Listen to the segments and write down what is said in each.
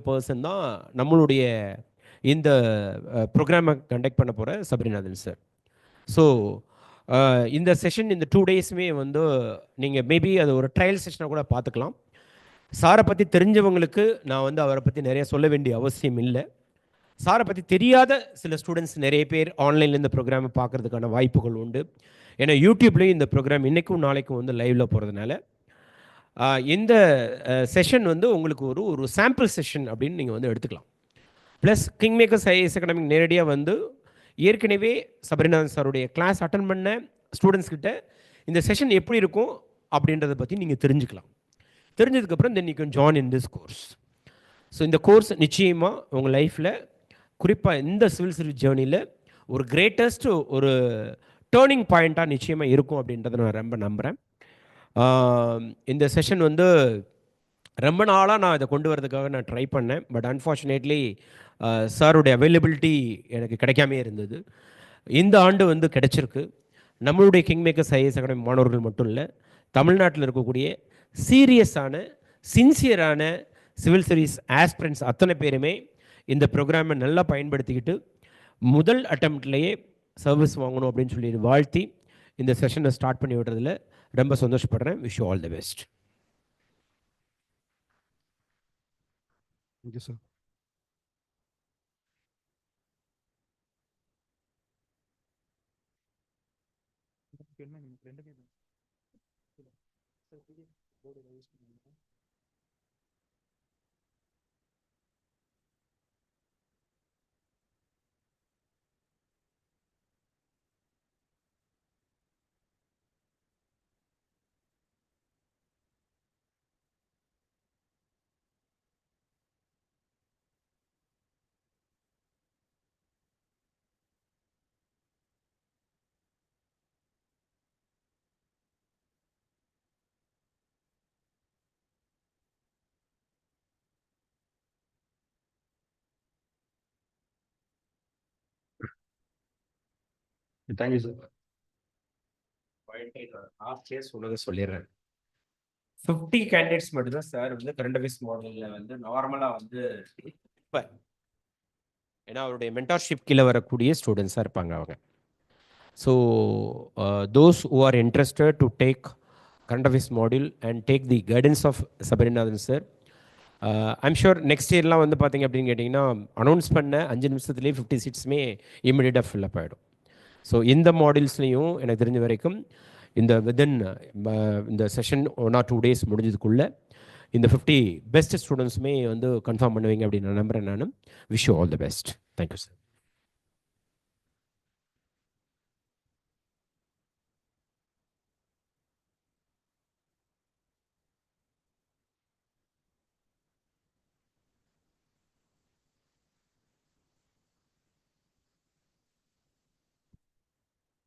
Person தான் நம்மளுடைய இந்த ப்ரோக்ராமை கண்டக்ட் பண்ண போகிற சபரிநாதன் சார். ஸோ இந்த செஷன் இந்த 2 டேஸுமே வந்து நீங்கள் மேபி அது ஒரு ட்ரையல் செஷனாக கூட பார்த்துக்கலாம். சாரை பற்றி தெரிஞ்சவங்களுக்கு நான் வந்து அவரை பற்றி நிறைய சொல்ல வேண்டிய அவசியம் இல்லை. சாரை பற்றி தெரியாத சில ஸ்டூடெண்ட்ஸ் நிறைய பேர் ஆன்லைனில் இந்த ப்ரோக்ராமை பார்க்குறதுக்கான வாய்ப்புகள் உண்டு. ஏன்னா யூடியூப்லேயும் இந்த ப்ரோக்ராம் இன்றைக்கும் நாளைக்கும் வந்து லைவில் போகிறதுனால இந்த செஷன் வந்து உங்களுக்கு ஒரு சாம்பிள் செஷன் அப்படின்னு நீங்கள் வந்து எடுத்துக்கலாம். ப்ளஸ் கிங்மேக்கர்ஸ் ஐஏஎஸ் அகாடமிக் நேரடியாக வந்து ஏற்கனவே சபரிநாதன் சாருடைய கிளாஸ் அட்டன் பண்ண ஸ்டூடெண்ட்ஸ் கிட்ட இந்த செஷன் எப்படி இருக்கும் அப்படின்றத பற்றி நீங்கள் தெரிஞ்சுக்கலாம். தெரிஞ்சதுக்கப்புறம் then you can join in this course. So இந்த கோர்ஸ் நிச்சயமாக உங்கள் லைஃப்பில் குறிப்பாக இந்த சிவில் சர்வீஸ் ஜேர்னியில் ஒரு கிரேட்டஸ்ட் ஒரு டேர்னிங் பாயிண்ட்டாக நிச்சயமாக இருக்கும் அப்படின்றத நான் ரொம்ப நம்புகிறேன். இந்த செஷன் வந்து ரொம்ப நாளாக நான் இதை கொண்டு வரதுக்காக நான் ட்ரை பண்ணேன். பட் அன்ஃபார்ச்சுனேட்லி சாருடைய அவைலபிலிட்டி எனக்கு கிடைக்காமே இருந்தது. இந்த ஆண்டு வந்து கிடைச்சிருக்கு. நம்மளுடைய கிங்மேக்கர்ஸ் ஐஏஎஸ் அகாடமி மாணவர்கள் மட்டும் இல்லை, தமிழ்நாட்டில் இருக்கக்கூடிய சீரியஸான சின்சியரான சிவில் சர்வீஸ் ஆஸ்பிரண்ட்ஸ் அத்தனை பேருமே இந்த ப்ரோக்ராமை நல்லா பயன்படுத்திக்கிட்டு முதல் அட்டம்ப்ட்லேயே சர்வீஸ் வாங்கணும் அப்படின்னு சொல்லி வாழ்த்தி இந்த செஷனை ஸ்டார்ட் பண்ணி விடுறதுல ரொம்ப சந்தோஷப்படுறேன். Wish you all the best. Thank you, sir. Thank you, sir. சொல்லிடுறேன். 50 கேண்டிடேட்ஸ் மட்டும் தான் சார் வந்து கரண்ட் அஃபேர்ஸ் மாடலில் வந்து நார்மலாக வந்து இப்போ ஏன்னா அவருடைய மென்டார்ஷிப் கீழே வரக்கூடிய ஸ்டூடெண்ட்ஸாக இருப்பாங்க அவங்க. So those who are interested to take current affairs module and take the guidance of Sabarinathan sir, I'm sure next இயர்லாம் வந்து பார்த்தீங்க அப்படின்னு கேட்டிங்கன்னா அனௌன்ஸ் பண்ண 5 நிமிஷத்துலேயே 50 சீட்ஸுமே இமீடியட்டாக ஃபில்லப் ஆகிடும். ஸோ இந்த மாடியூல்ஸ்லையும் எனக்கு தெரிஞ்ச வரைக்கும் இந்த வித்தின் இந்த செஷன் 1 or 2 days முடிஞ்சதுக்குள்ளே இந்த 50 பெஸ்ட் ஸ்டூடெண்ட்ஸுமே வந்து கன்ஃபார்ம் பண்ணுவீங்க அப்படின்னு நான் நம்புகிறேன். நான் wish you all the best. Thank you sir.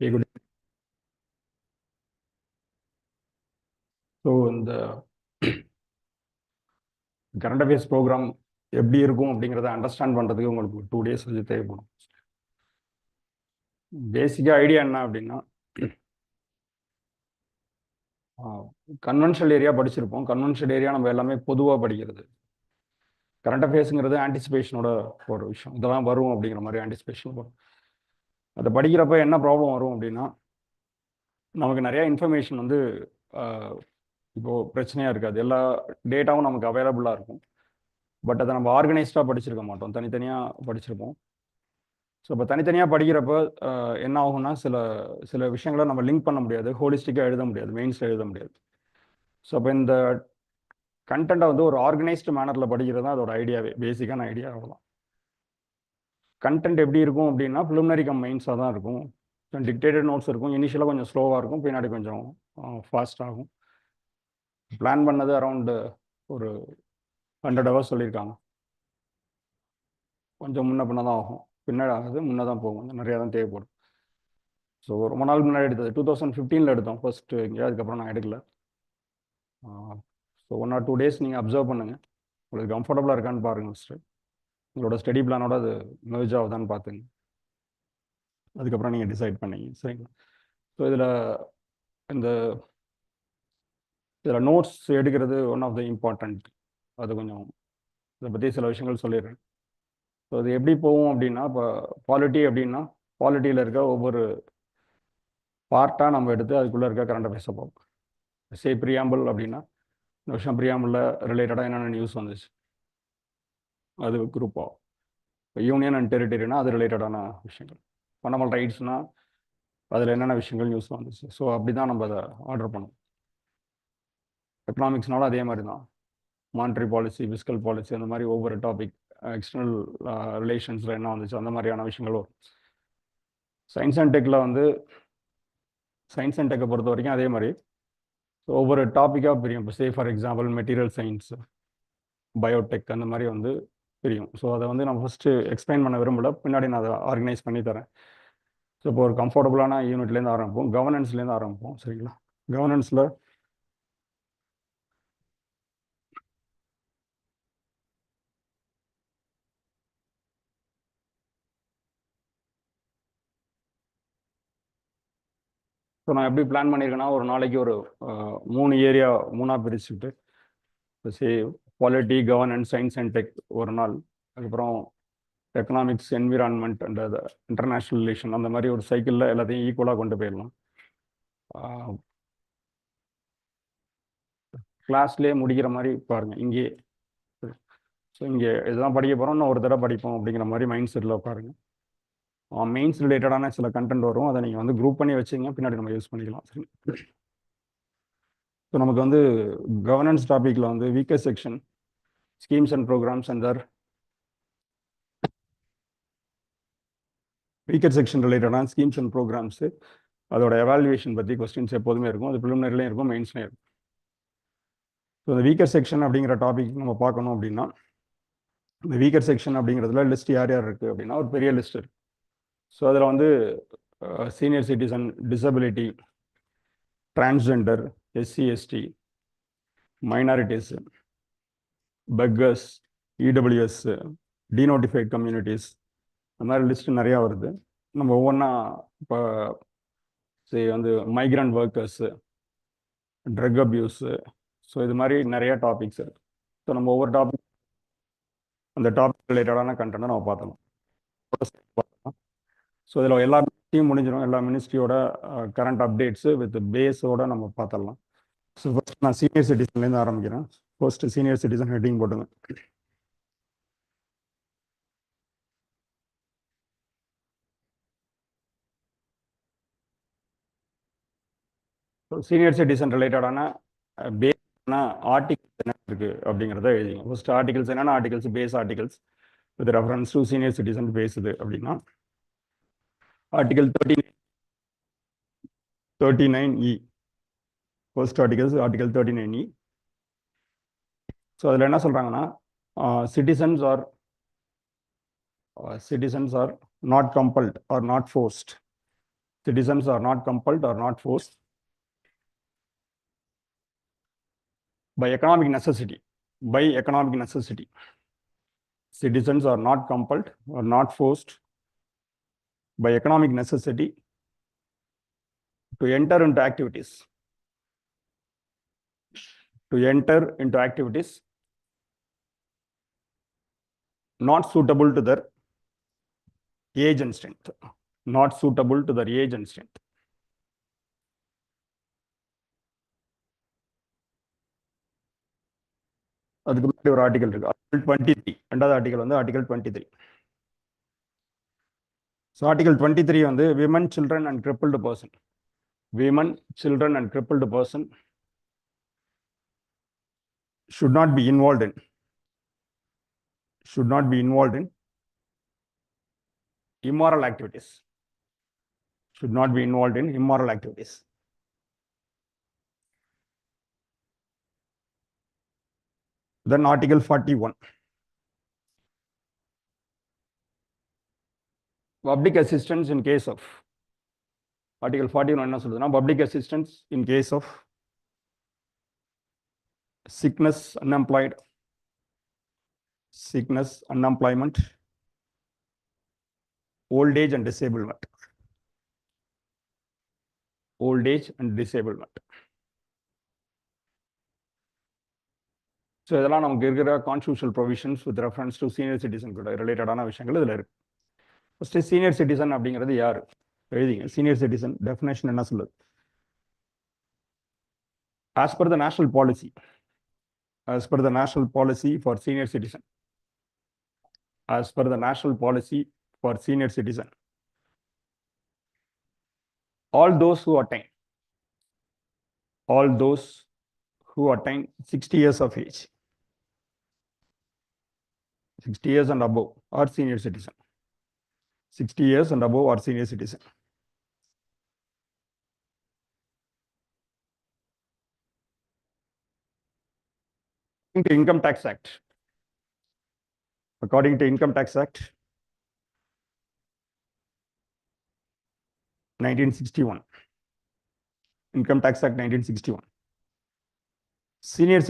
Very good. So இந்த கரண்ட் அஃபேர்ஸ் ப்ரோக்ராம் எப்படி இருக்கும் அப்படிங்கிறத அண்டர்ஸ்டாண்ட் பண்ணுறதுக்கு உங்களுக்கு 2 days வந்து தேவைப்படும். பேசிக்காக ஐடியா என்ன அப்படின்னா, கன்வென்ஷனல் ஏரியா படிச்சிருப்போம். கன்வென்ஷனல் ஏரியா நம்ம எல்லாமே பொதுவாக படிக்கிறது. கரண்ட் அஃபேர்ஸுங்கிறது ஆன்டிசிபேஷனோட ஒரு விஷயம். இதெல்லாம் வரும் அப்படிங்கிற மாதிரி ஆன்டிசிபேஷன் வரும். அதை படிக்கிறப்ப என்ன ப்ராப்ளம் வரும் அப்படின்னா, நமக்கு நிறையா இன்ஃபர்மேஷன் வந்து இப்போது பிரச்சனையாக இருக்காது. எல்லா டேட்டாவும் நமக்கு அவைலபிளாக இருக்கும். பட் அதை நம்ம ஆர்கனைஸ்டாக படிச்சிருக்க மாட்டோம், தனித்தனியாக படிச்சிருப்போம். ஸோ இப்போ தனித்தனியாக படிக்கிறப்ப என்ன ஆகும்னா, சில விஷயங்களை நம்ம லிங்க் பண்ண முடியாது, ஹோலிஸ்டிக்காக எழுத முடியாது, மெயின்ஸில் எழுத முடியாது. ஸோ அப்போ இந்த கண்டென்ட்டை வந்து ஒரு ஆர்கனைஸ்டு மேனரில் படிக்கிறது தான் அதோட ஐடியாவே, பேசிக்கான ஐடியா அவ்வளோதான். கண்டென்ட் எப்படி இருக்கும் அப்படின்னா, ப்ரிலிமினரி கம் மெயின்ஸாக தான் இருக்கும். டிக்டேட்டட் நோட்ஸ் இருக்கும். இனிஷியலாக கொஞ்சம் ஸ்லோவாக இருக்கும், பின்னாடி கொஞ்சம் ஃபாஸ்ட் ஆகும். பிளான் பண்ணது அரௌண்டு ஒரு 100 hours சொல்லியிருக்காங்க. கொஞ்சம் முன்ன பின்ன தான் ஆகும், பின்னாடி ஆகுது, முன்னே தான் போகும், கொஞ்சம் நிறையா தான் தேவைப்படும். ஸோ ரொம்ப நாள் முன்னாடி எடுத்தது 2015 எடுத்தோம் ஃபர்ஸ்ட்டு இங்கே, அதுக்கப்புறம் நான் எடுக்கல. ஸோ 1 or 2 days நீங்கள் அப்சர்வ் பண்ணுங்கள், உங்களுக்கு கம்ஃபர்டபுளாக இருக்கான்னு பாருங்கள். ஃபஸ்ட்டு உங்களோட ஸ்டடி பிளானோட அது மெர்ஜ் ஆகுதான்னு பார்த்துங்க, அதுக்கப்புறம் நீங்கள் டிசைட் பண்ணிங்க. சரிங்களா? ஸோ இதில் நோட்ஸ் எடுக்கிறது ஒன் ஆஃப் த இம்பார்ட்டண்ட். அது கொஞ்சம் இதை பற்றி சில விஷயங்கள் சொல்லிடுறேன். ஸோ அது எப்படி போகும் அப்படின்னா, இப்போ பாலிட்டி அப்படின்னா பாலிட்டியில் இருக்க ஒவ்வொரு பார்ட்டாக நம்ம எடுத்து அதுக்குள்ளே இருக்க கரண்ட் அஃபேர்ஸை பார்ப்போம். சே ப்ரியாம்பிள் அப்படின்னா இந்த வருஷம் ப்ரியாம்பிளில் ரிலேட்டடாக என்னென்ன நியூஸ் வந்துச்சு அது குரூப் ஆகும். இப்போ யூனியன் அண்ட் டெரிட்டரினா அது ரிலேட்டடான விஷயங்கள். ஃபண்டமெண்டல் ரைட்ஸ்னால் அதில் என்னென்ன விஷயங்கள் நியூஸ் வந்துச்சு. ஸோ அப்படி தான் நம்ம அதை ஆர்டர் பண்ணோம். எக்கனாமிக்ஸ்னாலும் அதே மாதிரி தான். மானிட்டரி பாலிசி, ஃபிஸ்கல் பாலிசி, அந்த மாதிரி ஒவ்வொரு டாபிக், எக்ஸ்டர்னல் ரிலேஷன்ஸில் என்ன வந்துச்சு அந்த மாதிரியான விஷயங்கள் வரும். சயின்ஸ் அண்ட் டெக்கில் வந்து சயின்ஸ் அண்ட் டெக்கை பொறுத்த வரைக்கும் அதே மாதிரி ஒவ்வொரு டாப்பிக்காக பிரியும். இப்போ for example material science, Biotech அந்த மாதிரி வந்து பிரியும். ஸோ அதை வந்து நான் ஃபஸ்ட்டு எக்ஸ்பிளைன் பண்ண விரும்பல, பின்னாடி நான் அதை ஆர்கனைஸ் பண்ணி தரேன். ஸோ இப்போ ஒரு கம்ஃபர்டபுளான யூனிட்லேருந்து ஆரம்பிப்போம். கவர்னன்ஸ்லேருந்து ஆரம்பிப்போம். சரிங்களா? கவர்னன்ஸில் ஸோ நான் எப்படி பிளான் பண்ணியிருக்கேன்னா, ஒரு நாளைக்கு ஒரு 3 ஏரியா 3ஆக பிரிச்சுட்டு, polity, governance, science and tech ஒரு நாள், அதுக்கப்புறம் economics, environment and international relation, அந்த மாதிரி ஒரு சைக்கிளில் எல்லாத்தையும் ஈக்குவலாக கொண்டு போயிடலாம். கிளாஸ்லேயே முடிக்கிற மாதிரி பாருங்கள் இங்கே. ஸோ இங்கே இதுதான் படிக்க போகிறோம், இன்னும் ஒரு தடவை படிப்போம் அப்படிங்கிற மாதிரி மைண்ட் செட்டில் உட்காருங்க. மெயின்ஸ் ரிலேட்டடான சில கண்டென்ட் வரும், அதை நீங்கள் வந்து குரூப் பண்ணி வச்சிங்க, பின்னாடி நம்ம யூஸ் பண்ணிக்கலாம். சரி. ஸோ நமக்கு வந்து கவர்னன்ஸ் டாப்பிக்கில் வந்து weaker section, schemes and programs and their weaker section ரிலேட்டடான ஸ்கீம்ஸ் அண்ட் ப்ரோக்ராம்ஸு, அதோட எவாலுவேஷன் பற்றி கொஸ்டின்ஸ் எப்போதுமே இருக்கும். அது ப்ரிலிமினரிலையும் இருக்கும், மெயின்ஸ்லையும் இருக்கும். ஸோ இந்த வீக்கர் செக்ஷன் அப்படிங்கிற டாபிக் நம்ம பார்க்கணும் அப்படின்னா, இந்த வீக்கர் செக்ஷன் அப்படிங்கிறதுல லிஸ்ட் யார் யார் இருக்குது அப்படின்னா ஒரு பெரிய லிஸ்ட் இருக்குது. ஸோ அதில் வந்து senior citizen, disability, transgender, SC ST, minorities, beggars, EWS, denotified communities, அந்த மாதிரி லிஸ்ட் நிறையா வருது. நம்ம ஒவ்வொன்றா இப்போ வந்து migrant workers, drug abuse, so இது மாதிரி நிறையா டாபிக்ஸ் இருக்குது. ஸோ நம்ம ஒவ்வொரு டாபிக் அந்த டாபிக் ரிலேட்டடான கண்டென்ட்டை நம்ம பார்த்தோம். ஸோ இதில் எல்லா மினிஸ்ட்ரியும் முடிஞ்சிடும். எல்லா மினிஸ்ட்ரியோட கரண்ட் அப்டேட்ஸு வித் பேஸோட நம்ம பார்த்துடலாம். ஸோ ஃபர்ஸ்ட் நான் சீனியர் சிட்டிசன்லேருந்து ஆரம்பிக்கிறேன். ஃபர்ஸ்ட் சீனியர் சிட்டிசன் ஹெட்டிங் போட்டுங்க. சீனியர் சிட்டிசன் ரிலேட்டடான பேஸான ஆர்டிகல்ஸ் என்ன இருக்குது அப்படிங்கிறத எழுதிங்க. ஃபர்ஸ்ட் ஆர்டிகல்ஸ் என்னென்ன articles, base articles with reference to senior citizen பேசுது அப்படின்னா article 39E. First articles article 39E. So அதில் என்ன சொல்கிறாங்கன்னா, citizens are not compelled or not forced. Citizens are not compelled or not forced by economic necessity. By economic necessity. Citizens are not compelled or not forced by economic necessity to enter into activities. To enter into activities not suitable to their age and strength. Not suitable to their age and strength. அதுக்கு முன்னாடி ஒரு article இருக்கு, article 23. ரெண்டாவது article வந்து article 23. So article 23 வந்து women, children and crippled person. Women, children and crippled person should not be involved in immoral activities. Should not be involved in immoral activities. Then Article 41. Public assistance in case of Article 41 என்ன சொல்லுதுன்னா, public assistance in case of sickness, unemployment, old age and disablement. Old age and disablement. So இதெல்லாம் நமக்கு இருக்கிற constitutional provisions with reference to senior citizen கூட ரிலேட்டடான விஷயங்கள் இதில் இருக்கு. ஃபர்ஸ்ட் சீனியர் சிட்டிசன் அப்படிங்கிறது யார் எழுதிங்க. சீனியர் சிட்டிசன் டெஃபினேஷன் என்ன சொல்லுது? As per the national policy, as per the national policy for senior citizen, as per the national policy for senior citizen, all those who attain 60 years of age, 60 years and above are senior citizen. 60 years and above are senior citizen. According to Income Tax Act, according to Income Tax Act 1961, Income Tax Act 1961, senior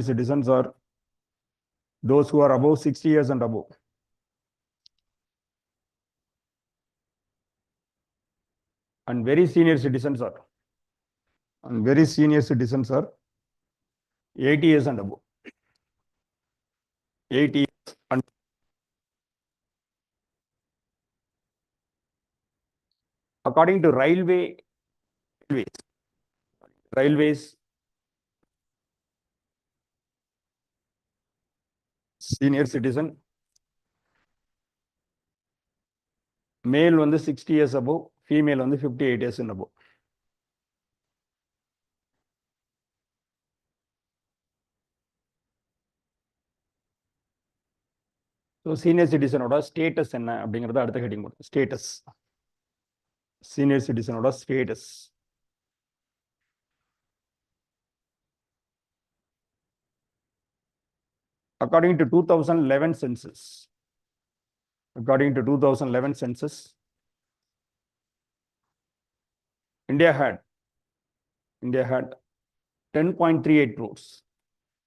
citizens are those who are above 60 years and above. And very senior citizens are 80 years and above. 80 years and according to railways, senior citizen male வந்து 60 years above, female வந்து 58 years and above. So senior சிட்டிசனோட status என்ன அப்படிங்கிறத அடுத்த heading போடுறோம். Status, senior சிட்டிசனோட status. According to 2011 census, India had 10.38 crores.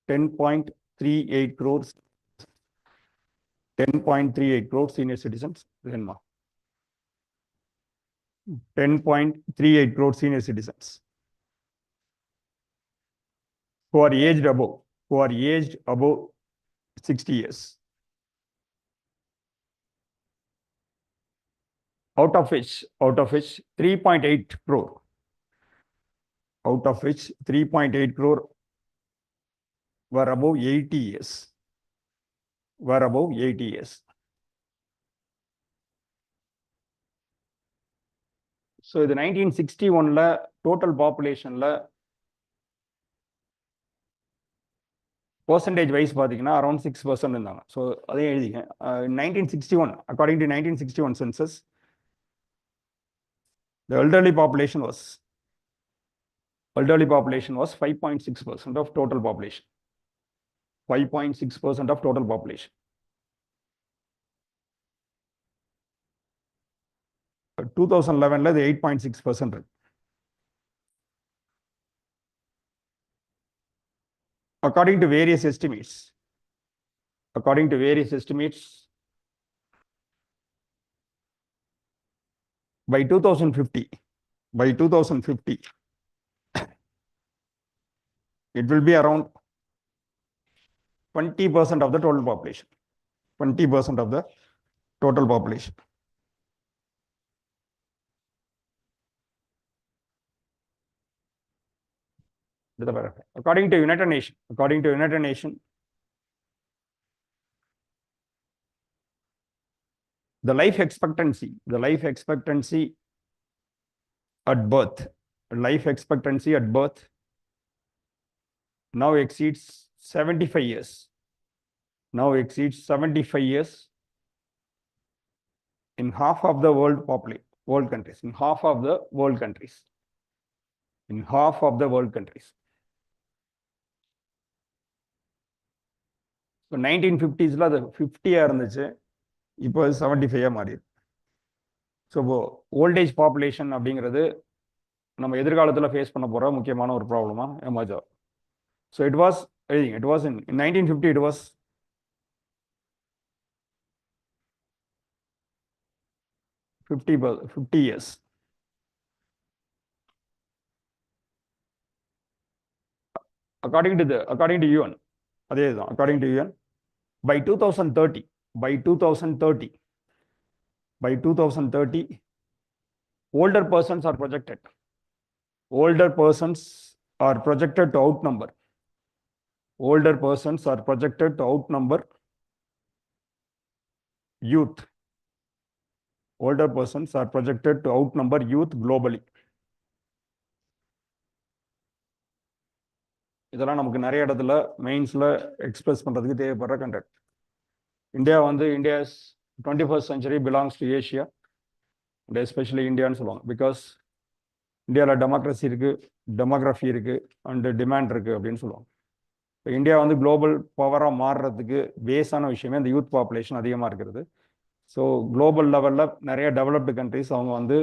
10.38 crores. 10.38 crores senior citizens. 10.38 crores senior citizens who are aged above 60 years. Out of which 3.8 crore. Out of which 3.8 crore were above 80 years. So the 1961 total population percentage wise பார்த்தீங்கன்னா around 6% இருந்தாங்க. So அதே எழுதிங்க. 1961, according to 1961 census, the elderly population was 5.6% of total population. 5.6% of total population. 2011 the 8.6%. According to various estimates, by 2050, it will be around 20% of the total population. 20% of the total population. According to United Nations, the life expectancy at birth now exceeds 75 years. In half of the world countries. In half of the world countries. So 1950s அது 50 இருந்துச்சு, இப்போ 75 மாறி. So voltage population அப்படிங்கிறது நம்ம எதிர்காலத்தில் face பண்ண போகிற முக்கியமான ஒரு ப்ராப்ளமாக எமர்ஜ் ஆகும். So it was in 1950 it was 50 years. according to UN, அதே தான் according to UN, by 2030, older persons are projected to outnumber youth. Older persons are projected to outnumber youth globally. இதெல்லாம் நமக்கு நிறைய இடத்துல மெயின்ஸ்ல எக்ஸ்பிரஸ் பண்றதுக்கு தேவைப்படுற content. India's 21st century belongs to Asia and especially Indiaன்னு சொல்லுவாங்க. Because இந்தியாவில் டெமோக்ரஸி இருக்கு, demography இருக்கு அண்ட் டிமாண்ட் இருக்கு அப்படின்னு சொல்லுவாங்க. இப்போ இந்தியா வந்து குளோபல் பவராக மாறுறதுக்கு பேஸான விஷயமே அந்த யூத் பாப்புலேஷன் அதிகமாக இருக்கிறது. ஸோ குளோபல் லெவலில் நிறைய டெவலப்டு கண்ட்ரிஸ் அவங்க வந்து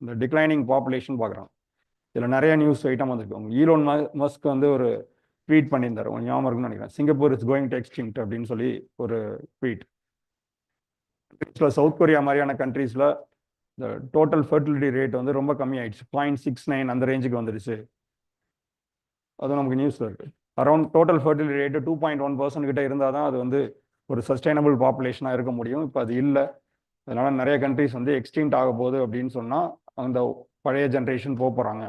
இந்த டிக்ளைனிங் பாப்புலேஷன் பார்க்குறாங்க. இதில் நிறைய நியூஸ் ஐட்டம் வந்துருக்கு. ஈலோன் மஸ்க் வந்து ஒரு ட்வீட் பண்ணியிருந்தார், உங்களுக்கு ஞாபகம் இருக்குன்னு நினைக்கிறேன். Singapore is going to extinct அப்படின்னு சொல்லி ஒரு ட்வீட். சவுத் கொரியா மாதிரியான கண்ட்ரீஸில் இந்த டோட்டல் ஃபர்டிலிட்டி ரேட் வந்து ரொம்ப கம்மியாயிடுச்சு. 0.69 அந்த ரேஞ்சுக்கு வந்துடுச்சு. அது நமக்கு நியூஸில் இருக்குது. அரௌண்ட் டோட்டல் ஃபர்டிலிட்டி ரேட்டு 2.1% கிட்ட இருந்தால் தான் அது வந்து ஒரு சஸ்டைனபிள் பாப்புலேஷனாக இருக்க முடியும். இப்போ அது இல்லை. அதனால் நிறைய கண்ட்ரிஸ் வந்து எக்ஸ்டிங்க்ட் ஆக போகுது அப்படின்னு சொன்னால் அந்த பழைய ஜென்ரேஷன் போகிறாங்க,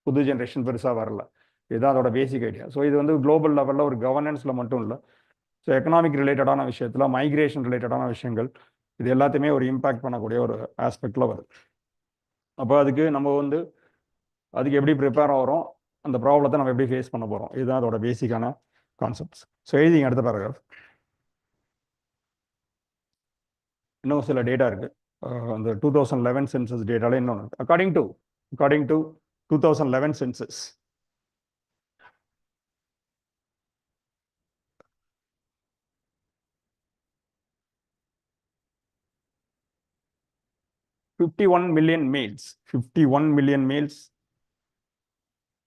புது ஜென்ரேஷன் பெருசாக வரல. இதுதான் அதோட பேசிக் ஐடியா. ஸோ இது வந்து குளோபல் லெவலில் ஒரு கவர்னன்ஸில் மட்டும் இல்லை, ஸோ எக்கனாமிக் ரிலேட்டடான விஷயத்தில், மைக்ரேஷன் ரிலேட்டடான விஷயங்கள், இது எல்லாத்தையுமே ஒரு இம்பேக்ட் பண்ணக்கூடிய ஒரு ஆஸ்பெக்டில் வருது. அப்போ அதுக்கு நம்ம வந்து அதுக்கு எப்படி ப்ரிப்பேர் ஆகிறோம், அந்த ப்ராப்ளத்தை நம்ம எப்படி ஃபேஸ் பண்ண போகிறோம், இதுதான் அதோட பேசிக்கான கான்செப்ட்ஸ். ஸோ எழுதிங்க அடுத்த பேராகிராஃப். இன்னும் சில டேட்டா இருக்குது. அந்த 2011 சென்சஸ் டேட்டால இன்னொன்று. According to 2011 census, $51 million males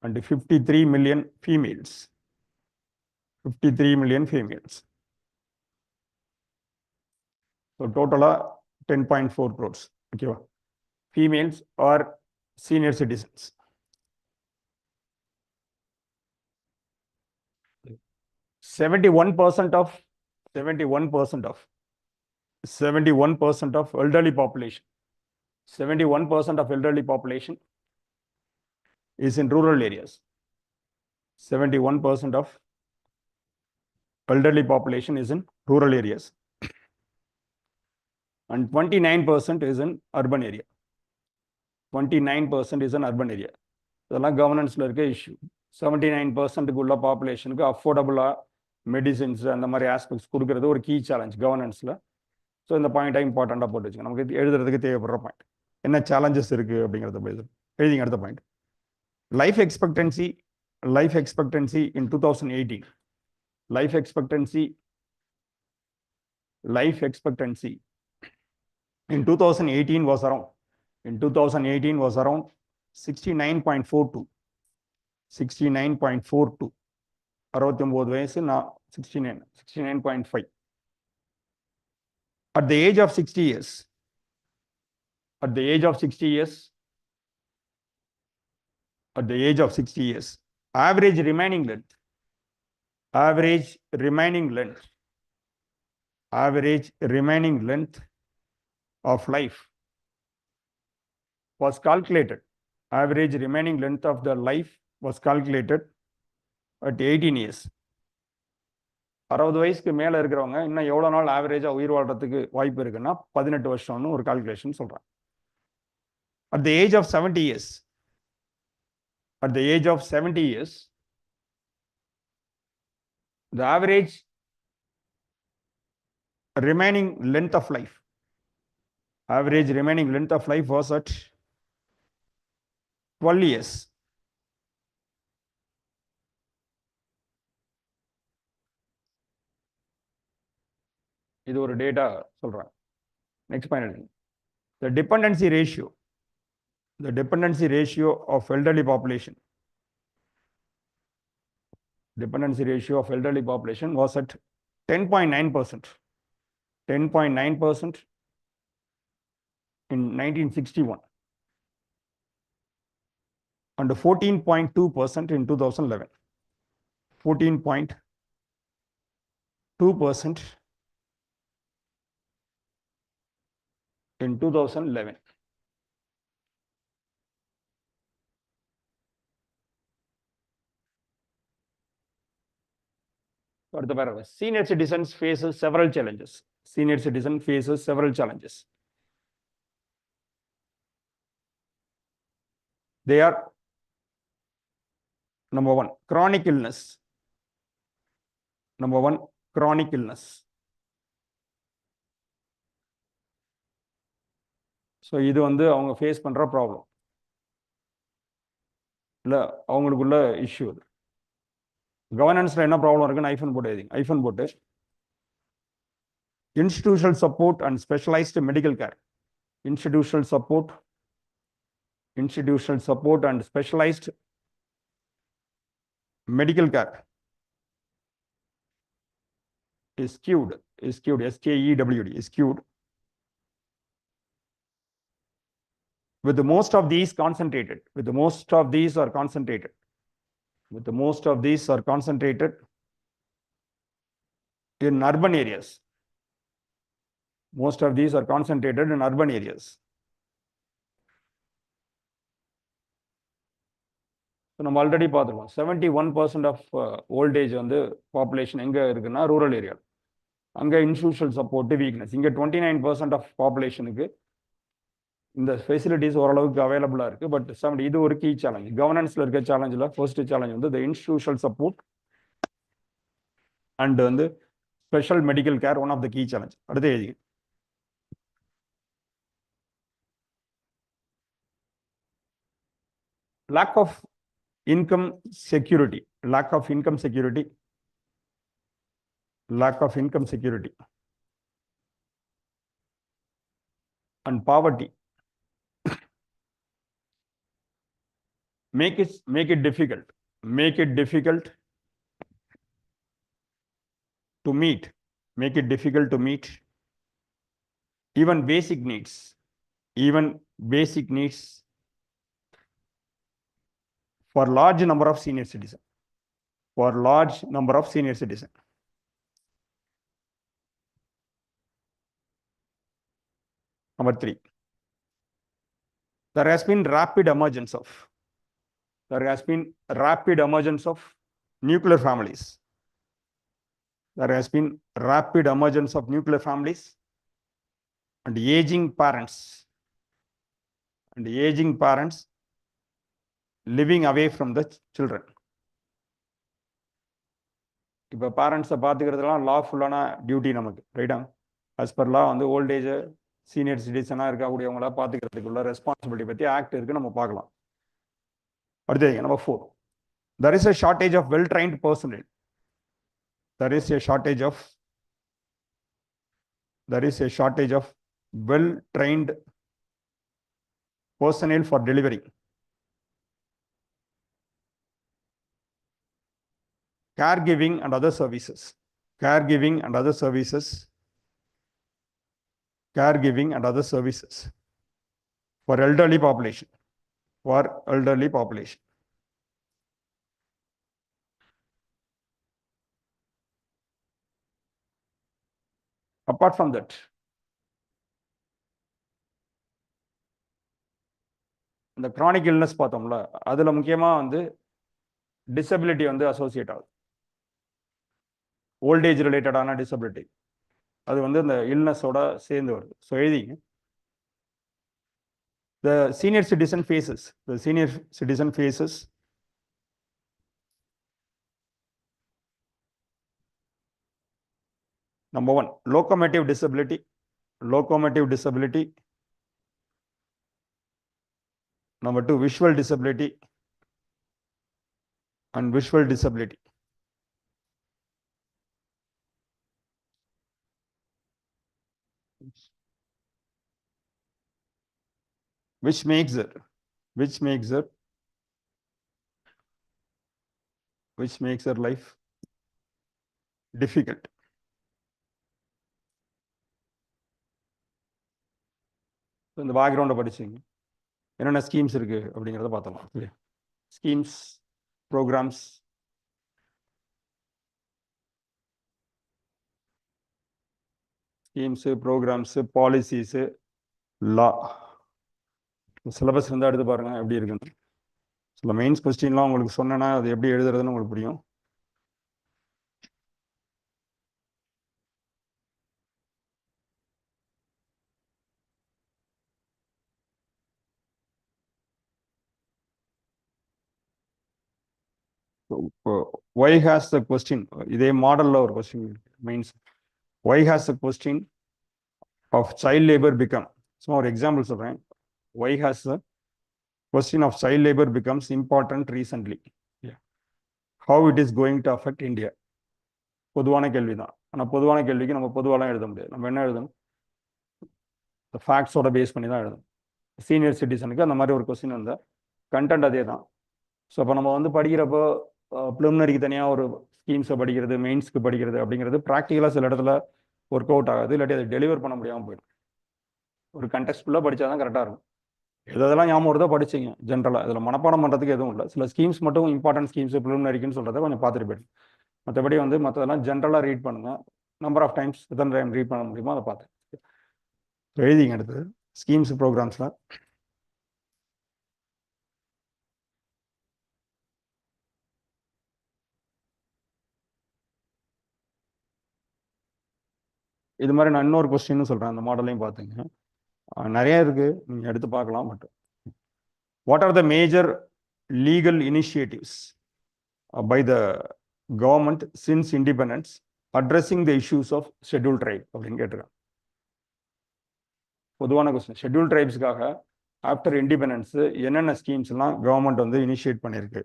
and 53 million females. 53 million females. So total 10.4 crores. Okay. Females are senior citizens. 71% of elderly population. 71% of elderly population is in rural areas. 71% of elderly population is in rural areas. And 29% is in urban area. 29% is in urban area. இதெல்லாம் கவர்னன்ஸில் இருக்க issue. 79% உள்ள பாப்புலேஷனுக்கு அஃபோர்டபுளாக medicines அந்த மாதிரி aspects கொடுக்கறது ஒரு key challenge கவர்னன்ஸில். So இந்த பாயிண்ட்டாக இம்பார்ட்டண்ட்டாக போட்டு வச்சுங்க, நமக்கு எழுதுறதுக்கு தேவைப்படுற பாயிண்ட். என்ன சேலஞ்சஸ் இருக்குது அப்படிங்கிறத எழுதிங்க. அடுத்த point, life expectancy in 2018. Life expectancy in 2018 was around 69.42. 69.42. 69 வயசு, நான் 69.5. At the age of 60 years, average remaining length of life was calculated. Average remaining length of the life was calculated at 18 years. 60 வயசுக்கு மேலே இருக்கிறவங்க இன்னும் எவ்வளோ நாள் ஆவரேஜாக உயிர் வாழ்றதுக்கு வாய்ப்பு இருக்குன்னா 18 வருஷம்னு ஒரு கால்குலேஷன் சொல்கிறாங்க. At the age of 70 years, the average remaining length of life was at 12 years. இது ஒரு டேட்டா சொல்றேன். Next point, the dependency ratio of elderly population. Dependency ratio of elderly population was at 10.9%. 10.9% in 1961. and 14.2% in 2011. 14.2% in 2011. For the paragraph, senior citizens faces several challenges. Senior citizen faces several challenges. They are, number one, chronic illness. Number one, chronic illness. So இது வந்து அவங்க face பண்ணுற problem இல்லை, அவங்களுக்குள்ள issue. அது கவர்னன்ஸில் என்ன problem இருக்குன்னு iPhone போட்டு எழுதிங்க. ஐஃபோன் போட்டு institutional support and specialized medical care. Institutional support and specialized medical care is skewed, S-K-E-W-D, is skewed. With the most of these concentrated, with the most of these are concentrated, with the most of these are concentrated in urban areas. Most of these are concentrated in urban areas. So நம்ம already பார்த்துருக்கோம், 71% of old age வந்து population எங்கே இருக்குன்னா rural area. அங்கே institutional support weakness. இங்கே 29% of பாப்புலேஷனுக்கு இந்த facilities ஓரளவுக்கு அவைலபிளாக இருக்குது. பட் இது ஒரு கீ சேலஞ்ச். கவர்னன்ஸில் இருக்க சேலஞ்சில் ஃபர்ஸ்ட் சேலஞ்ச் வந்து த இன்ஸ்டிடியூஷனல் சப்போர்ட் அண்ட் வந்து special medical care, one of the key challenge. அடுத்து எழுதி lack of income security, lack of income security, lack of income security and poverty make it difficult to meet even basic needs for large number of senior citizens. Number 3, there has been rapid emergence of nuclear families. There has been rapid emergence of nuclear families and aging parents living away from the children. இப்போ பேரண்ட்ஸை பார்த்துக்கிறதுலாம் லாஃபுல்லான duty நமக்கு, ரைட்டா? As per லா வந்து voltage senior சிட்டிசனாக இருக்கக்கூடியவங்கள பார்த்துக்கிறதுக்குள்ள responsibility பற்றி act இருக்குது, நம்ம பார்க்கலாம். அடுத்து number 4, there is a shortage of well-trained personnel. There is a shortage of well-trained personnel for delivering caregiving and other services for elderly population. Apart from that, இந்த chronic illness பார்த்தோம்ல, அதுல முக்கியமா வந்து டிசபிலிட்டி வந்து அசோசியேட் ஆகுது. Voltage ரிலேட்டடான disability அது வந்து இந்த இல்னஸோட சேர்ந்து வருது. ஸோ எழுதிங்க. The senior citizen faces number 1, locomotive disability. Number 2, visual disability and visual disability. Which makes their life difficult. இந்த பேக்ரவுண்டை படிச்சிங்க, என்னென்ன ஸ்கீம்ஸ் இருக்கு அப்படிங்கிறத பார்த்தலாம். schemes, programs, policies, law. Syllabus இருந்தால் எடுத்து பாருங்கள் எப்படி இருக்குன்னு. சில மெயின்ஸ் கொஸ்டின்லாம் உங்களுக்கு சொன்னேன்னா அது எப்படி எழுதுறதுன்னு உங்களுக்கு புரியும். Why has the question, இதே மாடலில் ஒரு question mains, why has the question of child labor become, சும்மா ஒரு எக்ஸாம்பிள் சொல்கிறேன், why has the question of child labor becomes important recently, how it is going to affect India. பொதுவான கேள்வி தான். ஆனால் பொதுவான கேள்விக்கு நம்ம பொதுவாலாம் எழுத முடியாது. நம்ம என்ன எழுதணும், ஃபேக்ட்ஸோட பேஸ் பண்ணி தான் எழுதணும். சீனியர் சிட்டிசனுக்கு அந்த மாதிரி ஒரு கொஸ்டின் வந்தால் கண்டென்ட் அதே தான். ஸோ அப்போ நம்ம வந்து படிக்கிறப்போ ப்ரிலிமினரிக்கு தனியாக ஒரு ஸ்கீம்ஸை படிக்கிறது, மெயின்ஸ்க்கு படிக்கிறது அப்படிங்கிறது ப்ராக்டிக்கலாக சில இடத்துல ஒர்க் அவுட் ஆகாது, இல்லாட்டி அதை டெலிவர் பண்ண முடியாமல் போயிடும். ஒரு கண்டெக்ஸ்ட் ஃபுல்லாக படித்தா தான் கரெக்டாக இருக்கும். இதெல்லாம் ஞாபகம் வருதோ படிச்சிங்க. ஜென்ரலாக இதில் மனப்பாடம் பண்ணுறதுக்கு எதுவும் இல்லை. சில ஸ்கீம்ஸ் மட்டும் இம்பார்ட்டன்ட் ஸ்கீம்ஸ் ப்ரிலிமினரிக்குன்னு சொல்கிறத கொஞ்சம் பார்த்துட்டு போயிடும். மற்றபடி வந்து மற்றதெல்லாம் ஜென்ரலாக ரீட் பண்ணுங்கள். நம்பர் ஆஃப் டைம்ஸ் எத்தனை டைம் ரீட் பண்ண முடியுமோ அதை பார்த்து எழுதிங்க. அடுத்தது ஸ்கீம்ஸ், ப்ரோக்ராம்ஸில் இது மாதிரி நான் இன்னொரு கொஸ்டின்னு சொல்கிறேன். அந்த மாடலையும் பார்த்துங்க. நிறைய இருக்குது, நீங்கள் எடுத்து பார்க்கலாம். But what are the major legal initiatives by the government since independence addressing the issues of scheduled tribe அப்படின்னு கேட்டிருக்காங்க. பொதுவான கொஸ்டின், ஷெட்யூல் ட்ரைப்ஸ்க்காக ஆஃப்டர் இண்டிபெண்டன்ஸ் என்னென்ன ஸ்கீம்ஸ்லாம் கவர்மெண்ட் வந்து இனிஷியேட் பண்ணியிருக்கு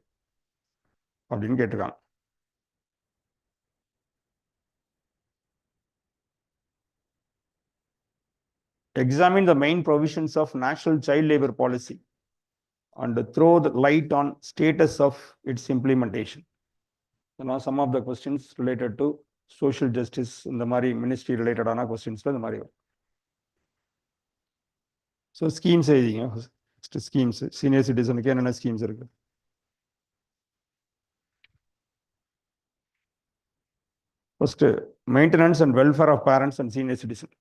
அப்படின்னு கேட்டிருக்காங்க. Examine the main provisions of national child labor policy and throw the light on status of its implementation. Some of the questions related to social justice, இந்த மாதிரி ministry ரிலேட்டடான கொஸ்டின்ஸ்ல இந்த மாதிரி வரும். ஸோ ஸ்கீம்ஸ் எழுதிங்க. ஸ்கீம்ஸ், சீனியர் சிட்டிசனுக்கு என்னென்ன schemes இருக்கு. First, maintenance and welfare of parents and senior citizen.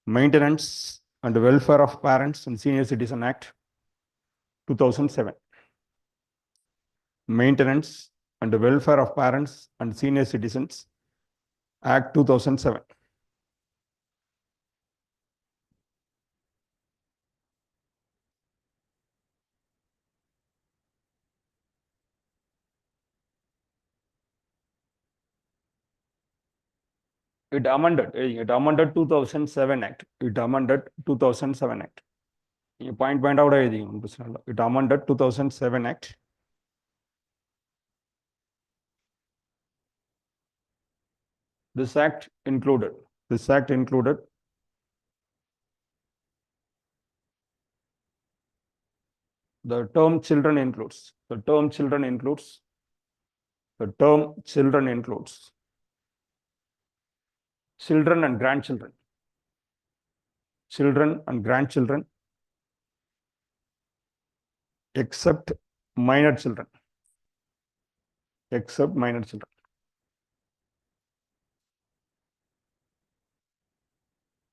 Maintenance and welfare of parents and senior citizen act 2007. Maintenance and Welfare of Parents and Senior Citizens Act 2007. It amended 2007 Act. It amended 2007 Act. You point out it amended 2007 Act. This act included the term children includes children and grandchildren, except minor children.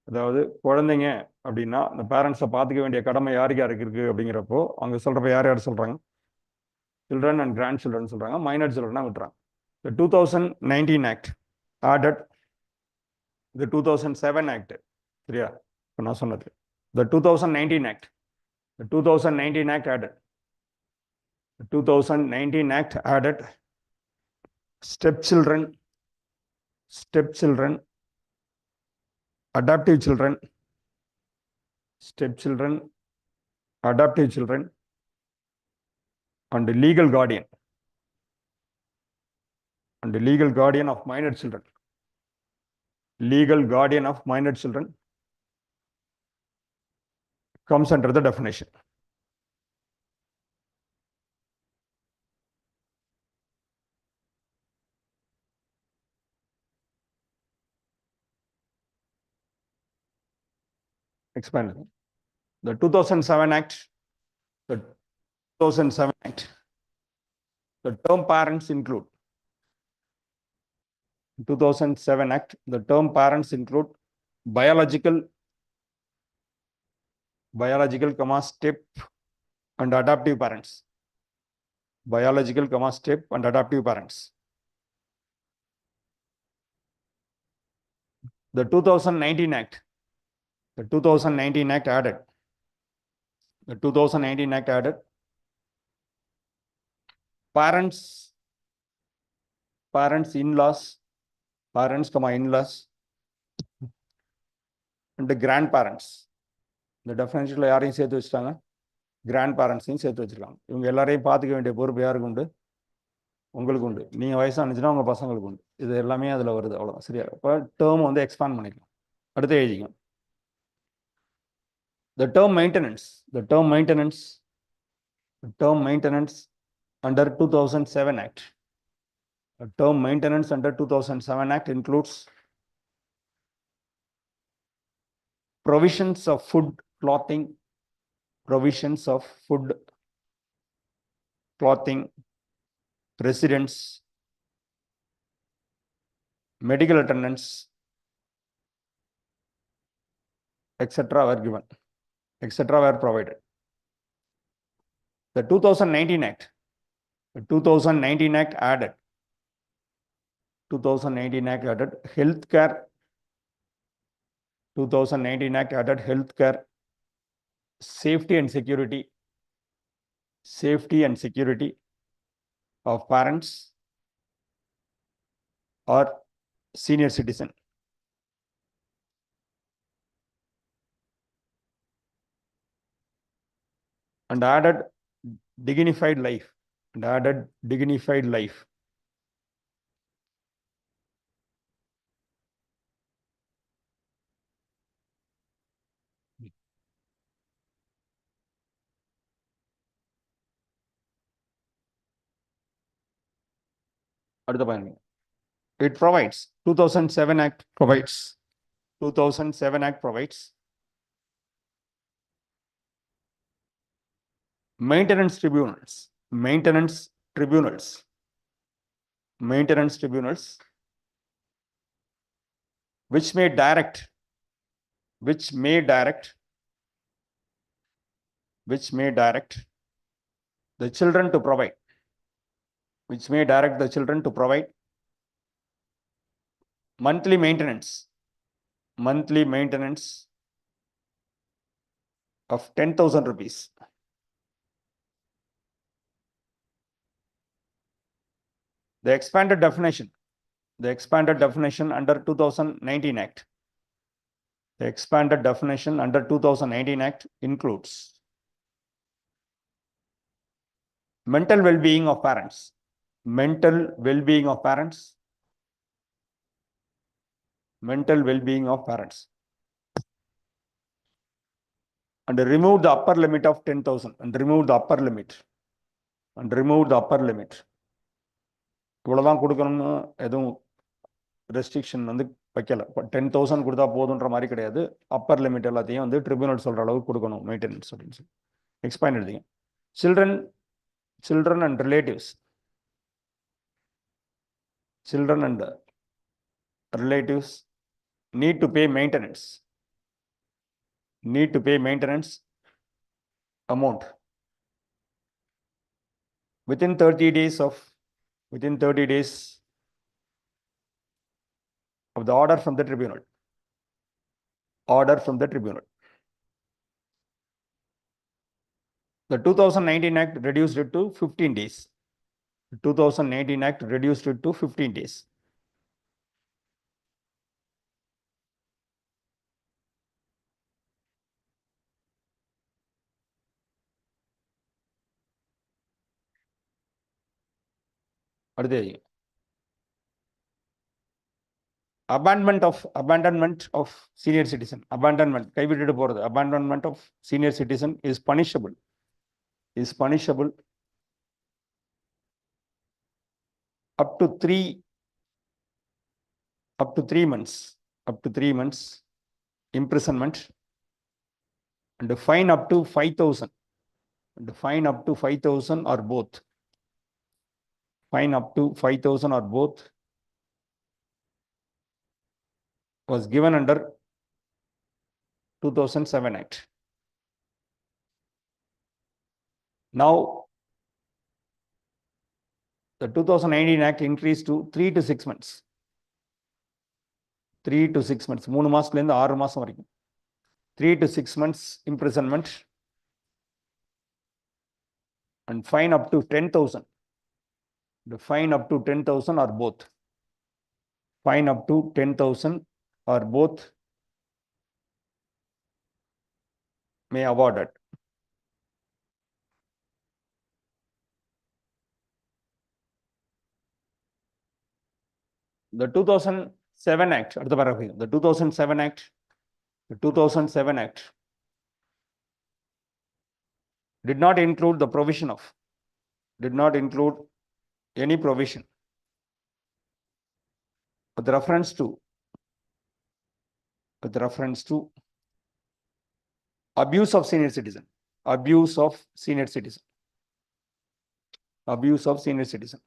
அதாவது குழந்தைங்க அப்படின்னா அந்த பேரண்ட்ஸை பார்த்துக்க வேண்டிய கடமை யாருக்கு இருக்கு அப்படிங்கிறப்போ அவங்க சொல்றப்ப யார் சொல்றாங்க, சில்ட்ரன் அண்ட் கிராண்ட் சில்ட்ரன் சொல்றாங்க. மைனர் சில்ட்ரனா விட்டுறாங்க. The 2019 Act added the 2007 Act. சரியா? இப்போ நான் சொன்னது the 2019 Act. The 2019 Act added. The 2019 Act added stepchildren, adoptive children, and the legal guardian, of minor children. Legal guardian of minor children comes under the definition. Expanded. The 2007 Act The term parents include 2007 Act. The term parents include biological, step and adoptive parents. Biological, step and adoptive parents. The 2019 Act. The 2019 Act added. The 2019 Act added parents, in-laws, in-laws, and the grandparents. இந்த டெஃபினேஷன்ல யாரையும் சேர்த்து வச்சுட்டாங்க, grand பேரண்ட்ஸையும் சேர்த்து வச்சிருக்காங்க. இவங்க எல்லாரையும் பார்த்துக்க வேண்டிய பொறுப்பு யாருக்கு உண்டு? உங்களுக்கு உண்டு. நீங்கள் வயசானுச்சுன்னா உங்கள் பசங்களுக்கு உண்டு. இது எல்லாமே அதில் வருது, அவ்வளோதான். சரியா? இப்போ டேர்ம் வந்து எக்ஸ்பாண்ட் பண்ணிக்கலாம். அடுத்து எழுதிக்கும். The term maintenance under 2007 Act. The term maintenance under 2007 Act includes provisions of food, clothing, residence, medical attendance, etc. were given, etc. were provided. The 2019 Act. The 2019 Act added. 2019 Act added healthcare. 2019 Act added healthcare, safety and security of parents or senior citizen. And added dignified life. அடுத்த பாருங்க. It provides, 2007 Act provides maintenance tribunals which may direct the children to provide monthly maintenance of 10,000 rupees. The expanded definition under 2019 Act. The expanded definition under 2019 Act includes mental well-being of parents, and remove the upper limit of 10,000, and remove the upper limit. இவ்வளவுதான் கொடுக்கணும்னு எதுவும் restriction வந்து வைக்கல. 10,000 கொடுத்தா போதுன்ற மாதிரி கிடையாது. Upper limit எல்லாத்தையும் வந்து ட்ரிபியூனல் சொல்ற அளவுக்கு கொடுக்கணும் மெயின்டெனன்ஸ் அப்படின்னு சொல்லி எக்ஸ்பேண்ட் எழுதிங்க. Children and relatives need to pay maintenance amount within 30 days of the order from the tribunal. The 2019 Act reduced it to 15 days. அடுத்து abandonment of senior citizen. கைவிட்டுட்டு போறது. Abandonment of senior citizen is punishable up to 3 months imprisonment and a fine up to 5,000 or both. fine up to 5,000 or both was given under 2007 Act. Now, the 2019 Act increased to 3 to 6 months. 3 to 6 months. 3 மாசத்துலேருந்து 6 மாசம் வரைக்கும். 3 to 6 months imprisonment and fine up to 10,000. The fine up to 10,000 or both. Fine up to 10,000 or both may awarded. The 2007 Act, the 2007 Act, the 2007 Act did not include the provision of, did not include any provision with reference to abuse of senior citizen, abuse of senior citizen, abuse of senior citizen.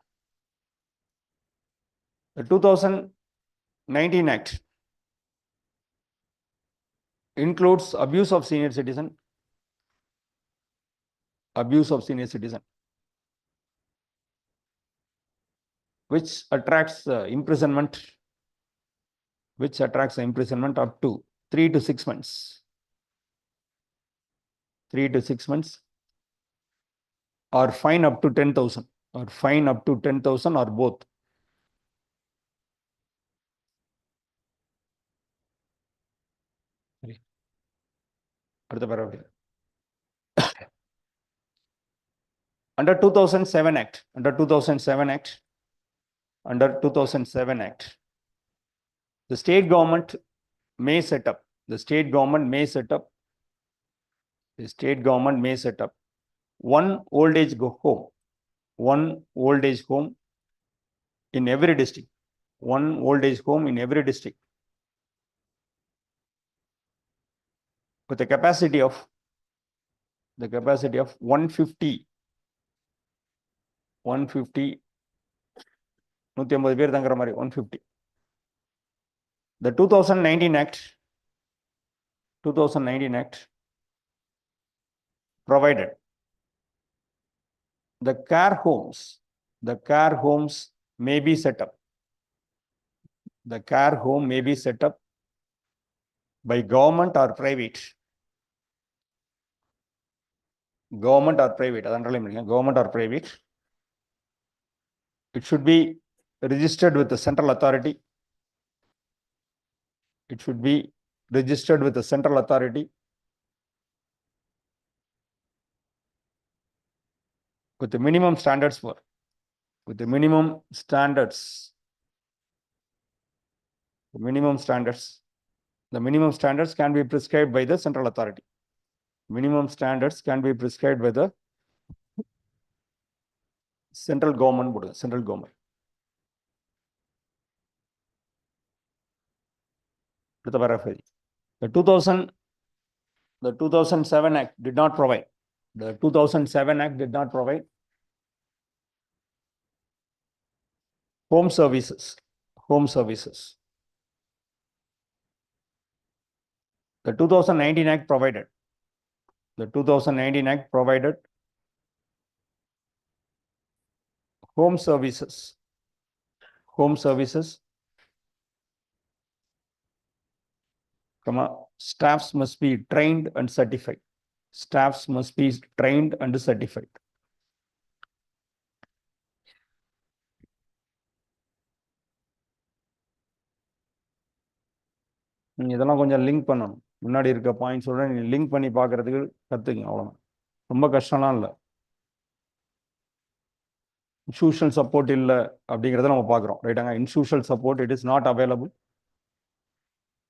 The 2019 Act includes abuse of senior citizen, abuse of senior citizen, which attracts imprisonment, up to 3 to 6 months. 3 to 6 months or fine up to 10,000 or fine up to 10,000 or both. Under 2007 Act, under 2007 Act, the state government may set up, one old age home in every district, with a capacity of 150 பேர் தங்குற மாதிரி 150. The 2019 Act provided the care homes may be set up. The care home may be set up by government or private. Government or private. It should be registered with the central authority. With the minimum standards The minimum standards can be prescribed by the central authority. Central government. The 2007 Act did not provide. The 2007 Act did not provide home services. The 2019 Act provided. Home services. Staffs must be trained and certified. இதெல்லாம் கொஞ்சம் link பண்ணணும். முன்னாடி இருக்க பாயிண்ட்ஸோட நீங்க link பண்ணி பார்க்கறதுக்கு கத்துங்க. அவ்வளவுதான், ரொம்ப கஷ்டம்லாம் இல்லை. இன்ஸ்டிடியூஷனல் சப்போர்ட் இல்லை அப்படிங்கிறத நம்ம பார்க்குறோம். ரைட்டாங்க, institutional support it is not available.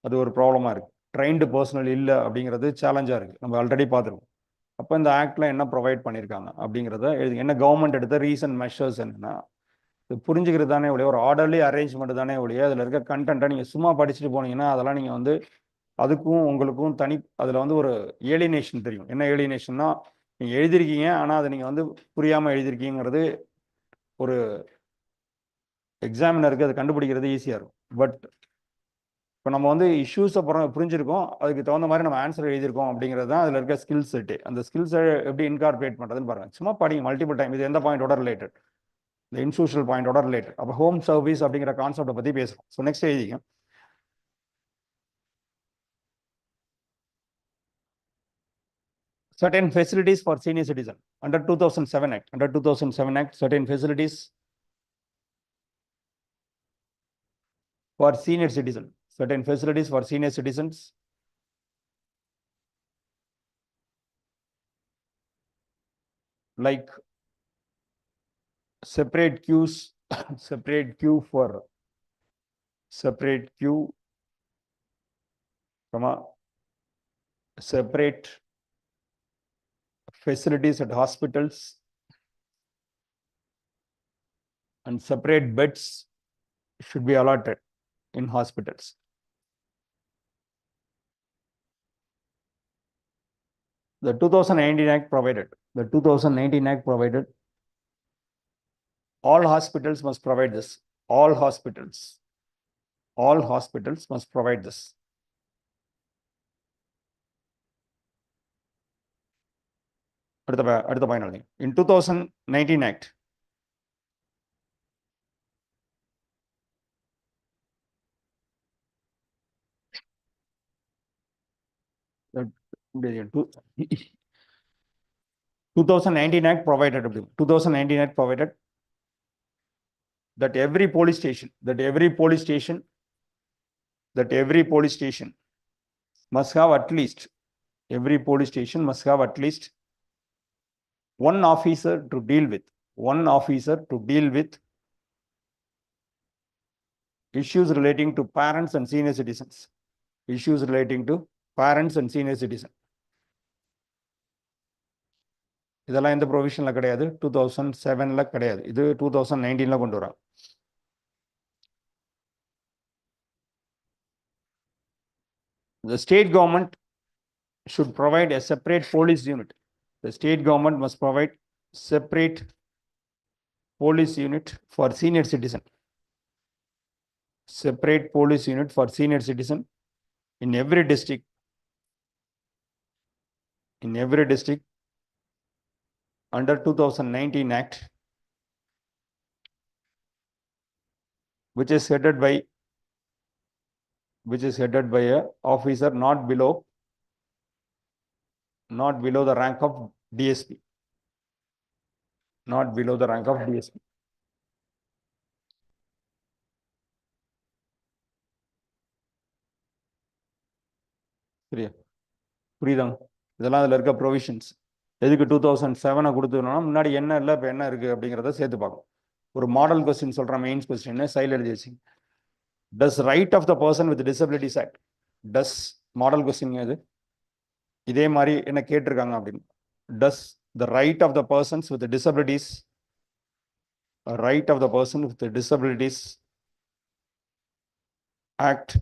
அது ஒரு ப்ராப்ளமாக இருக்குது. ட்ரைன்டு பர்சனல் இல்லை அப்படிங்கிறது சேலஞ்சாக இருக்குது. நம்ம ஆல்ரெடி பார்த்துருக்கோம். அப்போ இந்த ஆக்டில் என்ன ப்ரொவைட் பண்ணியிருக்காங்க அப்படிங்கிறத எழுதுங்க. என்ன கவர்மெண்ட் எடுத்த ரீசன்ட் மெஷர்ஸ் என்னென்னா இது புரிஞ்சுக்கிறது தானே ஒழிய, ஒரு ஆர்டர்லி அரேஞ்ச்மெண்ட் தானே ஒழிய, அதில் இருக்க கண்டென்ட்டை நீங்கள் சும்மா படிச்சுட்டு போனீங்கன்னா அதெல்லாம் நீங்கள் வந்து அதுக்கும் உங்களுக்கும் அதில் வந்து ஒரு ஏலினேஷன் தெரியும். என்ன ஏலினேஷன்னா, நீங்கள் எழுதியிருக்கீங்க ஆனால் அதை நீங்கள் வந்து புரியாமல் எழுதியிருக்கீங்கிறது ஒரு எக்ஸாமினருக்கு அதை கண்டுபிடிக்கிறது ஈஸியாக இருக்கும். பட் இப்போ நம்ம வந்து இஷ்யூஸை புரிஞ்சிருக்கோம், அதுக்கு தகுந்த மாதிரி நம்ம ஆன்சர் எழுதியிருக்கோம் அப்படிங்கிறது தான் அதில் இருக்க ஸ்கில் செட்டு. அந்த ஸ்கில்ஸை எப்படி இன்கார்பரேட் பண்ணுறதுன்னு பாருங்கள். சும்மா படிங்க மல்டிபிள் டைம். இது எந்த பாயிண்டோட ரிலேட்டட்? இந்த இன்ஸ்டியூஷனல் பாயிண்டோட ரிலேட்டட். அப்போ ஹோம் சர்வீஸ் அப்படிங்கிற கான்செப்டை பற்றி பேசுகிறோம். ஸோ நெக்ஸ்ட் எழுதிங்க. Certain facilities for senior citizen under 2007 Act. Under 2007 Act, certain facilities for senior citizen. Certain facilities for senior citizens like separate queues, separate queue for separate queue, separate facilities at hospitals and separate beds should be allotted in hospitals. The 2019 Act provided, all hospitals must provide this. All hospitals must provide this. அடுத்த point எழுதுங்க. In 2019 Act, the 2019 Act provided that every police station must have at least one officer to deal with issues relating to parents and senior citizens. இதெல்லாம் எந்த ப்ரொவிஷன்ல கிடையாது, 2007ல கிடையாது, இது 2019ல கொண்டு வராங்க. The state government should provide a separate police unit. The state government must provide separate police unit for senior citizen. Separate police unit for senior citizen in every district. Under 2019 Act, which is headed by a officer not below the rank of DSP. சரியா? புரியுதாங்க? இதெல்லாம் அதில் இருக்க provisions. எதுக்கு 2007 கொடுத்துனா முன்னாடி என்ன இல்லை இப்போ என்ன இருக்குது அப்படிங்கிறத சேர்த்து பார்க்கணும். ஒரு மாடல் கொஸ்டின் சொல்கிறேன், மெயின்ஸ் கொஸ்டின் சைடில் எழுதி வச்சுங்க. Does right of the person with disabilities act. Does model question இது இதே மாதிரி என்ன கேட்டிருக்காங்க அப்படின்னு. Does the right of the persons with disabilities act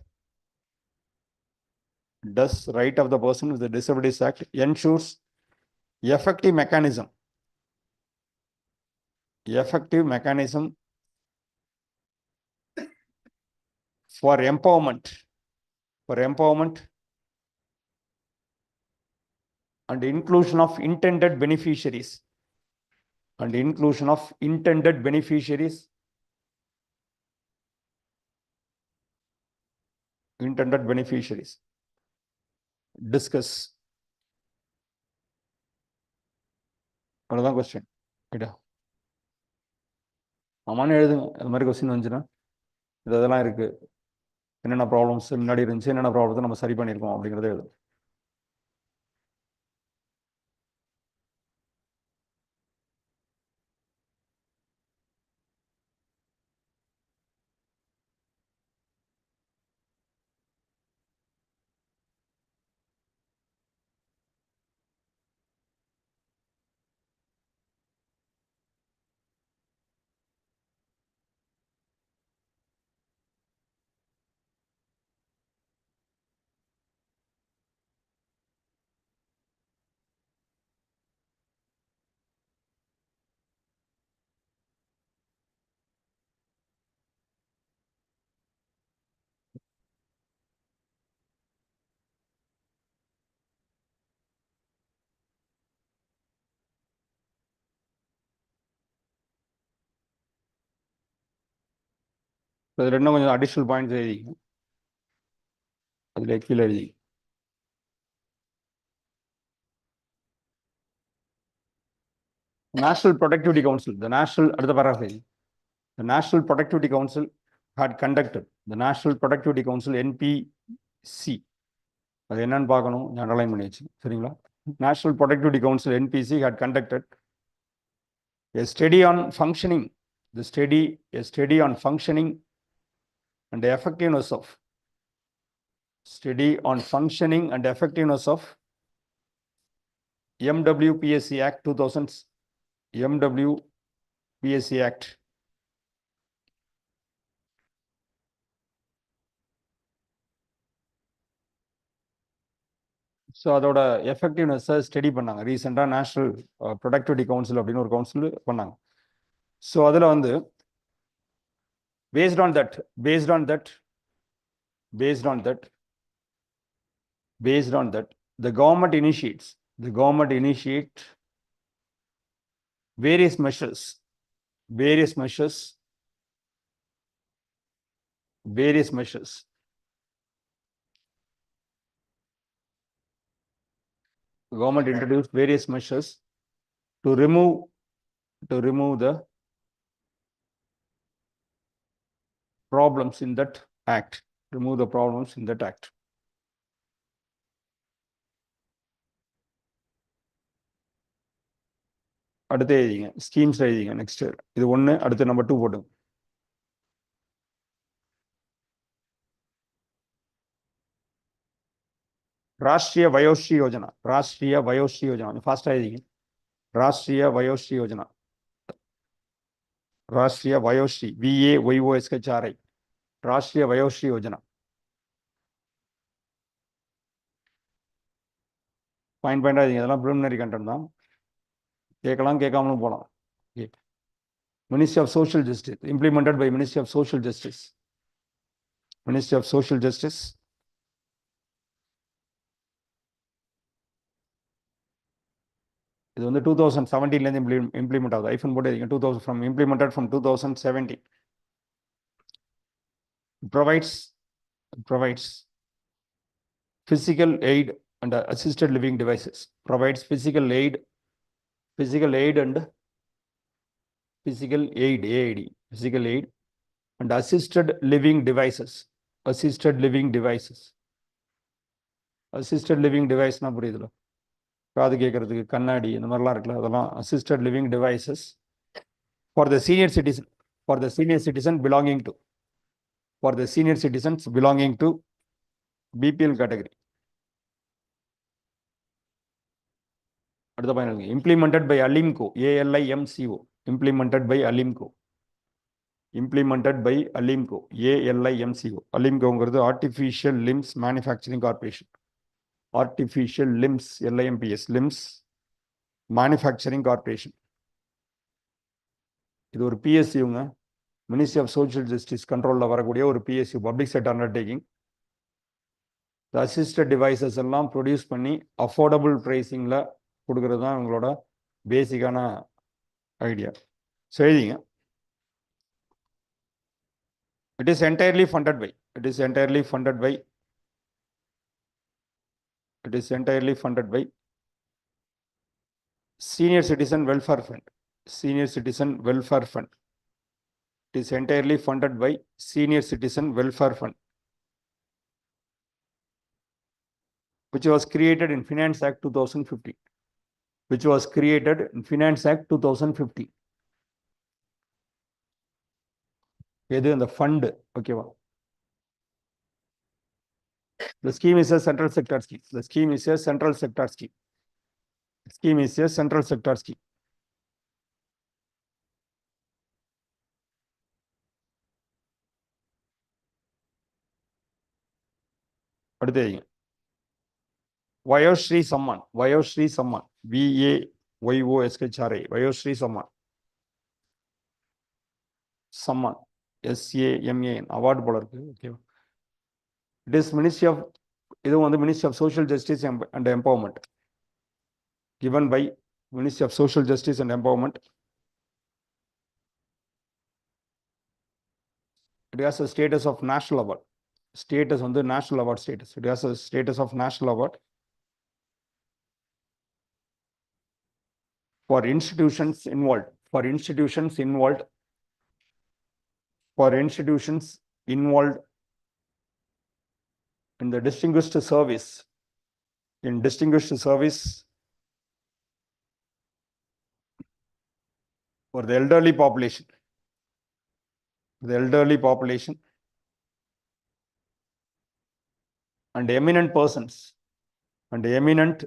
does right of the person with the disabilities act ensures effective mechanism for empowerment and inclusion of intended beneficiaries discuss. அவ்வளோதான் question. ஆமான்னு எழுதுங்க. அது மாதிரி கொஸ்டின் வந்துச்சுன்னா இதெல்லாம் இருக்கு, என்னென்ன problems முன்னாடி இருந்துச்சு, என்னென்ன ப்ராப்ளத்தை நம்ம சரி பண்ணியிருக்கோம் அப்படிங்கிறத எழுதும். அதில் இன்னும் கொஞ்சம் அடிஷ்னல் பாயிண்ட்ஸ் எழுதிங்க. அதில் கீழே எழுதி National Productivity Council, the National, அடுத்த paragraph. The National Productivity Council had conducted, the National Productivity Council, NPC, அது என்னன்னு பார்க்கணும், அண்டர்லைன் பண்ணி வச்சு சரிங்களா. National Productivity Council, NPC, had conducted a study on functioning, a study on functioning and the effectiveness of, study on functioning and effectiveness of MWPSC Act 2000, MWPSC Act. So அதோட எஃபெக்டிவ்னஸை study பண்ணாங்க. ரீசெண்டாக national productivity council அப்படின்னு ஒரு council பண்ணாங்க. So அதில் வந்து based on that, the government initiate various measures. The government introduced various measures to remove the problems in that act. அடுத்து எழுதிங்க, ஸ்கீம்ஸ் எழுதிங்க. நெக்ஸ்ட் இது 1, அடுத்து நம்பர் 2 போடுங்க. ராஷ்டிரிய வயோஸ்ரீ யோஜனா, ஃபாஸ்டா எழுதிங்க. ராஷ்டிரிய வயோஸ்ரீ யோஜனா, ராஷ்டிரிய வயோஸ்ரீ, VAYOSHRI, ராஷ்டிரிய வயோஸ்ரீ யோஜனா. பாயிண்ட் எழுதிங்க. இதெல்லாம் ப்ரிலிமினரி கண்டென்ட் தான், கேட்கலாம் கேட்காமலும் போகலாம். Ministry of Social Justice, implemented by Ministry of Social Justice. இது வந்து 2017 இம்ப்ளிமெண்ட் ஆகுது. ஐஃபோன் போட்டு 2000 implemented from 2017. Provides physical aid and assisted living devices. Provides physical aid and assisted living devices. Assisted living device na புரியுதுல, காது கேட்கறதுக்கு கண்ணாடி இந்த மாதிரிலாம் இருக்குல்ல, அதெல்லாம் assisted living devices for the senior citizen belonging to BPL category. அடுத்த point, implemented by ALIMCO, ALIMCO, implemented by ALIMCO, ALIMCO. ALIMCOங்கிறது Artificial Limbs Manufacturing Corporation. Artificial Limbs, LIMPS, Limbs Manufacturing Corporation. இது ஒரு PSUங்க, Ministry of Social Justice கண்ட்ரோலில் வரக்கூடிய ஒரு PSU, public sector undertaking. இந்த assisted devices எல்லாம் produce பண்ணி affordable ப்ரைஸிங்கில் கொடுக்கறது தான் இவங்களோட பேசிக்கான ஐடியா. ஸோ எழுதிங்க. It is entirely funded by Senior Citizen Welfare Fund. It is entirely funded by Senior Citizen Welfare Fund, which was created in Finance Act 2015. எது அந்த ஃபண்ட், ஓகேவா? The scheme is a central sector scheme. அடுத்து Vayoshri Samman, VAYOSHRI, Vayoshri Samman, SAMAN, award போல இருக்கு, ஓகேவா? It is இது வந்து Ministry of Social Justice and Empowerment, given by Ministry of Social Justice and Empowerment. it has a status of national award. Status on the national award status. It has a status of national award for institutions involved. For institutions involved. For institutions involved in the distinguished service. In distinguished service for the elderly population. The elderly population and eminent persons and eminent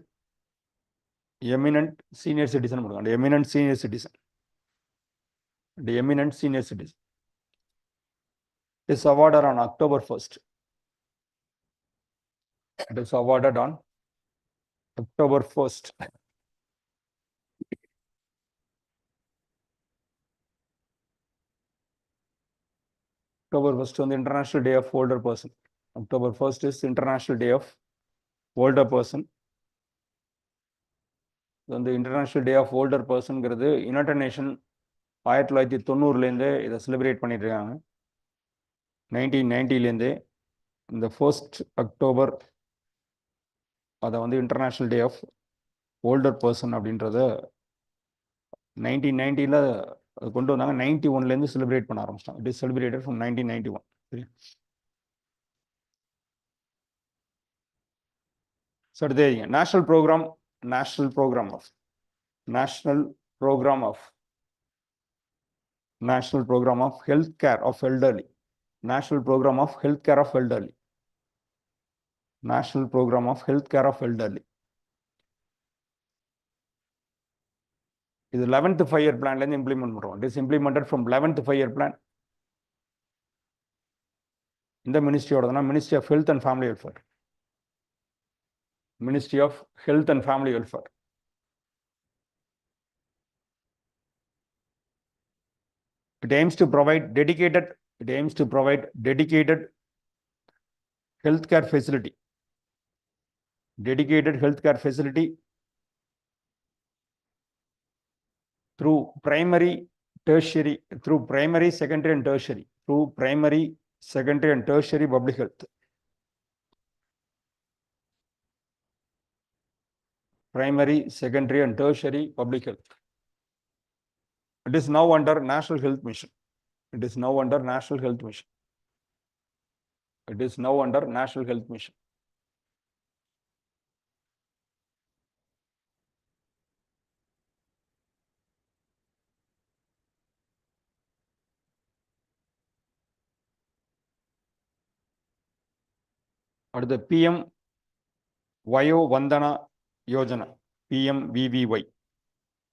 senior citizen and eminent senior citizen. The eminent senior citizen is awarded on October 1st. It is awarded on October 1st. October 1st on the International Day of Older Person. October 1st is International Day of Older Person. On the International Day of Older Person, United Nations 1990 இதை celebrate பண்ணிட்டு இருக்காங்க. 1990 இந்த 1st October அதை வந்து international day of older person அப்படின்றத 1990 அது கொண்டு வந்தாங்க. 91 செலிப்ரேட் பண்ண ஆரம்பிச்சிட்டாங்க. It is celebrated from 1991. So national program of health care of elderly. National program of health care of elderly. National program of health care of elderly. This 11th 5-year plan implement பண்றோம். It is implemented from 11th 5-year plan. இந்த மினிஸ்ட்ரியோட Ministry of Health and Family Welfare. Ministry of Health and Family Welfare. It aims to provide dedicated healthcare facility. Dedicated healthcare facility through primary, secondary, and tertiary. Through primary, secondary, and tertiary public health. Primary, secondary, and tertiary public health. It is now under National Health Mission. It is now under National Health Mission. It is now under National Health Mission. Or the PM Vayo Vandana Yojana. PMVVY.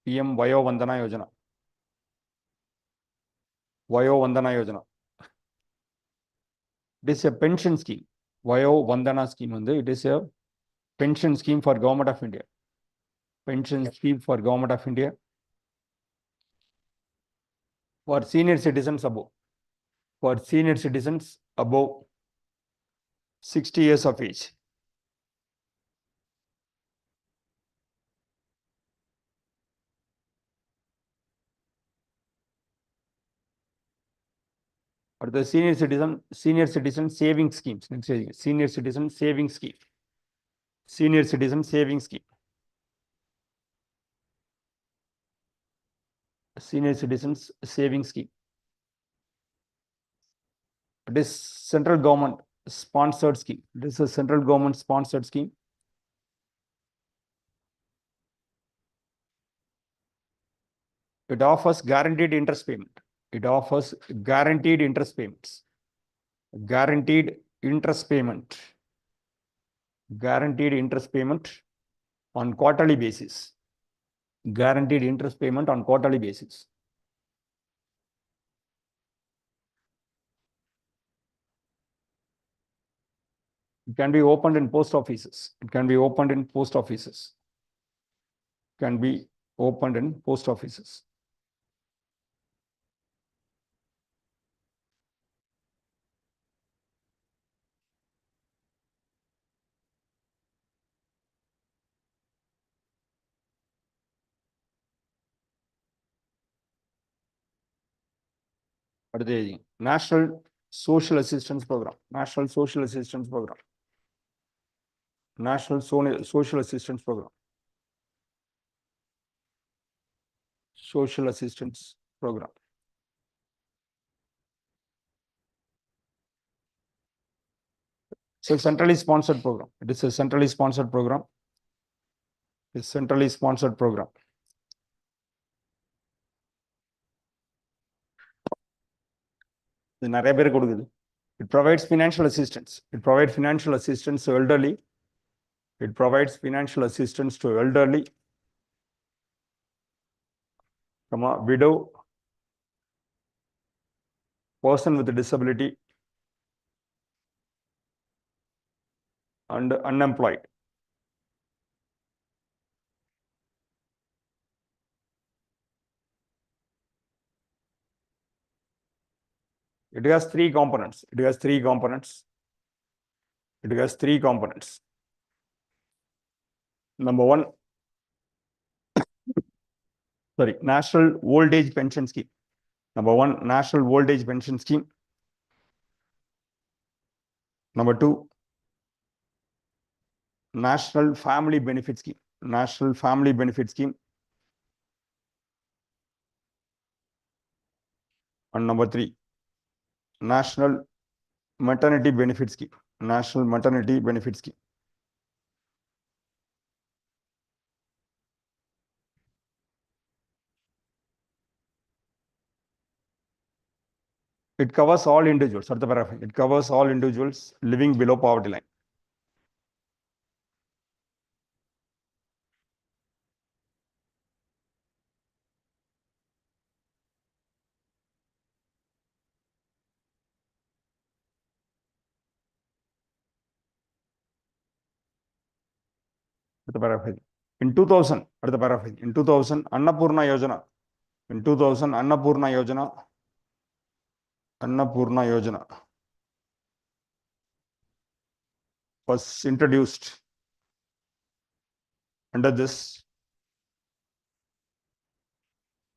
PM Vayo Vandana Yojana. Vayo Vandana Yojana. It is a pension scheme. Vayo Vandana scheme. It is a pension scheme for Government of India. Pension scheme for Government of India. For senior citizens above. For senior citizens above 60 years of age. Or the senior citizen saving schemes. Next, senior citizen saving scheme. Senior citizen saving scheme. Senior citizens saving scheme. It is central government sponsored scheme. It is a central government sponsored scheme. It offers guaranteed interest payment. It offers guaranteed interest payments. Guaranteed interest payment. Guaranteed interest payment on quarterly basis. Guaranteed interest payment on quarterly basis. It can be opened in post offices. It can be opened in post offices. Can be opened in post offices. National social assistance program, national social assistance program, national social assistance program, social assistance program. It's a centrally sponsored program. It is a centrally sponsored program. It's centrally sponsored program. இது நிறைய பேர் கொடுக்குது. It provides financial assistance. It provides financial assistance to elderly. It provides financial assistance to elderly, widow, person with a disability, and unemployed. It has three components. It has three components. It has three components. Number one, National Old Age Pension Scheme. Number one, National Old Age Pension Scheme. Number two, National Family Benefit Scheme. National Family Benefit Scheme. And number three, National Maternity Benefit Scheme. National Maternity Benefit Scheme. It covers all individuals. It covers all individuals living below poverty line. In 2000, in 2000, Annapurna Yojana. In 2000, Annapurna Yojana was introduced. Under this,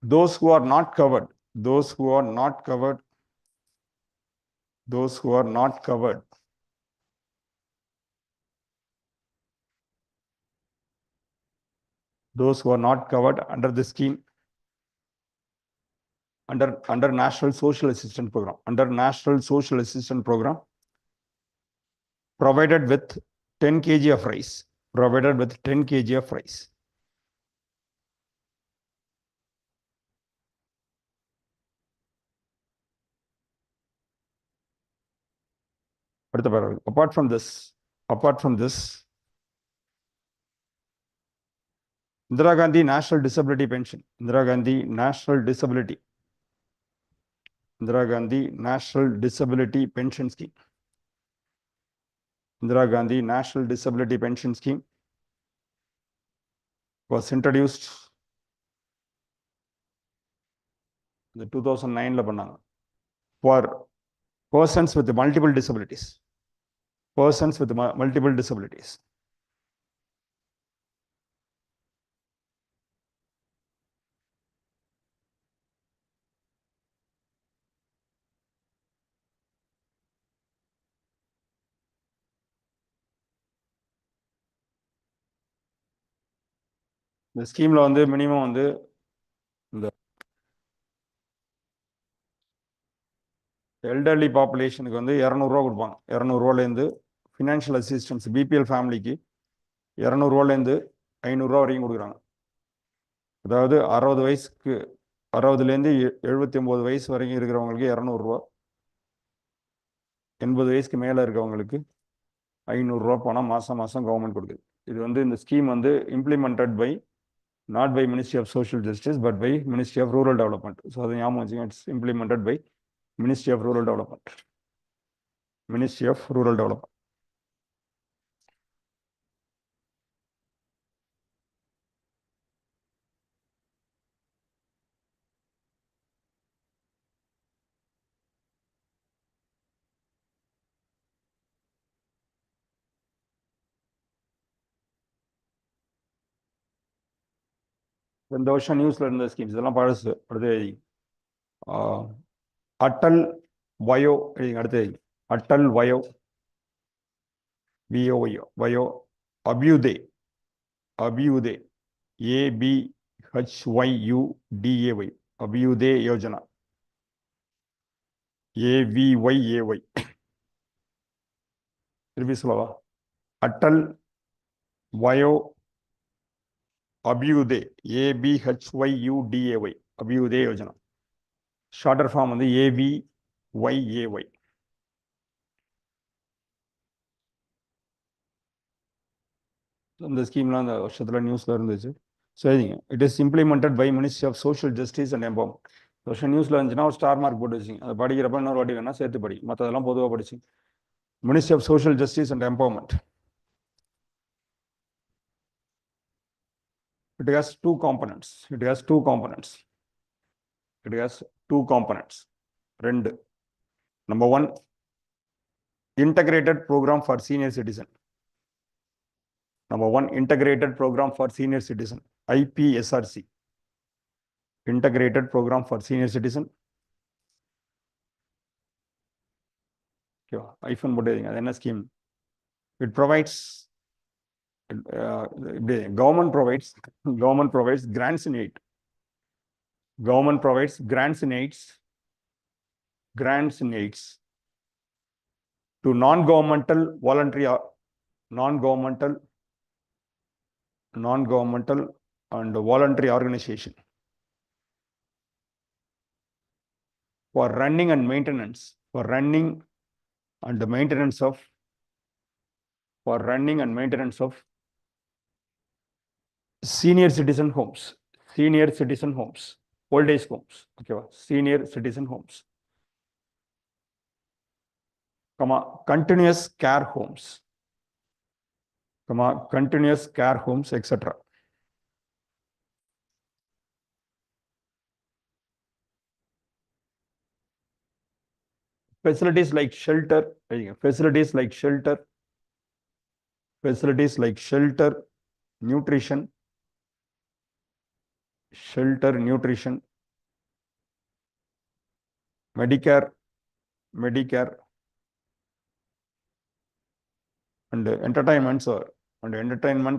those who are not covered, those who are not covered under the scheme, under National Social Assistance Program, provided with 10 kg of rice, Apart from this, Indira Gandhi National Disability Pension, Indira Gandhi National Disability Pension Scheme, Indira Gandhi National Disability Pension Scheme was introduced in 2009 for persons with multiple disabilities. The scheme minimum the elderly population க்கு 200 ரூபாய் கொடுப்பாங்க. 200 ரூபாயில இருந்து financial assistance BPL ஃபேமிலிக்கு 200 ரூபாயில இருந்து 500 ரூபாய் வரைக்கும் கொடுக்குறாங்க. அதாவது 60 வயசுக்கு 60ல இருந்து 79 வயசு வரைக்கும் இருக்கிறவங்களுக்கு 200 ரூபாய், 80 வயசுக்கு மேல இருக்கவங்களுக்கு 500 ரூபாய் பணம் மாசம் கவர்மெண்ட் கொடுக்குது. இது இந்த scheme implemented by not by Ministry of Social Justice but by Ministry of Rural Development. So அது ஞாபகம் வச்சுங்க, it's implemented by Ministry of Rural Development. இந்த வருஷம் நியூஸ்ல இருந்த ஸ்கீம்ஸ் இதெல்லாம் பழசு. அடுத்து அட்டல் வயோ அடுத்து அட்டல் வயோ விஓயோ வயோ அபியுதே அபியுதே ABHYUDAY அபியுதே யோஜனா AVYAY திருப்பி சொல்லவா Atal Vayo Abhyuday ABHYUDAY Abhyuday Yojana shorter form வந்து AVYAY இந்த ஸ்கீம்லாம் அந்த வருஷத்தில் நியூஸில் இருந்துச்சு சரிங்க it is implemented by ministry of social justice and empowerment வருஷம் நியூஸில் இருந்துச்சுன்னா ஒரு ஸ்டார் மார்க் போட்டு வச்சிங்க அதை படிக்கிறப்ப இன்னொரு வாட்டி வேணால் சேர்த்து படி மற்றதெல்லாம் பொதுவாக படிச்சு ministry of social justice and empowerment it has two components it has two components it has two components ரெண்டு number one integrated program for senior citizen number one integrated program for senior citizen IPSRC integrated program for senior citizen iPhone போட்டுங்க அது என்ன scheme it provides government provides grants in aid government provides grants in aids to non-governmental voluntary non-governmental and voluntary organization for running and maintenance of senior citizen homes old age homes okay senior citizen homes continuous care homes etc facilities like shelter nutrition Medicare and entertainment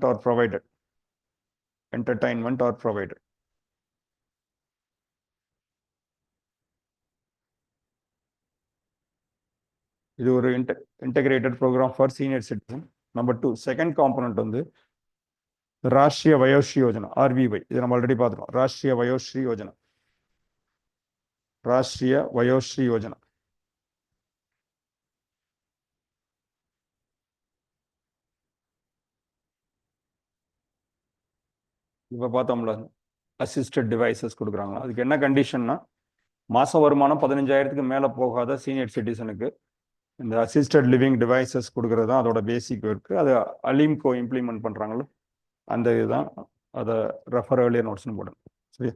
are provided இது ஒரு integrated program for senior citizen number 2 second component வந்து Rashtriya Vayoshri Yojana RVY இது நம்ம already பார்த்துட்டோம் ராஷ்டிரிய வயோஸ்ரீ யோஜனா இப்போ பார்த்தோம்ல assisted devices கொடுக்குறாங்க அதுக்கு என்ன கண்டிஷன்னா மாச வருமானம் 15,000க்கு மேலே போகாத சீனியர் சிட்டிசனுக்கு இந்த அசிஸ்டட் லிவிங் டிவைசஸ் கொடுக்கறது தான் அதோட பேசிக் ஒர்க்கு அதை அலிம்கோ இம்ப்ளிமெண்ட் பண்ணுறாங்களோ அந்த இதுதான் அதை ரெஃபர் ஏர்லியர் நோட்ஸ்னு போடணும் சரி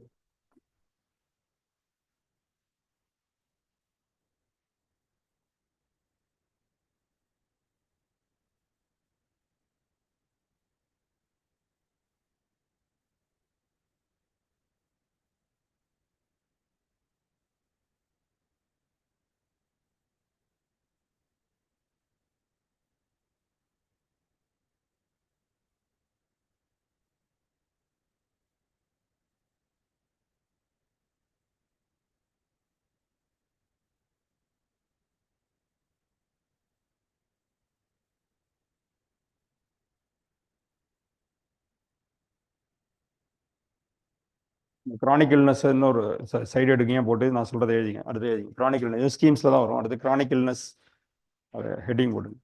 chronic illness இன்னொரு சைடு எடுக்கீங்க போட்டு நான் சொல்றதை எழுதிங்க அடுத்து எழுதிங்க chronic illness ஸ்கீம்ஸ்ல தான் வரும் அடுத்து chronic illness ஹெட்டிங் போடுங்க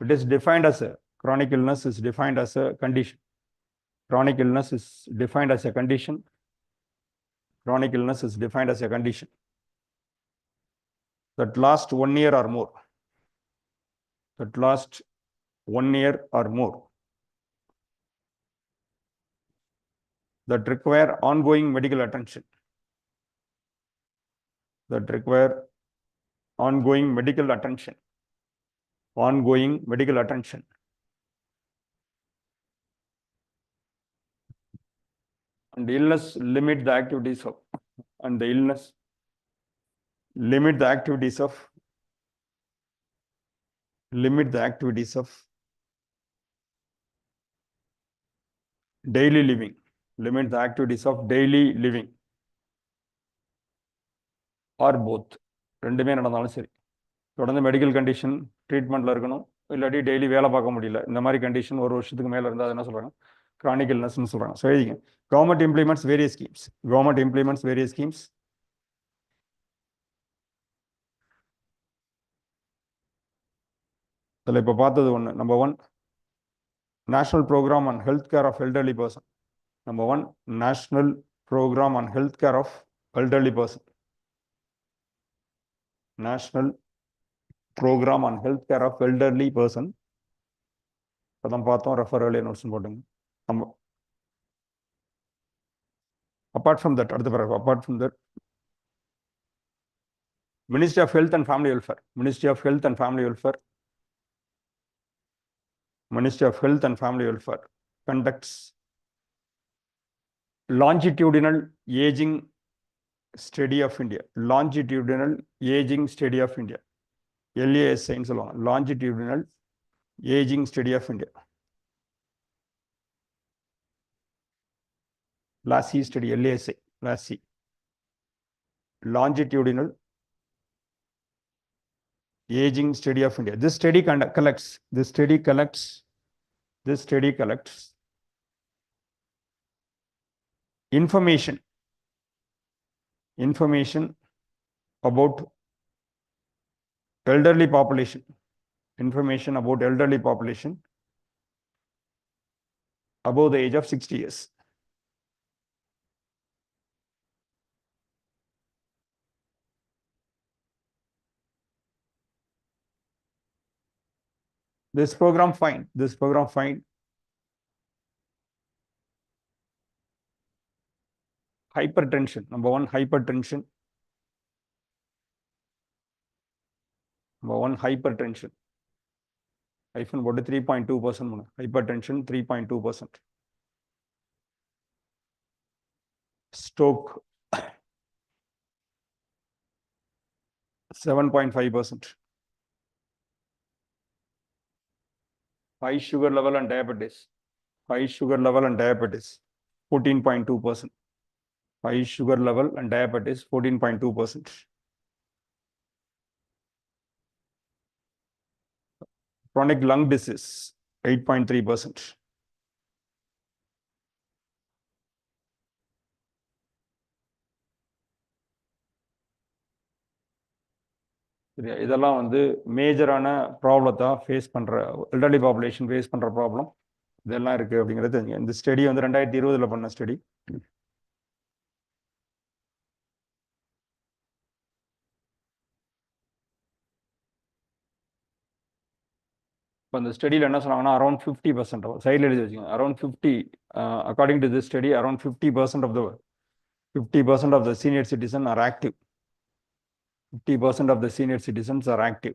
it is defined as a chronic illness is defined as a condition chronic illness is defined as a condition that lasts 1 year or more that require ongoing medical attention and illness limit the activities of and the illness limit the activities of daily living. Limit the activities of daily living. Or both. ரெண்டுமே நடந்தாலும் சரி. தொடர்ந்து medical condition ட்ரீட்மெண்ட்ல இருக்கணும், இல்லாட்டி daily வேலை பார்க்க முடியல, இந்த மாதிரி கண்டிஷன் ஒரு வருஷத்துக்கு மேல இருந்தால் அது என்ன சொல்றாங்க, கிரானிக் இல்னஸ்னு சொல்றாங்க. ஸோ எழுதிங்க, government implements various schemes. Government implements various schemes. இதில் இப்போ பார்த்தது ஒன்று, number 1 national programme on health care of elderly person. Number 1 national programme on health care of elderly person. National programme on health care of elderly person. அதான் பார்த்தோம், refer earlier நோட்ஸ்னு போட்டுங்க. நம்ம apart from that, அடுத்த பிறகு apart from that, Ministry of Health and Family Welfare. Ministry of Health and Family Welfare. Ministry of Health and Family Welfare conducts longitudinal aging study of India. Longitudinal aging study of India. LAS ன்னு சொல்லுவாங்க. Longitudinal aging study of India. LASI study, LASI, LASI. Longitudinal aging study of India. This study collects information about elderly population. Information about elderly population above the age of 60 years. This program find hypertension. Number 1, hypertension. Number 1, hypertension. Hyphen போட்டு 3.2%. Hypertension 3.2%. Stroke 7.5%. High sugar level and diabetes. 14.2%. High sugar level and diabetes 14.2%. Chronic lung disease 8.3%. சரியா, இதெல்லாம் வந்து மேஜரான ப்ராப்ளத்தை face பண்ற elderly population face பண்ற problem இதெல்லாம் இருக்கு அப்படிங்கிறது தெரிஞ்சுங்க. இந்த ஸ்டடி வந்து 2020 பண்ண ஸ்டடி. இப்போ அந்த ஸ்டடியில் என்ன சொன்னாங்கன்னா அரௌண்ட் 50%, சைடில் எழுதி வச்சுக்கோங்க, around 50, according to this study around 50% of the senior citizen are active. 50% of the senior citizens are active.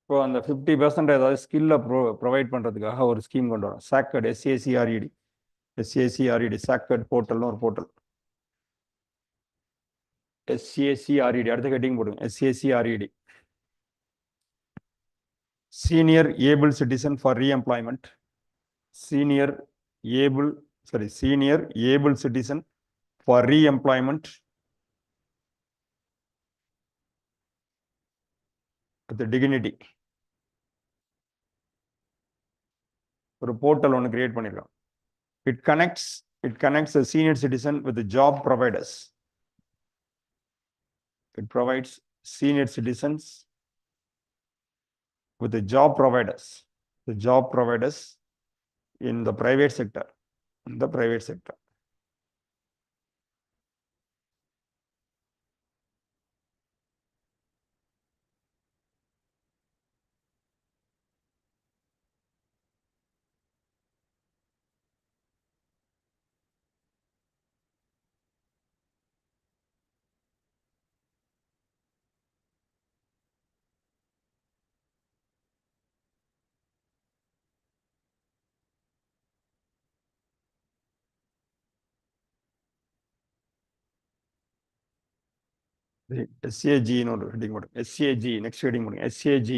இப்போ அந்த 50% ஏதாவது ஸ்கில்லை ப்ரொவைட் பண்ணுறதுக்காக ஒரு ஸ்கீம் கொண்டு வரோம். சாக்கட், SACRED சாக்கட் போர்ட்டல்னு ஒரு போர்ட்டல். SACRED அடுத்த ஹெட்டிங் போடுங்க. SACRED senior able citizen for re-employment. Senior able citizen for re-employment with the dignity. ஒரு போர்ட்டல் ஒன்று கிரியேட் பண்ணிருக்கோம். It connects a senior citizen with the job providers. It provides senior citizens with the job providers. The job providers in the private sector. SAG ஒரு heading போடுங்க. SAG next heading போடுங்க. SAG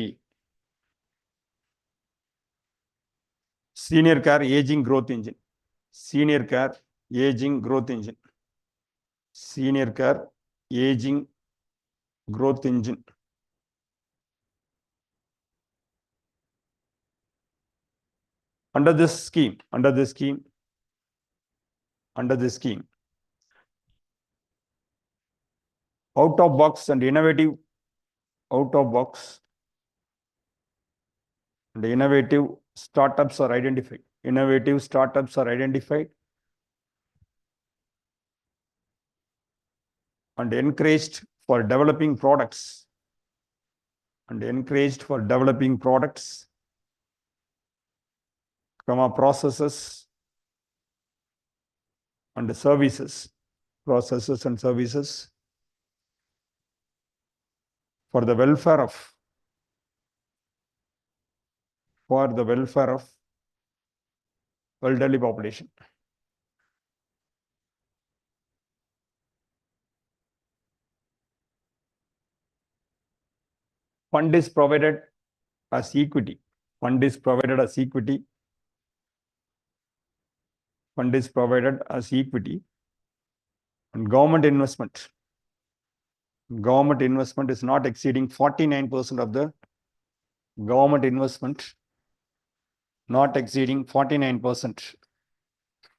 senior care ageing growth engine. Senior care aging growth engine. Senior care aging growth engine. Under this scheme, out of box and innovative startups are identified. And encouraged for developing products. Processes and services. For the welfare of elderly population. Fund is provided as equity. And government investment is not exceeding 49% of the government investment, not exceeding 49%.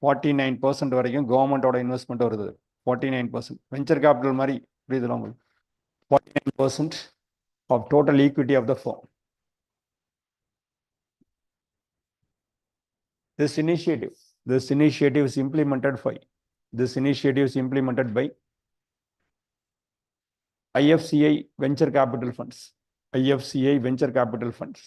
49% வரைக்கும் கவர்மெண்டோட investment வருது. 49% venture capital மாதிரி புரியுதுல உங்களுக்கு. 49% of total equity of the firm. This initiative is implemented by IFCI venture capital funds. IFCI venture capital funds.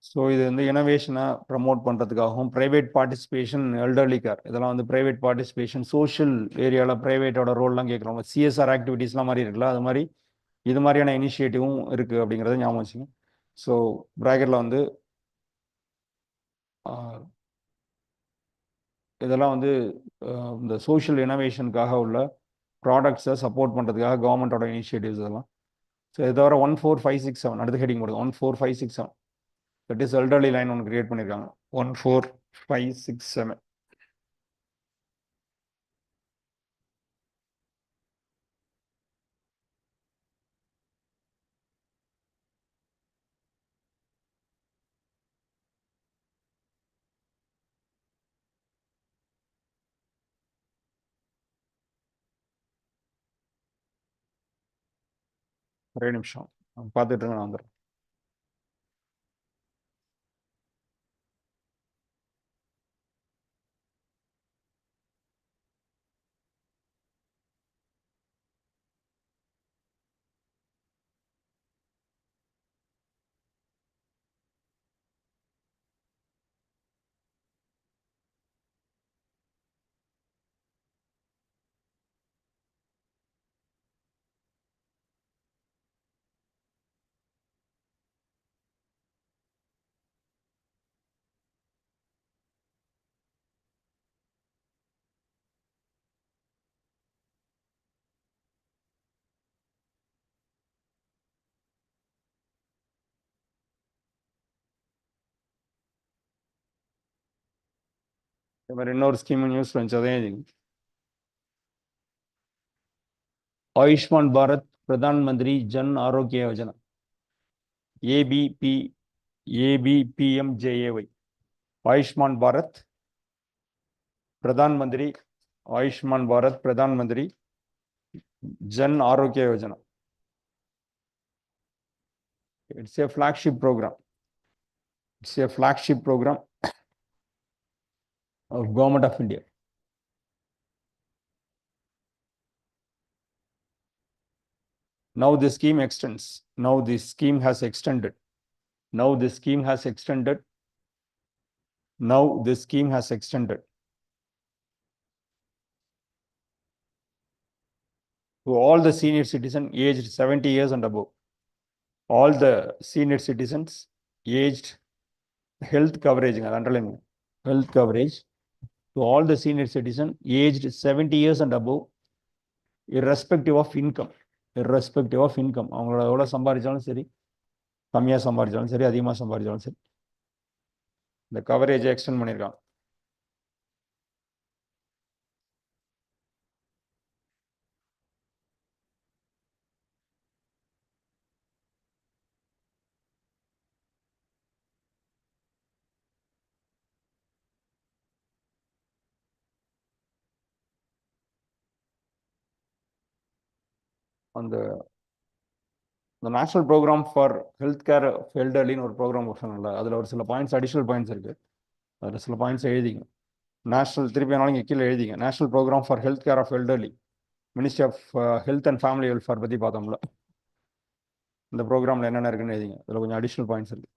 So இது வந்து இனோவேஷனை promote பண்ணுறதுக்காகவும் ப்ரைவேட் பார்ட்டிசிபேஷன் எல்டர்லி கேர் இதெல்லாம் வந்து ப்ரைவேட் பார்ட்டிசிபேஷன் சோஷியல் ஏரியாவில் ப்ரைவேட்டோட ரோல்லாம் கேட்குறோம். சிஎஸ்ஆர் ஆக்டிவிட்டீஸ்லாம் மாதிரி இருக்குல்ல, அது மாதிரி இது மாதிரியான இனிஷியேட்டிவும் இருக்குது அப்படிங்கிறத ஞாபகம் வச்சுங்க. ஸோ ப்ராக்கெட்டில் வந்து இதெல்லாம் வந்து இந்த சோஷியல் இனோவேஷனுக்காக உள்ள ப்ராடக்ட்ஸை சப்போர்ட் பண்ணுறதுக்காக கவர்மெண்ட்டோட இனிஷியேட்டிவ்ஸ் இதெல்லாம். ஸோ இதை தவிர 14567 அடுத்த ஹெட்டிங் போடுது. 14567 தட் இஸ் எல்டர்லி லைன் ஒன்று கிரியேட் பண்ணியிருக்காங்க. 14567 ஒரே நிமிஷம் பார்த்துட்டு நான் வந்துடுறேன். இது மாதிரி இன்னொரு ஸ்கீம் நியூஸ் வந்துச்சு, அதே Ayushman Bharat Pradhan Mantri Jan Arogya Yojana ABPMJAY. Ayushman Bharat Pradhan Mantri Jan Arogya Yojana. It's a flagship program. Of Government of India. Now the scheme extends. Now the scheme has extended to all the senior citizens aged 70 years and above. all the senior citizens aged health coverage, underline health coverage to all the senior citizen aged 70 years and above, irrespective of income. Irrespective of income. அவங்களோட எவ்வளோ சம்பாதிச்சாலும் சரி, கம்மியாக சம்பாதிச்சாலும் சரி, அதிகமாக சம்பாதிச்சாலும் சரி, இந்த கவரேஜை எக்ஸ்டெண்ட் பண்ணியிருக்காங்க. அந்த national programme for health care of எல்டர்லின்னு ஒரு ப்ரோக்ராம் சொன்னாங்கல்ல, அதில் ஒரு சில பாயிண்ட்ஸ், அடிஷ்னல் பாயிண்ட்ஸ் இருக்குது. அதில் சில பாயிண்ட்ஸ் எழுதிங்க. நேஷனல், திருப்பி ஆனாலும் இங்கே கீழே எழுதிங்க. National programme for health care of elderly, ministry of health and family welfare பற்றி பார்த்தோம்ல, இந்த ப்ரோக்ராமில் என்னென்ன இருக்குன்னு எழுதிங்க. அதில் கொஞ்சம் அடிஷ்னல் பாயிண்ட்ஸ் இருக்குது.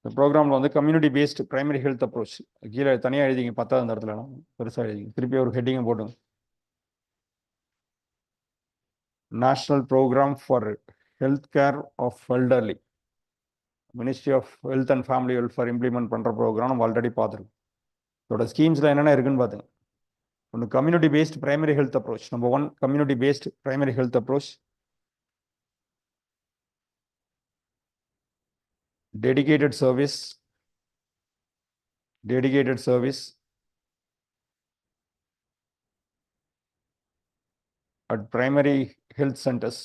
இந்த ப்ரோக்ராமில் வந்து community based primary health approach கீழே தனியாக எழுதிங்க. 10வது அந்த இடத்துல பெருசாக எழுதிங்க. திருப்பி ஒரு ஹெட்டிங்கை போட்டுங்க. National programme for health care of elderly, ministry of health and family welfare implement பண்ணுற ப்ரோக்ராம் நம்ம ஆல்ரெடி பார்த்துருக்கோம். இதோட ஸ்கீம்ஸில் என்னென்ன இருக்குன்னு பார்த்துங்க. ஒன்று community based primary health approach. Number 1 community based primary health approach. Dedicated service at primary health centers.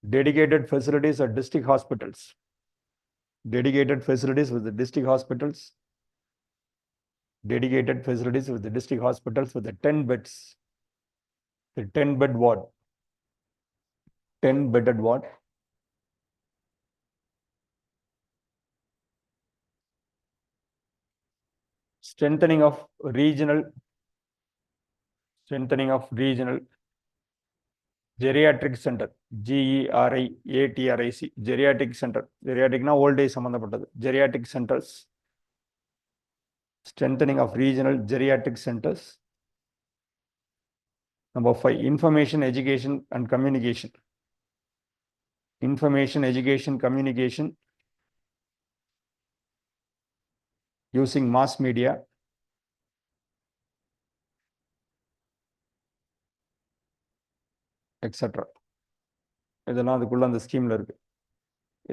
Dedicated facilities at district hospitals. Dedicated facilities with the district hospitals. Dedicated facilities with the district hospitals with the 10 beds. The 10-bed ward. 10-bedded ward. Strengthening of regional geriatric center. GERIATRIC. Geriatric center. Geriatric na old age சம்பந்தப்பட்டது. Geriatric centers. Strengthening of regional geriatric centers. Number 5, information, education and communication. Information, education, communication using mass media. Etc. இதெல்லாம் அதுக்குள்ள அந்த ஸ்கீம்ல இருக்கு.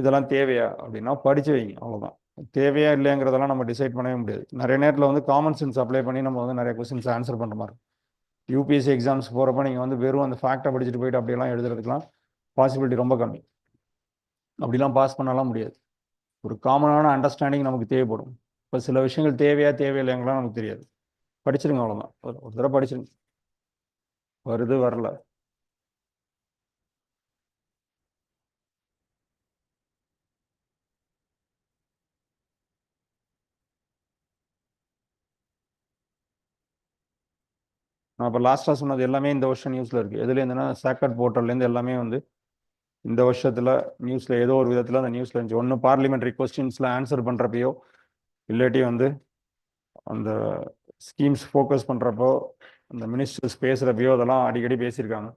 இதெல்லாம் தேவையா அப்படின்னா படிச்சு வைங்க, அவ்வளோதான். தேவையா இல்லைங்கிறதெல்லாம் நம்ம டிசைட் பண்ணவே முடியாது. நிறைய நேரத்தில் வந்து காமன் சென்ஸ் அப்ளை பண்ணி நம்ம வந்து நிறைய கொஸ்டின்ஸ் ஆன்சர் பண்ணுற மாதிரி. யூபிஎஸ்சி எக்ஸாம்ஸ் போகிறப்ப நீங்கள் வந்து வெறும் அந்த ஃபேக்டை படிச்சுட்டு போயிட்டு அப்படியெல்லாம் எழுதுறதுக்குலாம் பாசிபிலிட்டி ரொம்ப கம்மி. அப்படிலாம் பாஸ் பண்ணலாம் முடியாது. ஒரு காமனான அண்டர்ஸ்டாண்டிங் நமக்கு தேவைப்படும். இப்போ சில விஷயங்கள் தேவையா தேவையில்லைங்களாம் நமக்கு தெரியாது. படிச்சிருங்க, அவ்வளோதான். ஒரு தடவை படிச்சிருங்க. வருது வரல. நான் இப்போ லாஸ்ட்டாக சொன்னது எல்லாமே இந்த வருஷம் நியூஸில் இருக்குது. எதுல இருந்துன்னா சாக்கட் போர்ட்டல்லேருந்து எல்லாமே வந்து இந்த வருஷத்தில் நியூஸில் ஏதோ ஒரு விதத்தில் அந்த நியூஸில் இருந்துச்சு. ஒன்று பார்லிமெண்ட்ரி கொஸ்டின்ஸில் ஆன்சர் பண்ணுறப்பையோ, இல்லாட்டி வந்து அந்த ஸ்கீம்ஸ் ஃபோக்கஸ் பண்ணுறப்போ, அந்த மினிஸ்டர்ஸ் பேசுகிறப்பையோ, அதெல்லாம் அடிக்கடி பேசியிருக்காங்க.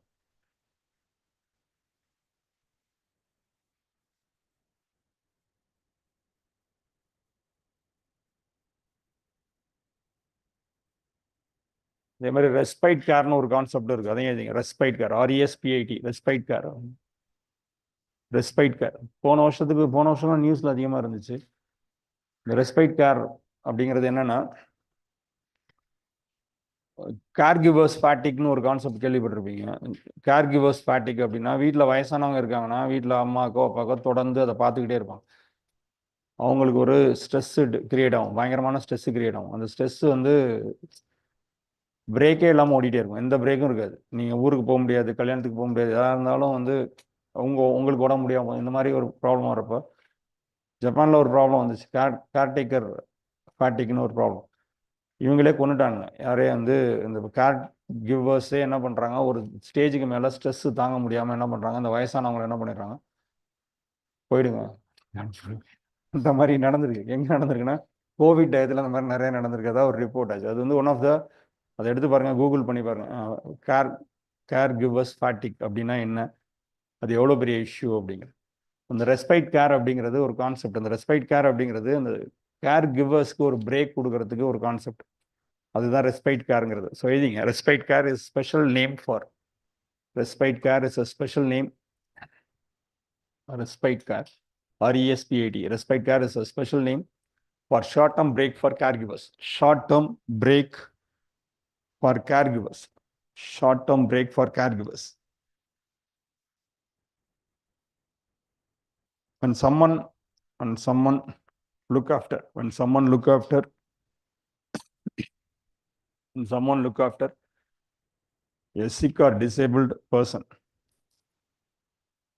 அதே மாதிரி ரெஸ்பைட் கேர்னு ஒரு கான்செப்ட் இருக்குது. அதையும் எழுதிங்க. Respite care, RESPIT, respite care. Respite care போன வருஷம்லாம் நியூஸில் அதிகமாக இருந்துச்சு. இந்த ரெஸ்பைட் கேர் அப்படிங்கிறது என்னன்னா, கேர்கிவர்ஸ் ஃபேட்டிக்னு ஒரு கான்செப்ட் கேள்விப்பட்டிருப்பீங்க. கேர்கிவர்ஸ் ஃபேட்டிக் அப்படின்னா, வீட்டில் வயசானவங்க இருக்காங்கன்னா, வீட்டில் அம்மாக்கோ அப்பாக்கோ தொடர்ந்து அதை பார்த்துக்கிட்டே இருப்பாங்க. அவங்களுக்கு ஒரு ஸ்ட்ரெஸ் கிரியேட் ஆகும், பயங்கரமான ஸ்ட்ரெஸ் கிரியேட் ஆகும். அந்த ஸ்ட்ரெஸ் வந்து பிரேக்கே இல்லாமல் ஓடிட்டே இருக்கும். எந்த பிரேக்கும் இருக்காது. நீங்கள் ஊருக்கு போக முடியாது, கல்யாணத்துக்கு போக முடியாது, எதாக இருந்தாலும் வந்து உங்களுக்கு உடம்பு முடியாமல் இந்த மாதிரி ஒரு ப்ராப்ளம் வரப்போ, ஜப்பானில் ஒரு ப்ராப்ளம் வந்துச்சு. கேர்டேக்கர் ஃபேட்டிக்னு ஒரு ப்ராப்ளம். இவங்களே கொண்டுட்டாங்க. யாரே வந்து இந்த கேர் கிவர்ஸே என்ன பண்ணுறாங்க, ஒரு ஸ்டேஜுக்கு மேலே ஸ்ட்ரெஸ் தாங்க முடியாமல் என்ன பண்ணுறாங்க, அந்த வயசானவங்களை என்ன பண்ணிடுறாங்க, போயிடுங்க. இந்த மாதிரி நடந்திருக்கு. எங்கே நடந்திருக்குன்னா, கோவிட் டயத்தில் அந்த மாதிரி நிறைய நடந்திருக்கு. அதாவது ஒரு ரிப்போர்ட் ஆச்சு. அது வந்து ஒன் ஆஃப் த அதை எடுத்து பாருங்கள், கூகுள் பண்ணி பாருங்கள். கேர் கிவர்ஸ் ஃபேட்டிக் அப்படின்னா என்ன, அது எவ்வளோ பெரிய இஷ்யூ அப்படிங்கிறது. அந்த ரெஸ்பைட் கேர் அப்படிங்கிறது ஒரு கான்செப்ட். அந்த ரெஸ்பைட் கேர் அப்படிங்கிறது அந்த கேர் கிவர்ஸ்க்கு ஒரு பிரேக் கொடுக்கறதுக்கு ஒரு கான்செப்ட். அதுதான் ரெஸ்பைட் கேருங்கிறது. ஸோ எழுதிங்க, respite care is special name for, respite care is a special name, respite care, RESPIT, respite care is a special name for short-term break for caregivers. Short-term break for caregivers. Short-term break for caregivers. When someone look after, when someone look after a sick or disabled person,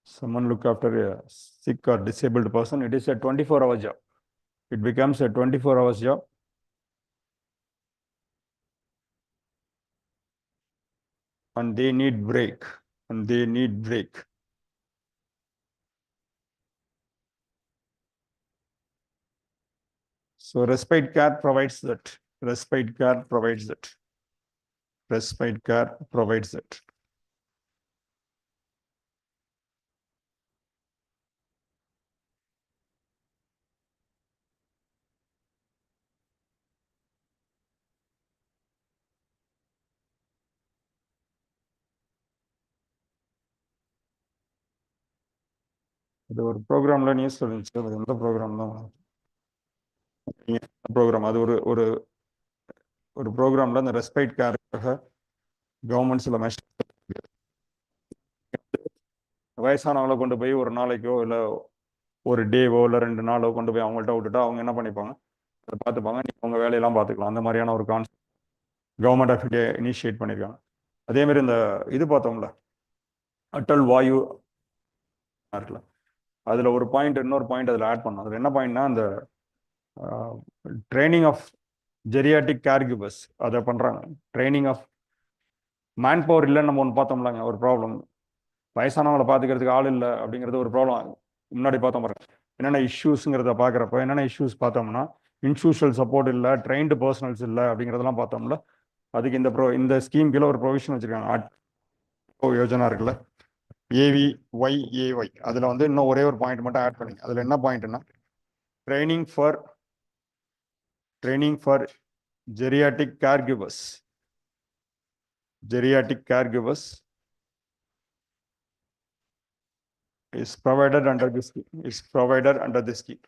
someone look after a sick or disabled person, it is a 24-hour job. It becomes a 24-hour job. And they need break. And they need break. So respite care provides that. Respite care provides that. Respite care provides that. இது ஒரு ப்ரோக்ராம்ல news இருந்துச்சு. அது எந்த program தான் program, அது ஒரு ஒரு ஒரு ப்ரோக்ராம்ல அந்த ரெஸ்பைட் கேருக்காக கவர்மெண்ட் சில மெஷர், வயசானவங்களை கொண்டு போய் ஒரு நாளைக்கோ இல்லை ஒரு டேவோ இல்லை 2 நாளோ கொண்டு போய் அவங்கள்ட்ட விட்டுட்டா அவங்க என்ன பண்ணிப்பாங்க, அதை பார்த்துப்பாங்க, நீங்கள் உங்கள் வேலையெல்லாம் பார்த்துக்கலாம். அந்த மாதிரியான ஒரு concept government of India initiate பண்ணியிருக்காங்க. அதேமாதிரி இந்த இது பார்த்தோம்ல, அட்டல் வாயு இருக்குல்ல, அதில் ஒரு பாயிண்ட், இன்னொரு பாயிண்ட் அதில் ஆட் பண்ணோம். அதில் என்ன பாயிண்ட்னா, அந்த ட்ரைனிங் ஆஃப் ஜெரியாட்டிக் கேர்கிவர்ஸ் அதை பண்ணுறாங்க. ட்ரைனிங் ஆஃப் மேன் பவர் இல்லைன்னு நம்ம ஒன்று பார்த்தோம்லாங்க, ஒரு ப்ராப்ளம். வயசானவங்களை பார்த்துக்கிறதுக்கு ஆள் இல்லை அப்படிங்கிறது ஒரு ப்ராப்ளம். முன்னாடி பார்த்தோம் பாருங்க, என்னென்ன இஷ்யூஸுங்கிறத பார்க்குறப்ப என்னென்ன இஷ்யூஸ் பார்த்தோம்னா, இன்ஸ்டியூஷனல் சப்போர்ட் இல்லை, ட்ரெயின்டு பர்சனல்ஸ் இல்லை அப்படிங்கிறதெல்லாம் பார்த்தோம்ல. அதுக்கு இந்த ஸ்கீம் கீழே ஒரு ப்ரொவிஷன் வச்சுருக்காங்க, யோஜனா இருக்குல்ல, AVYAY. அதில் வந்து இன்னும் ஒரே ஒரு பாயிண்ட் மட்டும் ஆட் பண்ணி, அதில் என்ன பாயிண்ட்னா, training for geriatric caregivers. Geriatric caregivers is provided under this scheme. Is provided under this scheme.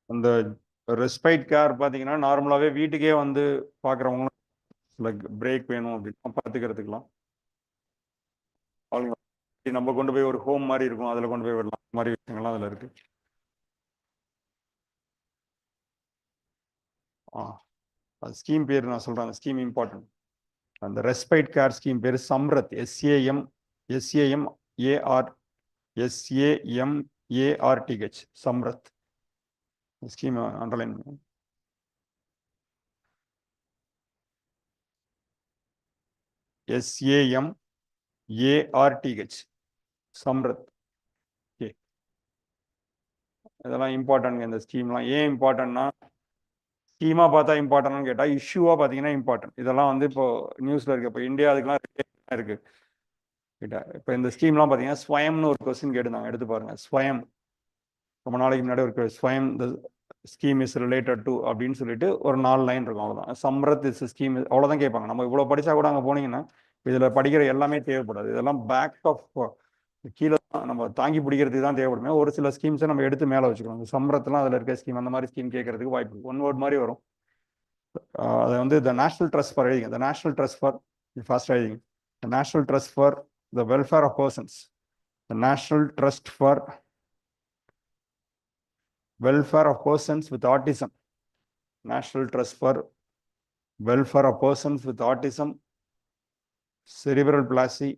அந்த ரெஸ்பைட் கேர் பார்த்தீங்கன்னா நார்மலாகவே வீட்டுக்கே வந்து பார்க்குறவங்க லைக் பிரேக் வேணும் அப்படின்னா பார்த்துக்கிறதுக்கலாம் அவங்க நம்ம கொண்டு போய் ஒரு ஹோம் மாதிரி இருக்கும், அதில் கொண்டு போய் விடலாம். இந்த மாதிரி விஷயங்கள்லாம் அதில் இருக்கு. அது ஸ்கீம் பேர் நான் சொல்கிறேன், அந்த ஸ்கீம் இம்பார்ட்டன்ட். அந்த ரெஸ்பைட் கேர் ஸ்கீம் பேர் Samarth, SAMARTH, Samarth. Scheme underline பண்ணுங்க. SAMARTH, சம்ரத். ஓகே, இதெல்லாம் இம்பார்ட்டன்ட். இந்த ஸ்கீம்லாம் ஏன் இம்பார்ட்டன்ட்னா, ஸ்கீமாக பார்த்தா இம்பார்ட்டன்ட்னு கேட்டால் இஷ்யூவாக பார்த்தீங்கன்னா இம்பார்ட்டன்ட். இதெல்லாம் வந்து இப்போ நியூஸில் இருக்குது. இப்போ இந்தியா அதுக்கெல்லாம் இருக்குது. இப்போ இந்த ஸ்கீம்லாம் பார்த்தீங்கன்னா ஸ்வயம்னு ஒரு கொஸ்டின் கேட்டுருந்தாங்க, எடுத்து பாருங்க. ஸ்வயம், ரொம்ப நாளைக்கு முன்னாடி ஒரு ஸ்வயம் த ஸ்கீம் இஸ் ரிலேட்டட் டு அப்படின்னு சொல்லிட்டு ஒரு 4 லைன் இருக்கும், அவ்வளோதான். சம்ரத் இஸ் ஸ்கீம், அவ்வளோதான் கேட்பாங்க. நம்ம இவ்வளோ படித்தா கூட அங்கே போனீங்கன்னா இதில் படிக்கிற எல்லாமே தேவைப்படாது. இதெல்லாம் பேக் ஆஃப் கீழே நம்ம தாங்கி பிடிக்கிறதுக்கு தான் தேவைப்படுமே. ஒரு சில ஸ்கீம்ஸை நம்ம எடுத்து மேலே வச்சுக்கணும். சம்ரத்லாம் அதில் இருக்க ஸ்கீம், அந்த மாதிரி ஸ்கீம் கேட்கறதுக்கு வாய்ப்பு, ஒன் வேர்ட் மாதிரி வரும். அதை வந்து த நேஷனல் ட்ரஸ்ட் ஃபார் எழுதிங்க. The national trust for, fast எழுதிங்க. The national trust for the welfare of persons. The national trust for welfare of persons with autism. National Trust for welfare of persons with autism, cerebral palsy,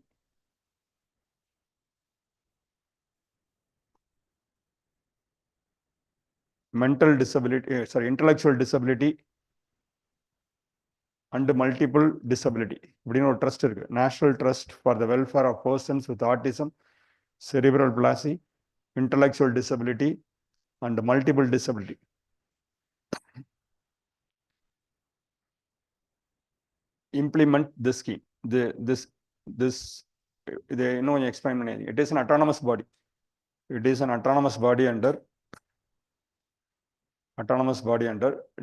mental disability, intellectual disability, and multiple disability. இப்படின்னு ஒரு trust இருக்கு. National trust for the welfare of persons with autism, cerebral palsy, intellectual disability and multiple disability. Implement this scheme. This இதை இன்னும் கொஞ்சம் explain பண்ணி. It is an autonomous body. It is an autonomous body under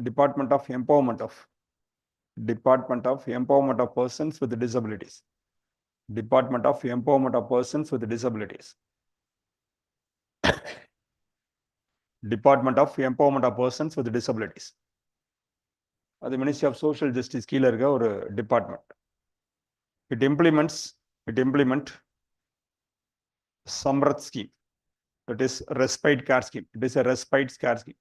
Department of Empowerment of Persons with Disabilities. Department of Empowerment of Persons with Disabilities. Department of Empowerment of Persons with Disabilities. அது ministry of social justice கீழே இருக்க ஒரு department. It implement Samrat scheme. That is respite care scheme. It is a respite care scheme.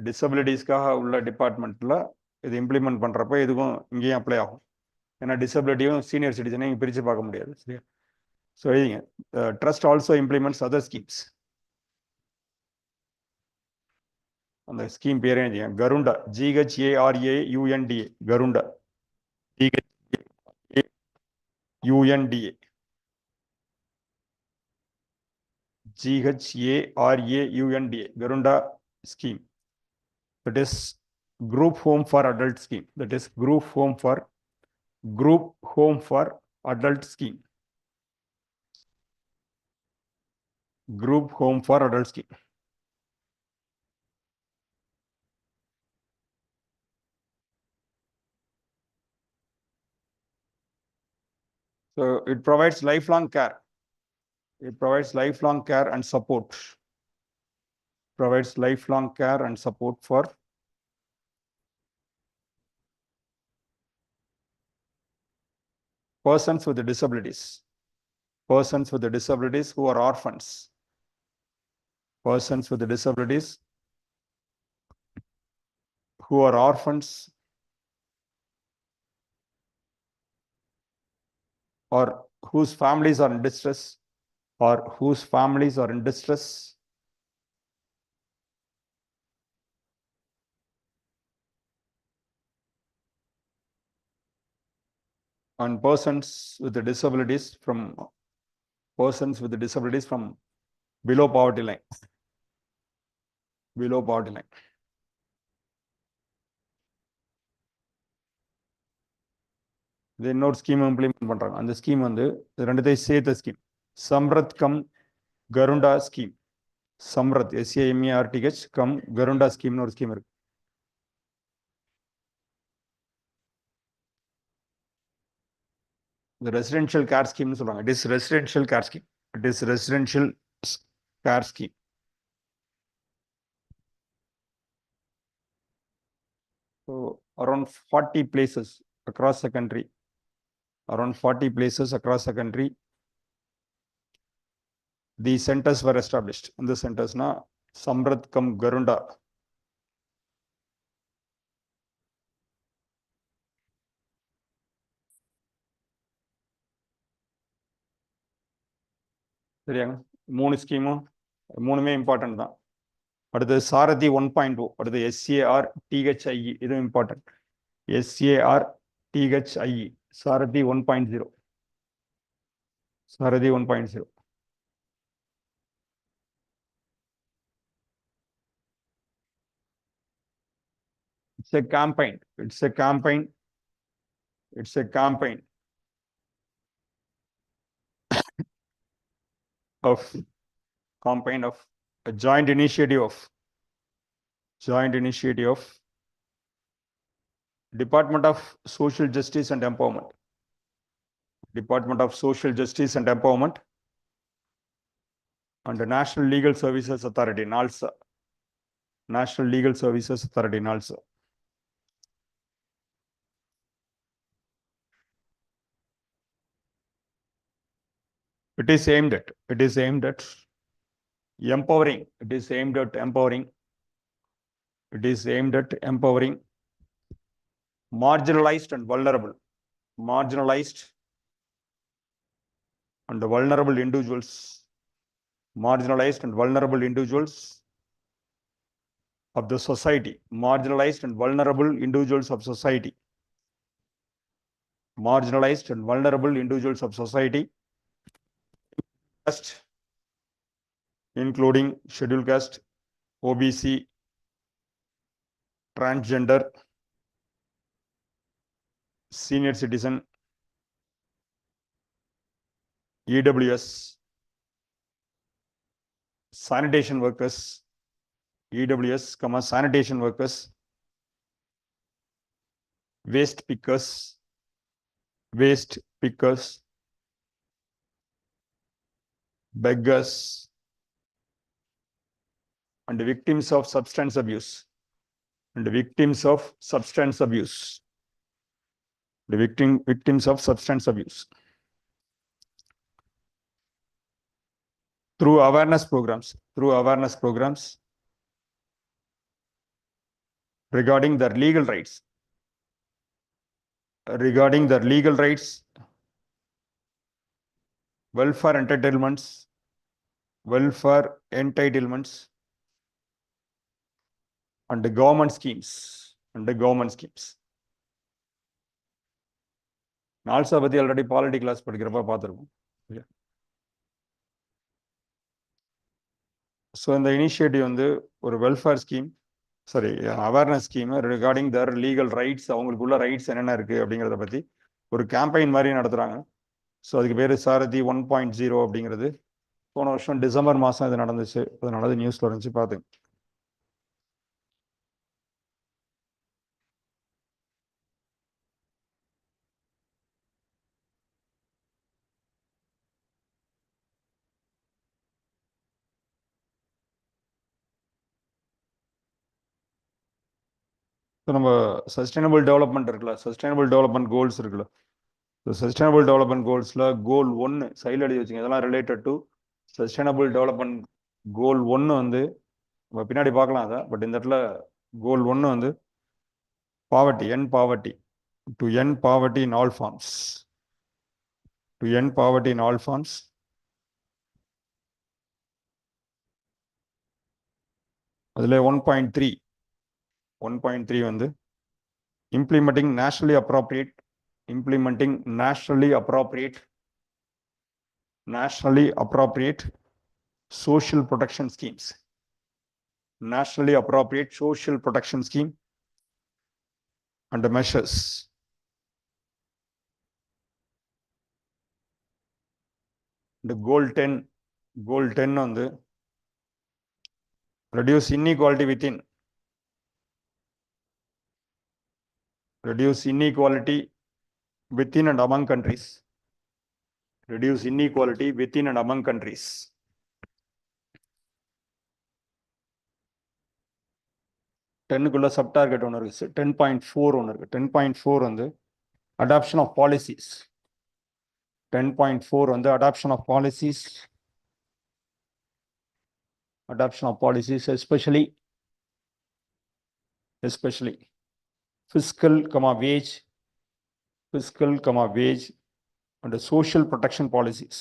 டிசபிலிட்டிஸ்க்காக உள்ள டிபார்ட்மெண்ட்ல இது implement பண்றப்ப இதுவும் இங்கேயும் அப்ளை ஆகும். ஏன்னா டிசபிலிட்டியும் சீனியர் சிட்டிசனையும் இங்கே பிரித்து பார்க்க முடியாது. சரியா? ஸோ எழுதிங்க. Trust also implements other schemes. அந்த ஸ்கீம் பேரே எழுதிங்க. கருண்டா, GHARAUNDA, கருண்டா, GHARAUNDA, GHARAUNDA, Garunda scheme. That is group home for adult scheme. That is group home for adult scheme. Group home for adult scheme. So it provides lifelong care. It provides lifelong care and support. Provides lifelong care and support for persons with disabilities. Persons with disabilities who are orphans. Persons with disabilities who are orphans or whose families are in distress, and persons with disabilities from below poverty line. Below poverty line. இது இன்னொரு scheme implement பண்றாங்க. அந்த scheme வந்து ரெண்டுத்தையும் சேர்த்த scheme. Samarth cum Gharaunda scheme. Samarth SAMERTH cum Gharaunda ஸ்கீம்னு ஒரு scheme இருக்கு. இந்த ரெசிடென்ஷியல் கேர் ஸ்கீம்னு சொல்றாங்க. It is residential care scheme. It is residential care scheme. So around 40 places across the country. These centers were established. In the centers na Samrat Kam Garunda. சரியாங்க? 3 ஸ்கீமும் 3மே important தான். அடுத்து சாரதி 1.0. அடுத்து SARTHIE. இது important. SARTHIE. Sarathi 1.0. Sarathi 1.0. It's a campaign. It's a campaign of a joint initiative of Department of Social Justice and Empowerment. Department of Social Justice and Empowerment and the National Legal Services Authority, NALSA. National Legal Services Authority, NALSA. It is aimed at Empowering. It is aimed at empowering. It is aimed at empowering marginalized and vulnerable. Marginalized and vulnerable individuals. Marginalized and vulnerable individuals of the society. Marginalized and vulnerable individuals of society. Marginalized and vulnerable individuals of society. Caste, including scheduled caste, OBC, transgender, senior citizen, EWS, sanitation workers, EWS, sanitation workers, waste pickers, beggars, and victims of substance abuse. And victims of substance abuse. The victims of substance abuse. Through awareness programs, regarding their legal rights, welfare entitlements, and the government schemes, நால்சா பத்தி already polity class படிக்கிறப்ப பார்த்துருக்கோம். So இந்த initiative வந்து ஒரு welfare scheme, sorry awareness scheme regarding தர் legal rights, அவங்களுக்குள்ள rights என்னென்ன இருக்குது அப்படிங்கிறத பற்றி ஒரு கேம்பெயின் மாதிரி நடத்துகிறாங்க. ஸோ அதுக்கு பேர் சாரதி 1.0 அப்படிங்கிறது. போன வருஷம் டிசம்பர் மாதம் இது நடந்துச்சு. அதனால நியூஸில் இருந்துச்சு, பார்த்துங்க. நம்ம சஸ்டைனபிள் டெவலப்மெண்ட் இருக்குல்ல, சஸ்டைனபிள் டெவலப்மெண்ட் கோல்ஸ் இருக்குல்ல, சஸ்டைனபிள் டெவலப்மெண்ட் கோல்ஸில் கோல் 1 சைடில் எழுதி வச்சுங்க. இதெல்லாம் ரிலேட்டட் டு சஸ்டைனபிள் டெவலப்மெண்ட். கோல் 1 வந்து நம்ம பின்னாடி பார்க்கலாம் அதை, பட் இந்த இடத்துல கோல் 1 வந்து poverty, end poverty, to end poverty in all forms, அதில் 1.3 வந்து implementing nationally appropriate social protection schemes. Nationally appropriate social protection scheme and the measures. The goal 10 வந்து reduce inequality within and among countries. 10க்குள்ள sub target ஒன்று இருக்கு, 10.4 ஒன்று இருக்கு. 10.4 வந்து adoption of policies. 10.4 வந்து adoption of policies, especially fiscal, wage and the social protection policies.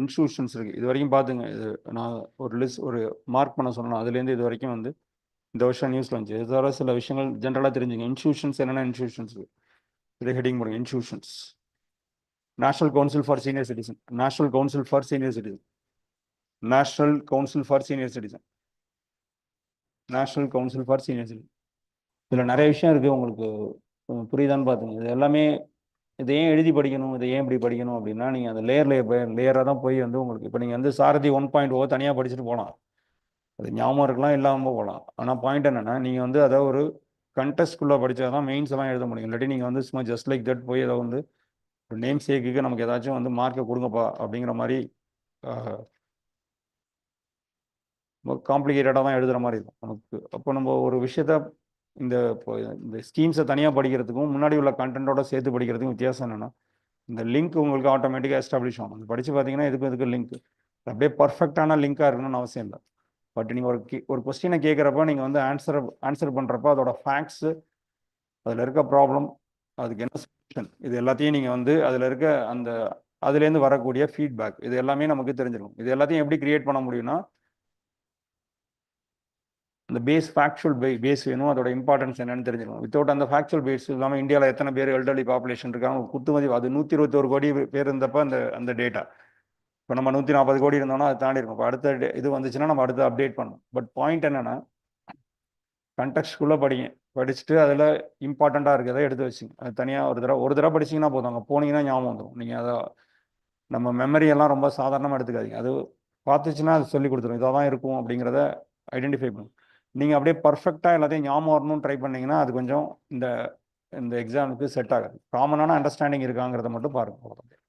Institutions இருக்குது. இது வரைக்கும் பார்த்துங்க. இது நான் ஒரு லிஸ்ட் ஒரு மார்க் பண்ண சொன்னேன். அதுலேருந்து இது வரைக்கும் வந்து இந்த வருஷம் நியூஸில் வந்துச்சு. இது தவிர சில விஷயங்கள் ஜென்ரலாக தெரிஞ்சுங்க. இன்ஸ்டியூஷன்ஸ் என்னென்ன இன்ஸ்டியூஷன்ஸ் இதை ஹெட்டிங் பண்ணுங்க. Institutions national council for senior citizen, national council for senior citizen, national council for senior citizen, national council for senior citizen. இதில் நிறைய விஷயம் இருக்குது. உங்களுக்கு புரியுதான்னு பார்த்துங்க. இது எல்லாமே இதை ஏன் எழுதி படிக்கணும், இதை ஏன் இப்படி படிக்கணும் அப்படின்னா, நீங்கள் அந்த லேயராக தான் போய் வந்து உங்களுக்கு இப்போ நீங்கள் வந்து சாரதி 1.0 தனியாக படிச்சுட்டு போகலாம். அது ஞாபகம் இருக்கலாம், இல்லாமல் போகலாம். ஆனால் பாயிண்ட் என்னென்னா, நீங்கள் வந்து அதை ஒரு கண்டெஸ்ட்குள்ளே படித்தா தான் மெயின்ஸ் எல்லாம் எழுத முடியும். இல்லாட்டி நீங்கள் வந்து சும்மா ஜஸ்ட் லைக் தட் போய் ஏதோ வந்து ஒரு நேம் சேக்குக்கு நமக்கு ஏதாச்சும் வந்து மார்க்கை கொடுங்கப்பா அப்படிங்கிற மாதிரி காம்ப்ளிகேட்டடாக தான் எழுதுகிற மாதிரி இருக்கும் நமக்கு. அப்போ நம்ம ஒரு விஷயத்த இந்த ஸ்கீம்ஸை தனியாக படிக்கிறதுக்கும் முன்னாடி உள்ள கண்டென்ட்டோட சேர்த்து படிக்கிறதுக்கும் வித்தியாசம் என்னென்னா, இந்த லிங்க் உங்களுக்கு ஆட்டோமேட்டிக்காக எஸ்டாப்ளிஷ் ஆகும். படித்து பார்த்தீங்கன்னா இதுக்கு லிங்க் அப்படியே பர்ஃபெக்டான லிங்காக இருக்கணும்னு அவசியம் இல்லை. பட் நீங்கள் ஒரு கொஸ்டினை கேட்குறப்ப நீங்கள் வந்து ஆன்சர் பண்ணுறப்ப அதோட ஃபேக்ட்ஸு, அதில் இருக்க ப்ராப்ளம், அதுக்கு என்ன சொல்யூஷன், இது எல்லாத்தையும் நீங்கள் வந்து அதில் இருக்க அதுலேருந்து வரக்கூடிய ஃபீட்பேக், இது எல்லாமே நமக்கு தெரிஞ்சிடும். இது எல்லாத்தையும் எப்படி கிரியேட் பண்ண முடியும்னா, இந்த ஃபேக்சுவல் பேஸ் வேணும். அதோட இம்பார்ட்டன்ஸ் என்னன்னு தெரிஞ்சுக்கணும். வித்தவுட் அந்த ஃபேக்சுவல் பேஸ் இல்லாமல் இந்தியாவில் எத்தனை பேர் எல்டர்லி பாப்புலேஷன் இருக்காங்க, குத்துமதி அது 121 கோடி பேர் இருந்தப்போ அந்த டேட்டா. இப்போ நம்ம 140 கோடி இருந்தோம்னா அது தாண்டி இருக்கும். இப்போ அடுத்த இது வந்துச்சுன்னா நம்ம அடுத்து அப்டேட் பண்ணணும். பட் பாயிண்ட் என்னன்னா, கண்டெக்ஸ்ட்குள்ளே படிச்சுட்டு அதில் இம்பார்ட்டண்ட்டாக இருக்கிறத எடுத்து வச்சுங்க. அது தனியாக ஒரு தடவை படிச்சிங்கன்னா போதும். அங்கே போனீங்கன்னா ஞாபகம் வந்துடும். நீங்கள் அதை நம்ம மெமரியெல்லாம் ரொம்ப சாதாரணமாக எடுத்துக்காதீங்க. அது பார்த்துச்சுன்னா அது சொல்லி கொடுத்துரும். இதாக தான் இருக்கும் அப்படிங்கிறத ஐடென்டிஃபை பண்ணும். நீங்கள் அப்படியே பர்ஃபெக்டாக எல்லாத்தையும் ஞாபகம் வரணும்னு ட்ரை பண்ணிங்கன்னா அது கொஞ்சம் இந்த எக்ஸாமுக்கு செட் ஆகாது. காமனான அண்டர்ஸ்டாண்டிங் இருக்காங்கிறத மட்டும் பாருங்கள்.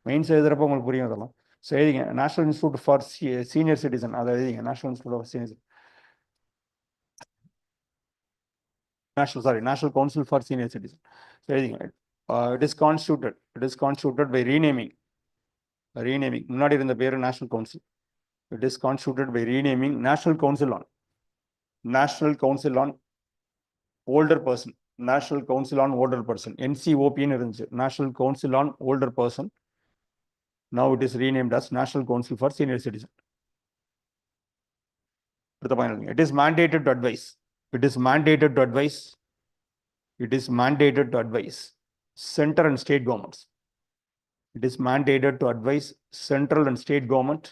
மெயின்ஸ் எழுதுறப்போ உங்களுக்கு புரியும் அதெல்லாம். ஸோ எழுதிங்க national institute for senior citizen, அதை எழுதிங்க. National institute for senior national council for senior citizen எழுதிங்க. It is constituted by renaming. முன்னாடி இருந்த பேர் national council. It is constituted by renaming National Council on Older Person. National Council on Older Person. NCOP ன்னு இருந்துச்சு. National Council on Older Person. Now it is renamed as National Council for Senior Citizen. It is mandated to advise. It is mandated to advise. It is mandated to advise central and state governments. It is mandated to advise central and state government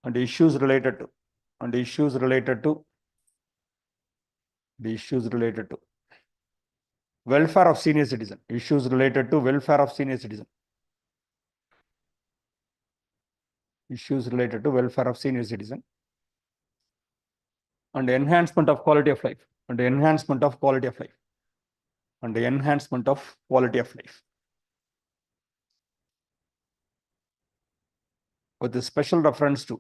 and issues related to welfare of senior citizen. Issues related to welfare of senior citizen. Issues related to welfare of senior citizen and enhancement of quality of life. And enhancement of quality of life. And enhancement of quality of life. With a special reference to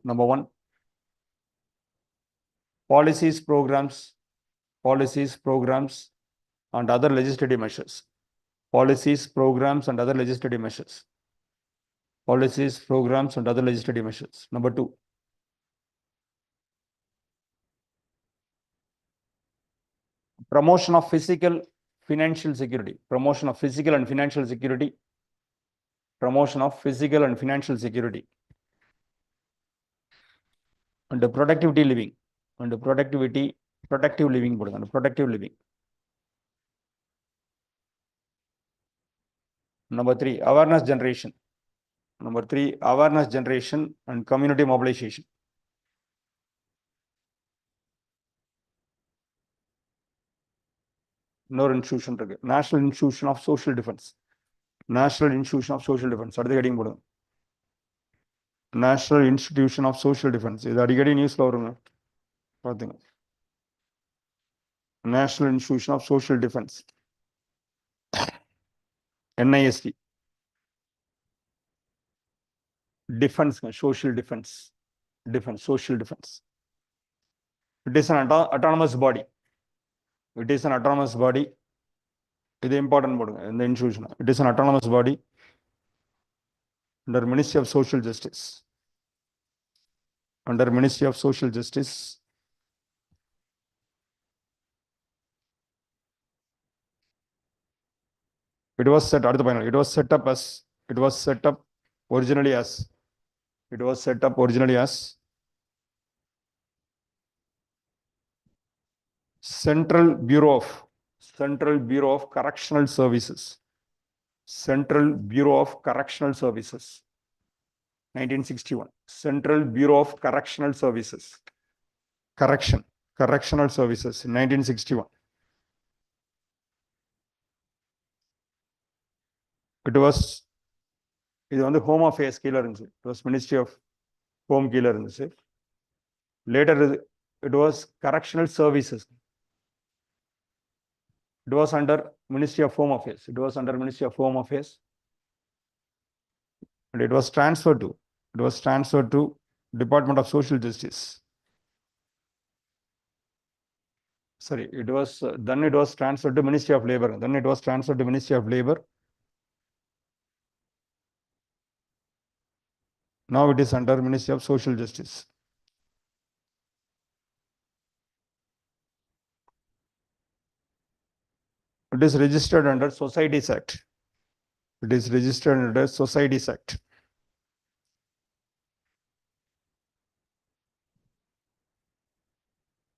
number one, policies, programs, and other legislative measures. Policies, programs, and other legislative measures. Policies, programs, and other legislative measures. Number two, promotion of physical, financial security. Promotion of physical and financial security. Promotion of physical and financial security. And the productivity living. And the productive living. And the productive living. Number three, awareness generation. Number three, awareness generation and community mobilization. இன்னொரு institution இருக்கு, national institution of social defence. National institution of social defence அடுத்த heading போடுங்க. National institution of social defence. இது அடிக்கடி நியூஸ்ல வருங்க, பார்த்துங்க. National institution of social defence, NIST. Defence, social defence, social defence. It is an autonomous body. It is an autonomous body. இது important போடுங்க இந்த institution. It is an autonomous body under Ministry of Social Justice. Under Ministry of Social Justice. It was set at the final. It was set up originally as Central Bureau of Correctional Services. Central Bureau of Correctional Services. 1961. Central Bureau of Correctional Services. Correctional Services. 1961. It was Home Affairs killer. It was Ministry of Home killer. Later, it was Correctional Services. It was under Ministry of Home Affairs. And it was transferred to Department of Social Justice. Sorry, it was transferred to Ministry of Labor. Now it is under Ministry of Social Justice. It is registered under Societies Act.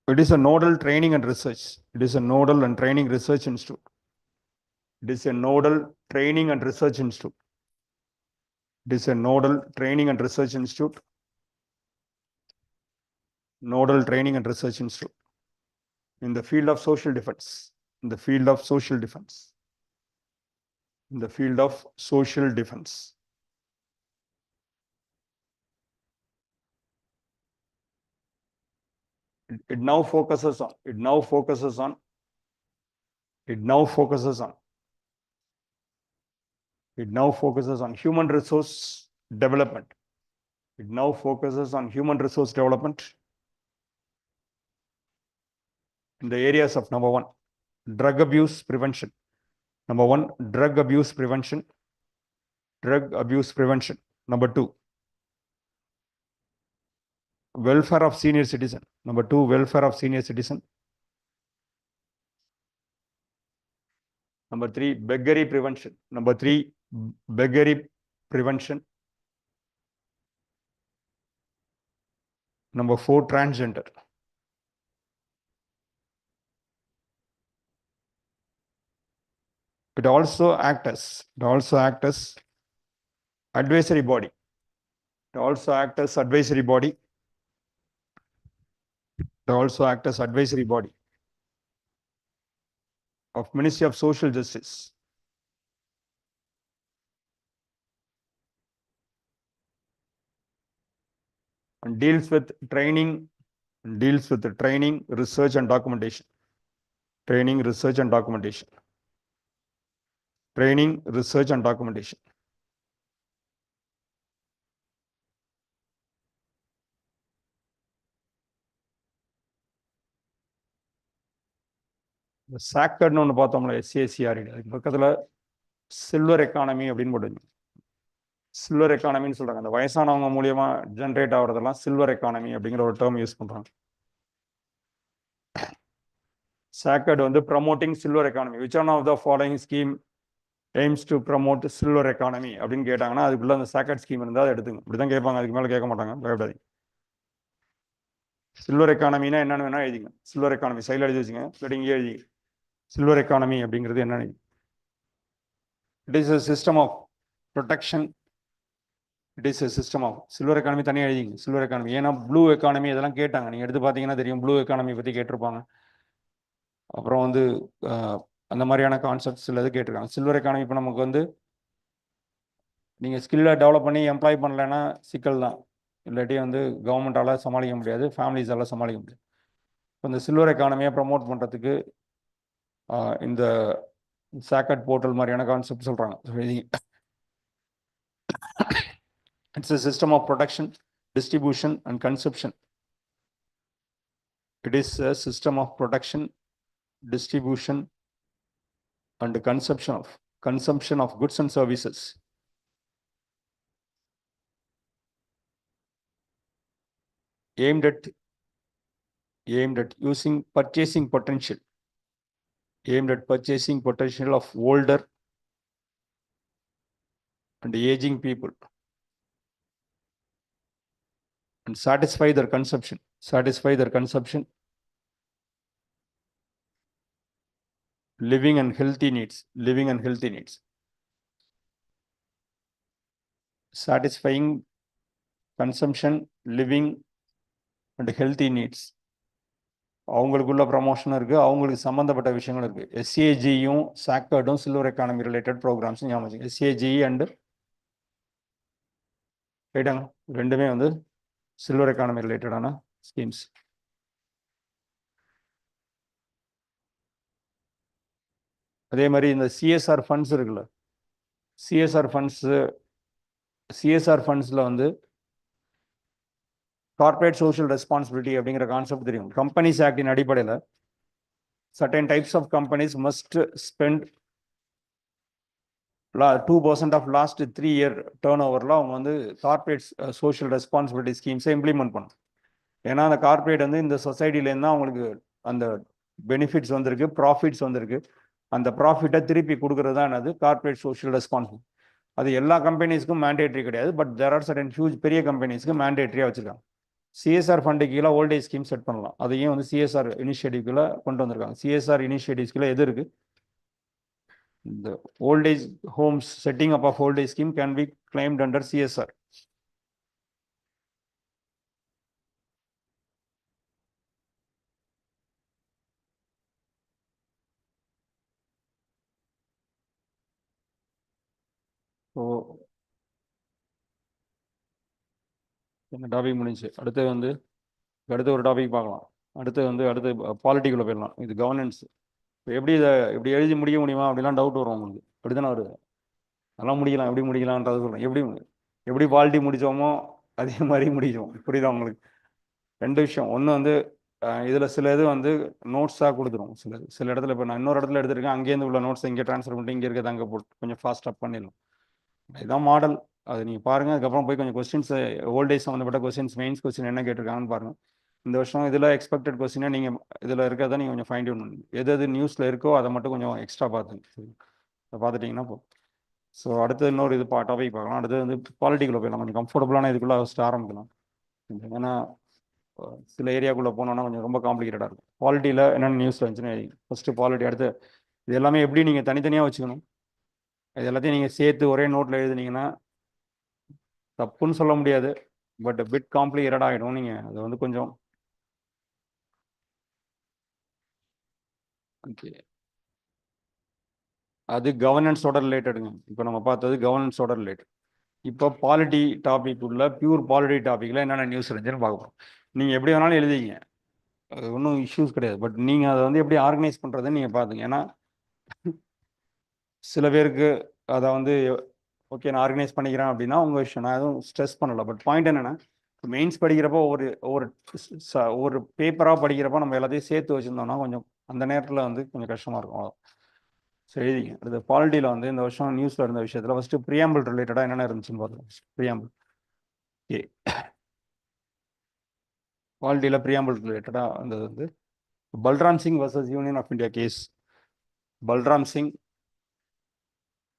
It is a nodal training and research. It is a nodal training and research institute. Nodal training and research institute. In the field of social defense. It now focuses on human resource development. In the areas of number 1, drug abuse prevention. Drug abuse prevention. Number 2, welfare of senior citizen. Number 2, welfare of senior citizen. Number 3, beggary prevention. Number 4, transgender. It also act as advisory body. Of Ministry of Social Justice. And deals with training, research and documentation. சாக்கட்னு ஒன்று பார்த்தோம்ல, SCR. அதுக்கு பக்கத்தில் silver economy அப்படின்னு போட்டுங்க. Silver எக்கானமின்னு சொல்றாங்க. அந்த வயசானவங்க மூலியமா ஜென்ரேட் ஆகுறதெல்லாம் சில்வர் எக்கானமி அப்படிங்கிற ஒரு டேர்ம் யூஸ் பண்றாங்க. சாக்கட் promoting silver economy. Which one of the following scheme aims to promote silver economy அப்படின்னு கேட்டாங்கன்னா அதுக்குள்ள அந்த சாக்கட் ஸ்கீம் இருந்தால் அதை எடுத்துங்க. இப்படிதான் கேட்பாங்க, அதுக்கு மேலே கேட்க மாட்டாங்க, பயப்படாதீங்க. சில்வர் எக்கானமினா என்னன்னு வேணா எழுதிங்க. சில்வர் எக்கானமி சைடில் எழுதி வச்சுங்க, இல்லாட்டி இங்கே எழுதி. சில்வர் எக்கானமி அப்படிங்கிறது என்னன்னு. It is a system of protection. Silver economy தனியாக எழுதிங்க. Silver economy. ஏன்னா ப்ளூ எக்கானமி இதெல்லாம் கேட்டாங்க, நீங்கள் எடுத்து பார்த்தீங்கன்னா தெரியும். ப்ளூ எக்கானமி பற்றி கேட்டிருப்பாங்க. அப்புறம் அந்த மாதிரியான கான்செப்ட்ஸ் சில இது கேட்டிருக்காங்க. சில்வர் எக்கானமி இப்போ நமக்கு நீங்கள் ஸ்கில்லை டெவலப் பண்ணி எம்ப்ளாய் பண்ணலைன்னா சிக்கல் தான். இல்லாட்டி கவர்மெண்டால் சமாளிக்க முடியாது, ஃபேமிலிஸால் சமாளிக்க முடியாது. இப்போ இந்த சில்வர் எக்கானமியை ப்ரமோட் பண்ணுறதுக்கு இந்த சாக்கட் போர்ட்டல் மாதிரியான கான்செப்ட் சொல்கிறாங்க. It's a system of protection, distribution and consumption. It is a system of protection, distribution and consumption of goods and services aimed at using purchasing potential of older and aging people, and satisfy their consumption. Living and healthy needs. Satisfying consumption, living and healthy needs. அவங்களுக்குள்ள promotion இருக்கு, அவங்களுக்கு சம்பந்தப்பட்ட விஷயங்கள் இருக்கு. எஸ்ஏஜியும் சாக்டர்டும் silver economy related programs ஞாபகம். SAG and ரைட்டாங்க, ரெண்டுமே வந்து silver economy ரிலேட்டடான ஸ்கீம்ஸ். அதே மாதிரி இந்த சிஎஸ்ஆர் ஃபண்ட்ஸ் இருக்குல்ல, சிஎஸ்ஆர் ஃபண்ட்ஸில் வந்து கார்பரேட் சோஷியல் ரெஸ்பான்சிபிலிட்டி அப்படிங்கிற கான்செப்ட் தெரியும். கம்பெனிஸ் ஆக்டின் அடிப்படையில் certain types of companies must spend 2% of last 3 year turnoverல அவங்க வந்து கார்பரேட் சோஷியல் ரெஸ்பான்சிபிலிட்டி ஸ்கீம்ஸை இம்ப்ளிமெண்ட் பண்ணும். ஏன்னா அந்த கார்பரேட் வந்து இந்த சொசைட்டிலேருந்து தான் அவங்களுக்கு அந்த பெனிஃபிட்ஸ் வந்திருக்கு, ப்ராஃபிட்ஸ் வந்திருக்கு. அந்த ப்ராஃபிட்டை திருப்பி கொடுக்கறது தான் என்னது கார்பரேட் சோஷியல் ரெஸ்பான்சிபிலிட்டி. அது எல்லா கம்பெனிஸ்க்கும் மேண்டேட்ரி கிடையாது, but there are certain huge பெரிய கம்பெனிஸ்க்கு மேண்டேட்ரியாக வச்சுருக்காங்க. சிஎஸ்ஆர் ஃபண்டு கீழே ஓல்டேஜ் ஸ்கீம் செட் பண்ணலாம். அதையும் வந்து சிஎஸ்ஆர் இனிஷியேட்டிவ்ல கொண்டு வந்திருக்காங்க. சிஎஸ்ஆர் இனிஷியேட்டிவ்ஸ்ல எது இருக்கு? இந்த old age homes, setting up of old age scheme can be claimed under CSR. So இந்த டாபிக் முடிஞ்சு அடுத்து ஒரு டாபிக் பார்க்கலாம். அடுத்து பாலிட்டிக்குள்ள போயிடலாம். இது கவர்னன்ஸ். எப்படி இதை இப்படி எழுதி முடிக்க முடியுமா அப்படிலாம் டவுட் வரும் உங்களுக்கு. அப்படி தானே வருது. அதெல்லாம் முடிக்கலாம், எப்படி முடிக்கலான்றது சொல்கிறேன். எப்படி பாலிட்டி முடித்தோமோ அதே மாதிரி முடிச்சோம். புரியுதா உங்களுக்கு? ரெண்டு விஷயம். ஒன்று வந்து இதில் சில இது வந்து நோட்ஸாக கொடுத்துரும். சில இடத்துல இப்போ நான் இன்னொரு இடத்துல எடுத்துருக்கேன், அங்கேருந்து உள்ள நோட்ஸ் இங்கே ட்ரான்ஸ்ஃபர் பண்ணிட்டு இங்கே இருக்கிறது அங்கே போட்டு கொஞ்சம் ஃபாஸ்ட்டாக பண்ணிடலாம். இதுதான் மாடல். அது நீங்கள் பாருங்கள். அதுக்கப்புறம் போய் கொஞ்சம் கொஸ்டின்ஸ், ஓல்டேஜ் சம்மந்தப்பட்ட கொஸ்டின்ஸ், மெயின்ஸ் கொஸ்டின் என்ன கேட்டிருக்காங்கன்னு பாருங்கள். இந்த வருஷம் இதில் எக்ஸ்பெக்டட் கொஸ்டினை நீங்கள் இதில் இருக்கிறத நீங்கள் கொஞ்சம் ஃபைண்ட் அவுட் பண்ணுங்க. எது நியூஸில் இருக்கோ அதை மட்டும் கொஞ்சம் எக்ஸ்ட்ரா பார்த்துங்க. அதை பார்த்துட்டிங்கன்னா போதும். ஸோ அடுத்து இன்னொரு இது டாபிக் பார்க்கலாம். அடுத்து வந்து பாலிட்டிக்குள்ளே போயிடலாம். கொஞ்சம் கம்ஃபர்டபுளான இதுக்குள்ளே ஃபஸ்ட்டு ஆரம்பிக்கலாம். ஏன்னா சில ஏரியாக்குள்ளே போனோன்னா கொஞ்சம் ரொம்ப காம்ப்ளிகேட்டடாக இருக்கும். பாலிட்டியில் என்னென்ன நியூஸ் வந்துச்சுன்னு ஃபஸ்ட்டு பாலிட்டி. அடுத்து இது எல்லாமே எப்படி நீங்கள் தனித்தனியாக வச்சுக்கணும், இது எல்லாத்தையும் நீங்கள் சேர்த்து ஒரே நோட்டில் எழுதுனீங்கன்னா தப்புன்னு சொல்ல முடியாது, பட் பிட் காம்ப்ளிகேட்டட் ஆகிடும். நீங்கள் அதை வந்து கொஞ்சம் ஓகே. அது கவர்னன்ஸோட ரிலேட்டடுங்க. இப்போ நம்ம பார்த்தது கவர்னன்ஸோட ரிலேட்டட். இப்போ பாலிட்டி டாபிக் உள்ள பியூர் பாலிட்டி டாப்பிக்கில் என்னென்ன நியூஸ் இருந்துச்சுன்னு பார்க்குறோம். நீங்கள் எப்படி வேணாலும் எழுதிங்க, அது ஒன்றும் இஷ்யூஸ் கிடையாது. பட் நீங்கள் அதை வந்து எப்படி ஆர்கனைஸ் பண்ணுறதுன்னு நீங்கள் பார்த்துங்க. ஏன்னா சில பேருக்கு அதை வந்து ஓகே நான் ஆர்கனைஸ் பண்ணிக்கிறேன் அப்படின்னா உங்கள் விஷயம், நான் எதுவும் ஸ்ட்ரெஸ் பண்ணலை. பட் பாயிண்ட் என்னென்னா, மெயின்ஸ் படிக்கிறப்போ ஒரு பேப்பராக படிக்கிறப்போ நம்ம எல்லாத்தையும் சேர்த்து வச்சுருந்தோம்னா கொஞ்சம் அந்த நேரத்தில் வந்து கொஞ்சம் கஷ்டமாக இருக்கும். சரி எழுதிங்க. அடுத்து பாலிட்டியில் வந்து இந்த வருஷம் நியூஸில் இருந்த விஷயத்தில் ஃபஸ்ட்டு ப்ரியாம்பிள் ரிலேட்டடாக என்னென்ன இருந்துச்சுன்னு பார்க்கலாம். Preamble okay. பாலிட்டியில் ப்ரியாம்பிள் ரிலேட்டடாக இருந்தது வந்து Balram Singh versus Union of India case.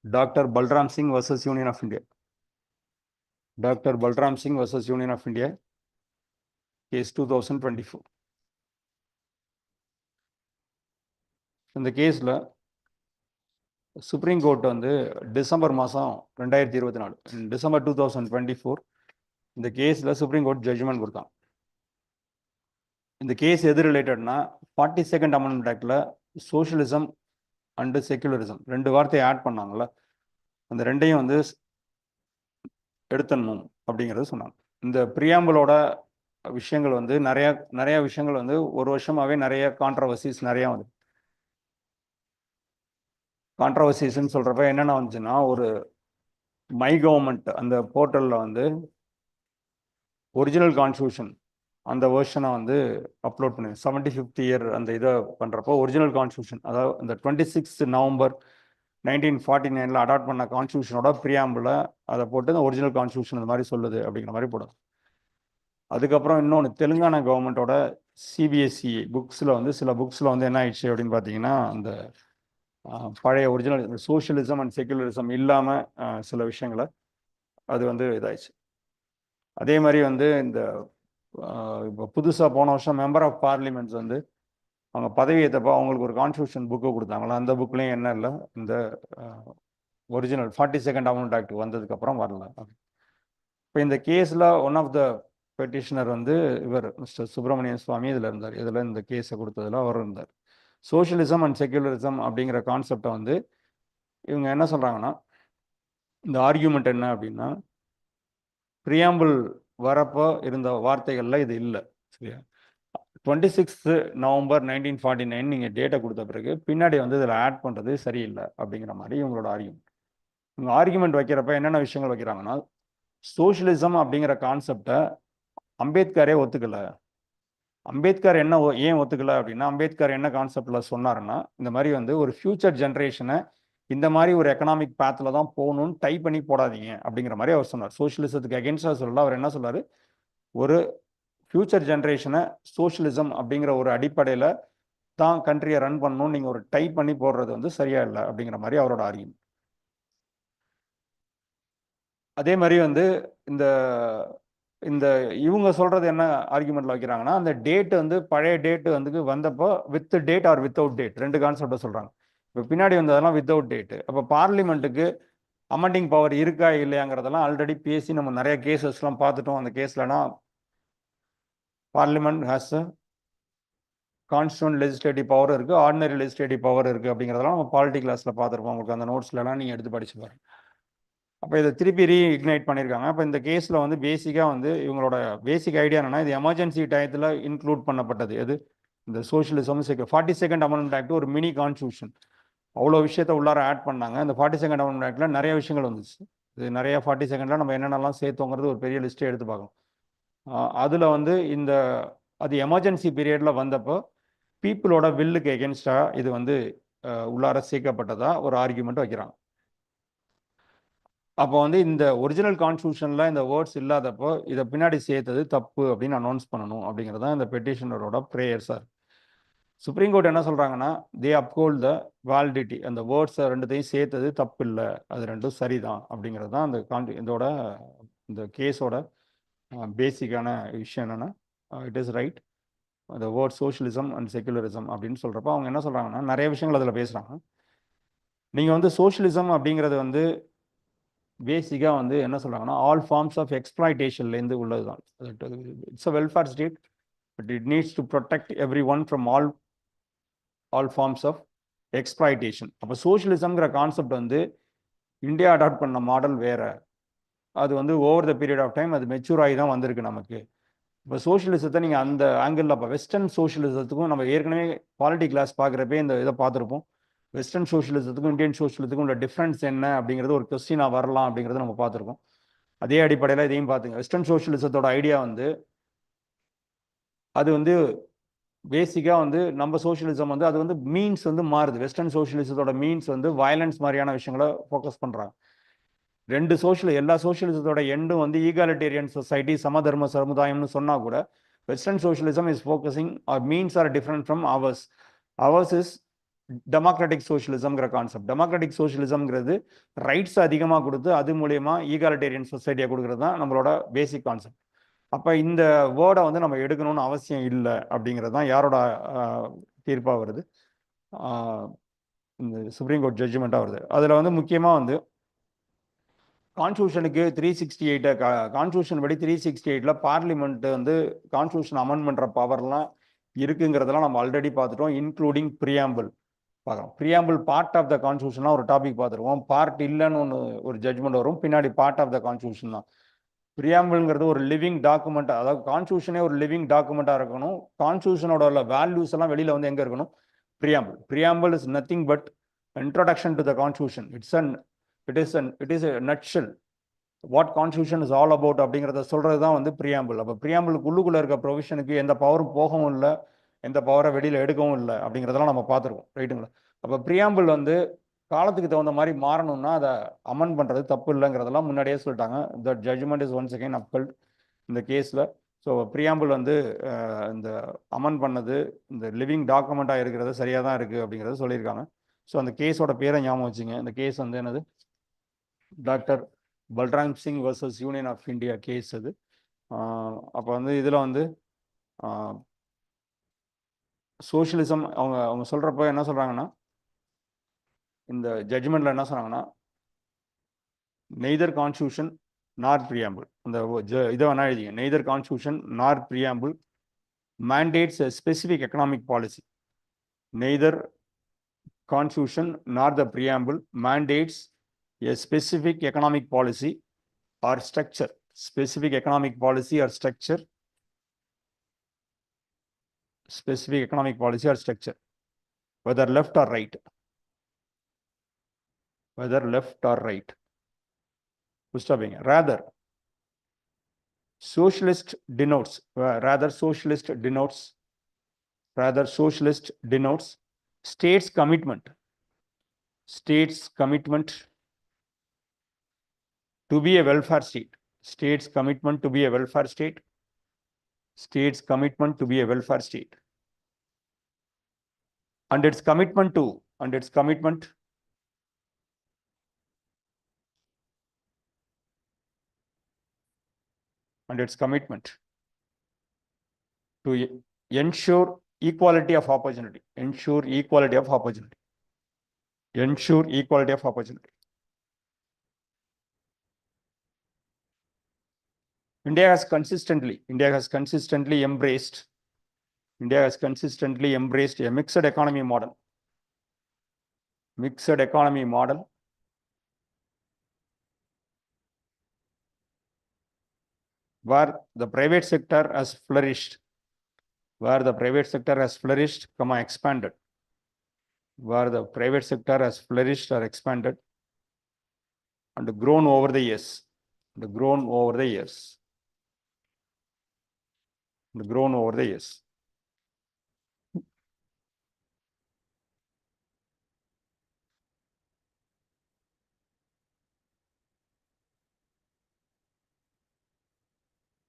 Doctor Balram Singh versus Union of India. Doctor Balram Singh versus Union of India case 2024. இந்த கேஸில் சுப்ரீம் கோர்ட் வந்து டிசம்பர் மாதம் 2024 டிசம்பர் 2024 இந்த கேஸில் சுப்ரீம் கோர்ட் ஜட்ஜ்மெண்ட் கொடுத்தான். இந்த கேஸ் எது ரிலேட்டட்னா 42nd அமெண்ட்மெண்ட் ஆக்டில் சோஷியலிசம் அண்டு செக்குலரிசம் ரெண்டு வார்த்தையை ஆட் பண்ணாங்கல்ல, அந்த ரெண்டையும் வந்து எடுத்துடணும் அப்படிங்கிறது சொன்னாங்க. இந்த ப்ரியாம்பிளோட விஷயங்கள் வந்து நிறைய விஷயங்கள் வந்து ஒரு வருஷமாகவே நிறைய கான்ட்ரவர்சிஸ் நிறையா வந்து கான்ட்ரவர்சிஸ்ன்னு சொல்கிறப்ப என்னென்ன வந்துச்சுன்னா, ஒரு மை கவர்மெண்ட் அந்த போர்ட்டலில் வந்து ஒரிஜினல் கான்ஸ்டியூஷன் அந்த வேர்ஷனை வந்து அப்லோட் பண்ணி 75th இயர் அந்த இதை பண்ணுறப்போ ஒரிஜினல் கான்ஸ்டியூஷன், அதாவது இந்த 26th நவம்பர் 1949 அடாப்ட் பண்ண கான்ஸ்டியூஷனோட ப்ரியாம்பிள அதை போட்டு இந்த ஒரிஜினல் கான்ஸ்டியூஷன் இந்த மாதிரி சொல்லுது அப்படிங்கிற மாதிரி போடும். அதுக்கப்புறம் இன்னொன்று தெலுங்கானா கவர்மெண்ட்டோட சிபிஎஸ்இ புக்ஸில் வந்து சில புக்ஸில் வந்து என்ன ஆயிடுச்சு அப்படின்னு பார்த்தீங்கன்னா, அந்த பழைய ஒரிஜினல் சோஷியலிசம் அண்ட் செக்குலரிசம் இல்லாமல் சில விஷயங்களை அது வந்து இதாயிடுச்சு. அதே மாதிரி வந்து இந்த இப்போ புதுசாக போன வருஷம் மெம்பர் ஆஃப் பார்லிமெண்ட்ஸ் வந்து அவங்க பதவி ஏற்றப்போ அவங்களுக்கு ஒரு கான்ஸ்டியூஷன் புக்கு கொடுத்தாங்களா, அந்த புக்லேயும் என்ன இல்லை, இந்த ஒரிஜினல் 42nd அமெண்ட்மெண்ட் ஆக்ட் வந்ததுக்கப்புறம் வரல. இப்போ இந்த கேஸில் ஒன் ஆஃப் த பெட்டிஷனர் வந்து இவர் மிஸ்டர் சுப்பிரமணியன் சுவாமி இதில் இருந்தார். இதில் இந்த கேஸை கொடுத்ததில் அவர் இருந்தார். சோஷியலிசம் அண்ட் செக்குலரிசம் அப்படிங்கிற கான்செப்டை வந்து இவங்க என்ன சொல்கிறாங்கன்னா, இந்த ஆர்கியூமெண்ட் என்ன அப்படின்னா, ப்ரியாம்பிள் வரப்போ இருந்த வார்த்தைகளில் இது இல்லை. சரியா? 26 நவம்பர் 1949 நீங்கள் டேட்டை கொடுத்த பிறகு பின்னாடி வந்து இதில் ஆட் பண்ணுறது சரியில்லை அப்படிங்கிற மாதிரி இவங்களோட ஆர்கியூமெண்ட். இவங்க ஆர்கியூமெண்ட் வைக்கிறப்ப என்னென்ன விஷயங்கள் வைக்கிறாங்கன்னா, சோஷியலிசம் அப்படிங்கிற கான்செப்டை அம்பேத்கரே ஒத்துக்கலை. அம்பேத்கர் என்ன ஏன் ஒத்துக்கலை அப்படின்னா, அம்பேத்கர் என்ன கான்செப்டில் சொன்னாருன்னா, இந்த மாதிரி வந்து ஒரு ஃபியூச்சர் ஜென்ரேஷனை இந்த மாதிரி ஒரு எக்கனாமிக் பேத்தில் தான் போகணும்னு டைப் பண்ணி போடாதீங்க அப்படிங்கிற மாதிரி அவர் சொன்னார். சோஷியலிசத்துக்கு அகேன்ஸ்டாக சொல்லல. அவர் என்ன சொன்னார், ஒரு ஃபியூச்சர் ஜென்ரேஷனை சோஷியலிசம் அப்படிங்கிற ஒரு அடிப்படையில் தான் கண்ட்ரியை ரன் பண்ணணும்னு நீங்கள் ஒரு டைப் பண்ணி போடுறது வந்து சரியா இல்லை அப்படிங்கிற மாதிரி அவரோட ஆர்கியூமெண்ட். அதே மாதிரி வந்து இந்த இந்த இவங்க சொல்றது என்ன ஆர்கியூமெண்ட்ல வைக்கிறாங்கன்னா, அந்த டேட் வந்து பழைய டேட் வந்து வந்தப்போ with date or without date ரெண்டு கான்செப்டை சொல்றாங்க. இப்போ பின்னாடி வந்ததெல்லாம் வித்தவுட் டேட். அப்போ பார்லிமெண்ட்டுக்கு அமெண்டிங் பவர் இருக்கா இல்லையாங்கிறதெல்லாம் ஆல்ரெடி பேசி நம்ம நிறைய கேசஸ்லாம் பார்த்துட்டோம். அந்த கேஸ்லனா parliament has a constituent legislative power இருக்குது, ஆர்டினரி லெஜிஸ்லேட்டிவ் பவர் இருக்குது அப்படிங்கிறதெல்லாம் நம்ம பாலிட்டி கிளாஸில் பார்த்துருப்போம். உங்களுக்கு அந்த நோட்ஸ்லாம் நீங்கள் எடுத்து படிச்சு பாருங்க. அப்போ இதை திருப்பி ரீஇக்னைட் பண்ணியிருக்காங்க. அப்போ இந்த கேஸில் வந்து பேசிக்காக வந்து இவங்களோட பேசிக் ஐடியா என்னன்னா, இது எமர்ஜென்சி டயத்தில் இன்க்ளூட் பண்ணப்பட்டது. எது இந்த சோஷியலிசம் 42nd அமெண்ட்மெண்ட் ஆக்ட் ஒரு மினி கான்ஸ்டியூஷன். அவ்வளோ விஷயத்த உள்ளார ஆட் பண்ணாங்க. இந்த 42nd அமெண்ட்மெண்ட் ஆக்டில் நிறைய விஷயங்கள் வந்துச்சு. இது நிறைய 42nd நம்ம என்னென்னலாம் சேர்த்தோங்கிறது ஒரு பெரிய லிஸ்ட்டே எடுத்து பார்க்கணும். அதில் வந்து இந்த அது எமர்ஜென்சி பீரியடில் வந்தப்போ பீப்புளோட வில்லுக்கு எகென்ஸ்டாக இது வந்து உள்ளார சேர்க்கப்பட்டதா ஒரு ஆர்கியூமெண்ட் வைக்கிறாங்க. அப்போ வந்து இந்த ஒரிஜினல் கான்ஸ்டியூஷனில் இந்த வேர்ட்ஸ் இல்லாதப்போ இதை பின்னாடி சேர்த்தது தப்பு அப்படின்னு அனௌன்ஸ் பண்ணணும் அப்படிங்கிறது தான் இந்த பெட்டிஷனரோட ப்ரேயர் சார். சுப்ரீம் கோர்ட் என்ன சொல்கிறாங்கன்னா, தே அப்ஹோல்ட் த வேலிடிட்டி, அந்த வேர்ட்ஸை ரெண்டுத்தையும் சேர்த்தது தப்பு இல்லை, அது ரெண்டும் சரிதான் அப்படிங்கிறது தான் அந்த இதோட இந்த கேஸோட பேசிக்கான விஷயம் என்னென்னா, இட் இஸ் ரைட் அந்த வேர்ட் சோஷியலிசம் அண்ட் செக்குலரிசம் அப்படின்னு சொல்கிறப்ப அவங்க என்ன சொல்கிறாங்கன்னா, நிறைய விஷயங்கள் அதில் பேசுகிறாங்க. நீங்கள் வந்து சோஷியலிசம் அப்படிங்கிறது வந்து பேசிக்காக வந்து என்ன சொல்கிறாங்கன்னா, ஆல் ஃபார்ம்ஸ் ஆஃப் எக்ஸ்ப்ளாய்டேஷன்லேருந்து உள்ளது தான். It's a welfare state, but it needs to protect every one from all forms of exploitation. அப்போ சோஷியலிசம்ங்கிற கான்செப்ட் வந்து இந்தியா அடாப்ட் பண்ண மாடல் வேறு. அது வந்து over the period of time அது மெச்சூர் ஆகி தான் வந்திருக்கு நமக்கு. இப்போ சோஷியலிசத்தை நீங்கள் அந்த ஆங்கிளில் இப்போ வெஸ்டர்ன் சோஷியலிசத்துக்கும் நம்ம ஏற்கனவே பாலிட்டி கிளாஸ் பார்க்குறப்பே இந்த இதை பார்த்துருப்போம். வெஸ்டர்ன் சோஷியலிசத்துக்கும் இந்தியன் சோஷியலிசத்துக்கும் உள்ள டிஃப்ரென்ஸ் என்ன அப்படிங்கிறது ஒரு கொஸ்டினாக வரலாம் அப்படிங்கிறத நம்ம பார்த்துருக்கோம். அதே அடிப்படையில் இதையும் பார்த்துங்க. வெஸ்டர்ன் சோஷியலிசத்தோட ஐடியா வந்து அது வந்து பேசிக்காக வந்து நம்ம சோஷியலிசம் வந்து அது வந்து மீன்ஸ் வந்து மாறுது. வெஸ்டர்ன் சோஷியலிசத்தோட மீன்ஸ் வந்து வயலன்ஸ் மாதிரியான விஷயங்களை ஃபோக்கஸ் பண்ணுறாங்க. எல்லா சோஷியலிசத்தோட எண்டும் வந்து ஈகாலிட்டேரியன் சொசைட்டி, சமதர்ம சமுதாயம்னு சொன்னா கூட western socialism is focusing or means are different from ours is democratic சோஷியலிசம்ங்கிற கான்செப்ட். டெமோக்ராட்டிக் சோஷியலிசம்ங்கிறது ரைட்ஸ் அதிகமாக கொடுத்து அது மூலயமா ஈகாலிட்டேரியன் சொசைட்டியை கொடுக்குறது தான் நம்மளோட பேசிக் கான்செப்ட். அப்போ இந்த வேர்டை வந்து நம்ம எடுக்கணும்னு அவசியம் இல்லை அப்படிங்கிறது தான் யாரோட தீர்ப்பாக வருது, இந்த சுப்ரீம் கோர்ட் ஜட்ஜ்மெண்ட்டாக வருது. அதில் வந்து முக்கியமாக வந்து கான்ஸ்டியூஷனுக்கு 368 கான்ஸ்டியூஷன் படி 368ல் பார்லிமெண்ட் வந்து கான்ஸ்டியூஷன் அமெண்ட் பண்ணுற பவர்லாம் இருக்குங்கிறதெல்லாம் நம்ம ஆல்ரெடி பார்த்துட்டோம். இன்க்ளூடிங் ப்ரியாம்பிள் பார்க்குறோம். ப்ரியாம்பிள் பார்ட் ஆஃப் த கான்ஸ்டியூஷனாக ஒரு டாபிக் பார்த்துருவோம். பார்ட் இல்லைன்னு ஒரு ஜட்ஜ்மெண்ட் வரும். பின்னாடி பார்ட் ஆஃப் த கான்ஸ்டியூஷன் தான். ப்ரியாம்பிள்ங்கிறது ஒரு லிவிங் டாக்குமெண்ட், அதாவது கான்ஸ்டியூஷனே ஒரு லிவிங் டாக்குமெண்ட்டாக இருக்கணும். கான்ஸ்டியூஷனோட வேல்யூஸ் எல்லாம் வெளியில் வந்து எங்கே இருக்கணும்? Preamble is nothing but introduction to the constitution. It is a nutshell what constitution is all about அப்படிங்கிறத சொல்கிறது தான் வந்து ப்ரியாம்பிள். அப்போ ப்ரியாம்பிளுக்கு உள்ளுக்குள்ளே இருக்க ப்ரொவிஷனுக்கு எந்த பவரும் போகவும் இல்லை, எந்த பவரை வெளியில் எடுக்கவும் இல்லை அப்படிங்கிறதெல்லாம் நம்ம பார்த்துருக்கோம். ரைட்டுங்களா? அப்போ ப்ரியாம்பிள் வந்து காலத்துக்கு தகுந்த மாதிரி மாறணும்னா அதை அமெண்ட் பண்ணுறது தப்பு இல்லைங்கிறதெல்லாம் முன்னாடியே சொல்லிட்டாங்க. The judgment is once again upheld இந்த கேஸில். ஸோ ப்ரியாம்பிள் வந்து இந்த அமெண்ட் பண்ணது இந்த லிவிங் டாக்குமெண்ட்டாக இருக்கிறது சரியாக தான் இருக்குது அப்படிங்கிறத சொல்லியிருக்காங்க. ஸோ அந்த கேஸோட பேரை ஞாபகம் வச்சுங்க. இந்த கேஸ் வந்து என்னது, doctor Balram Singh versus Union of India case அது. அப்போ வந்து இதில் வந்து சோஷியலிசம் அவங்க அவங்க சொல்கிறப்ப என்ன சொல்கிறாங்கன்னா, இந்த ஜட்ஜ்மெண்ட்டில் என்ன சொன்னாங்கன்னா, நெய்தர் கான்ஸ்டியூஷன் நார் ப்ரியாம்பிள், அந்த இதை வேணா எழுதிங்க, நெய்தர் கான்ஸ்டியூஷன் நார் preamble mandates a specific economic policy. Neither constitution nor the preamble mandates a specific economic policy or structure. Specific economic policy or structure. Specific economic policy or structure. Whether left or right. Whether left or right. Rather, socialist denotes. Rather, socialist denotes state's commitment. State's commitment to be a welfare state. State's commitment to be a welfare state. State's commitment to be a welfare state. And its commitment to, and its commitment to ensure equality of opportunity. Ensure equality of opportunity. Ensure equality of opportunity. India has consistently embraced a mixed economy model. Mixed economy model where the private sector has flourished. Where the private sector has flourished, expanded. Where the private sector has flourished or expanded and grown over the years. And grown over the years. And grown over the years.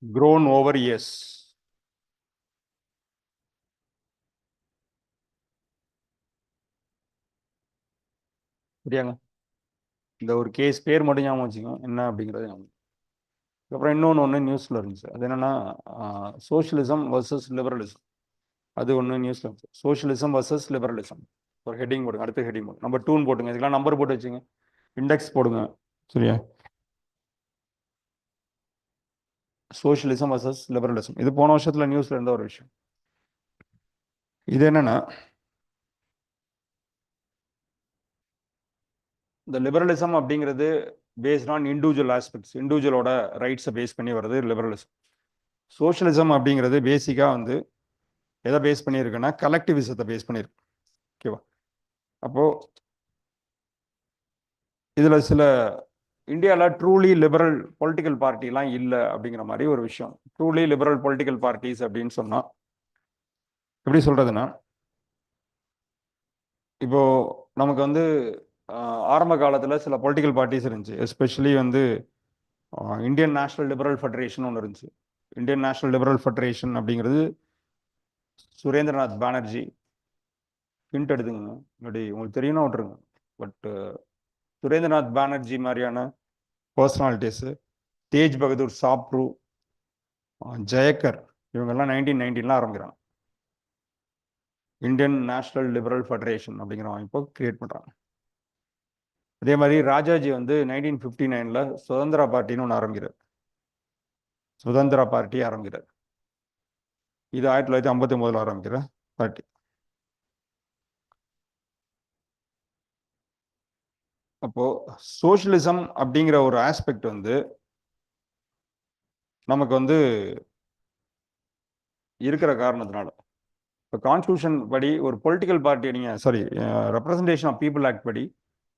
Grown over years. புரியாங்க? இந்த ஒரு case பேர் மட்டும் ஞாபகம் வச்சுக்கோங்க, என்ன அப்படிங்கிறது ஞாபகம். அப்புறம் இன்னொன்று நியூஸில் இருந்துச்சு, அது என்னன்னா சோஷியலிசம் வர்சஸ் லிபரலிசம். அது ஒன்று நியூஸில் இருந்துச்சு, சோஷியலிசம் வர்சஸ் லிபரலிசம். ஒரு ஹெட்டிங் போடுங்க, அடுத்த ஹெட்டிங் போடுங்க, நம்பர் 2 போட்டுங்க, இதுக்கெல்லாம் நம்பர் போட்டு வச்சுங்க, இண்டெக்ஸ் போடுங்க, சரியா? சோஷியலிசம் வர்சஸ் லிபரலிசம், இது போன வருஷத்துல நியூஸ்ல இருந்த ஒரு விஷயம். இது என்னன்னா, இந்த லிபரலிசம் அப்படிங்கிறது பேஸ்ட் ஆன் இண்டிவிஜுவல் ஆஸ்பெக்ட்ஸ், இண்டிவிஜுவலோட ரைட்ஸை பேஸ் பண்ணி வருது லிபரலிசம். சோஷியலிசம் அப்படிங்கிறது பேசிக்காக வந்து எதை பேஸ் பண்ணியிருக்குன்னா கலெக்டிவிசத்தை பேஸ் பண்ணியிருக்கு. ஓகேவா? அப்போ இதுல சில இந்தியாவில் ட்ரூலி லிபரல் பொலிட்டிக்கல் பார்ட்டிலாம் இல்லை அப்படிங்கிற மாதிரி ஒரு விஷயம். ட்ரூலி லிபரல் பொலிட்டிக்கல் பார்ட்டிஸ் அப்படின்னு சொன்னா எப்படி சொல்றதுன்னா, இப்போ நமக்கு வந்து ஆரம்ப காலத்தில் சில பொலிட்டிக்கல் பார்ட்டிஸ் இருந்துச்சு, எஸ்பெஷலி வந்து இந்தியன் நேஷனல் லிபரல் ஃபெடரேஷன் ஒன்று இருந்துச்சு. இந்தியன் நேஷனல் லிபரல் ஃபெடரேஷன் அப்படிங்கிறது சுரேந்திரநாத் பானர்ஜி, ஹிண்ட் எடுத்துங்க, இப்படி உங்களுக்கு தெரியணும் விட்டுருங்க. பட் சுரேந்திரநாத் பானர்ஜி மாதிரியான பர்சனாலிட்டிஸு, தேஜ் பகதூர் சாப்ரு, ஜெயக்கர், இவங்கெல்லாம் 1919 ஆரம்பிக்கிறாங்க. இந்தியன் நேஷனல் லிபரல் ஃபெடரேஷன் அப்படிங்கிற அமைப்பை கிரியேட் பண்ணுறாங்க. அதே மாதிரி ராஜாஜி வந்து 1959 சுதந்திரா பார்ட்டின்னு ஒன்று ஆரம்பிக்கிறார். சுதந்திரா பார்ட்டி ஆரம்பிக்கிறார். இது 1959 ஆரம்பிக்கிற பார்ட்டி. அப்போ சோஷியலிசம் அப்படிங்கிற ஒரு ஆஸ்பெக்ட் வந்து நமக்கு வந்து இருக்கிற காரணத்தினால, இப்போ கான்ஸ்டியூஷன் படி ஒரு பொலிட்டிக்கல் பார்ட்டியை நீங்கள் ரெப்ரசன்டேஷன் ஆஃப் பீப்புள் ஆக்ட் படி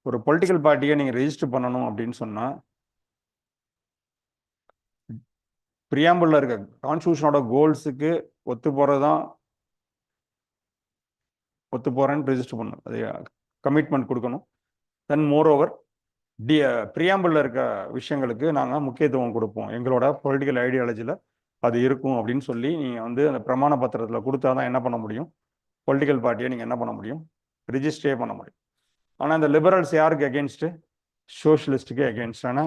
ஒரு பொலிட்டிக்கல் பார்ட்டியை நீங்கள் ரெஜிஸ்டர் பண்ணணும் அப்படின்னு சொன்னால், பிரியாம்பிளில் இருக்க கான்ஸ்டியூஷனோட கோல்ஸுக்கு ஒத்து போகிறேன்னு ரெஜிஸ்டர் பண்ணணும், அது கமிட்மெண்ட் கொடுக்கணும். தென் மோர் ஓவர் பிரியாம்பிளில் இருக்க விஷயங்களுக்கு நாங்கள் முக்கியத்துவம் கொடுப்போம், எங்களோட பொலிட்டிக்கல் ஐடியாலஜியில் அது இருக்கும் அப்படின்னு சொல்லி நீங்கள் வந்து அந்த பிரமாண பத்திரத்தில் கொடுத்தா தான் என்ன பண்ண முடியும், பொலிட்டிக்கல் பார்ட்டியை நீங்கள் என்ன பண்ண முடியும், ரிஜிஸ்டரே பண்ண முடியும். ஆனால் இந்த லிபரல்ஸ் யாருக்கு அகேன்ஸ்ட்டு? சோஷியலிஸ்ட்டுக்கு அகேன்ஸ்டான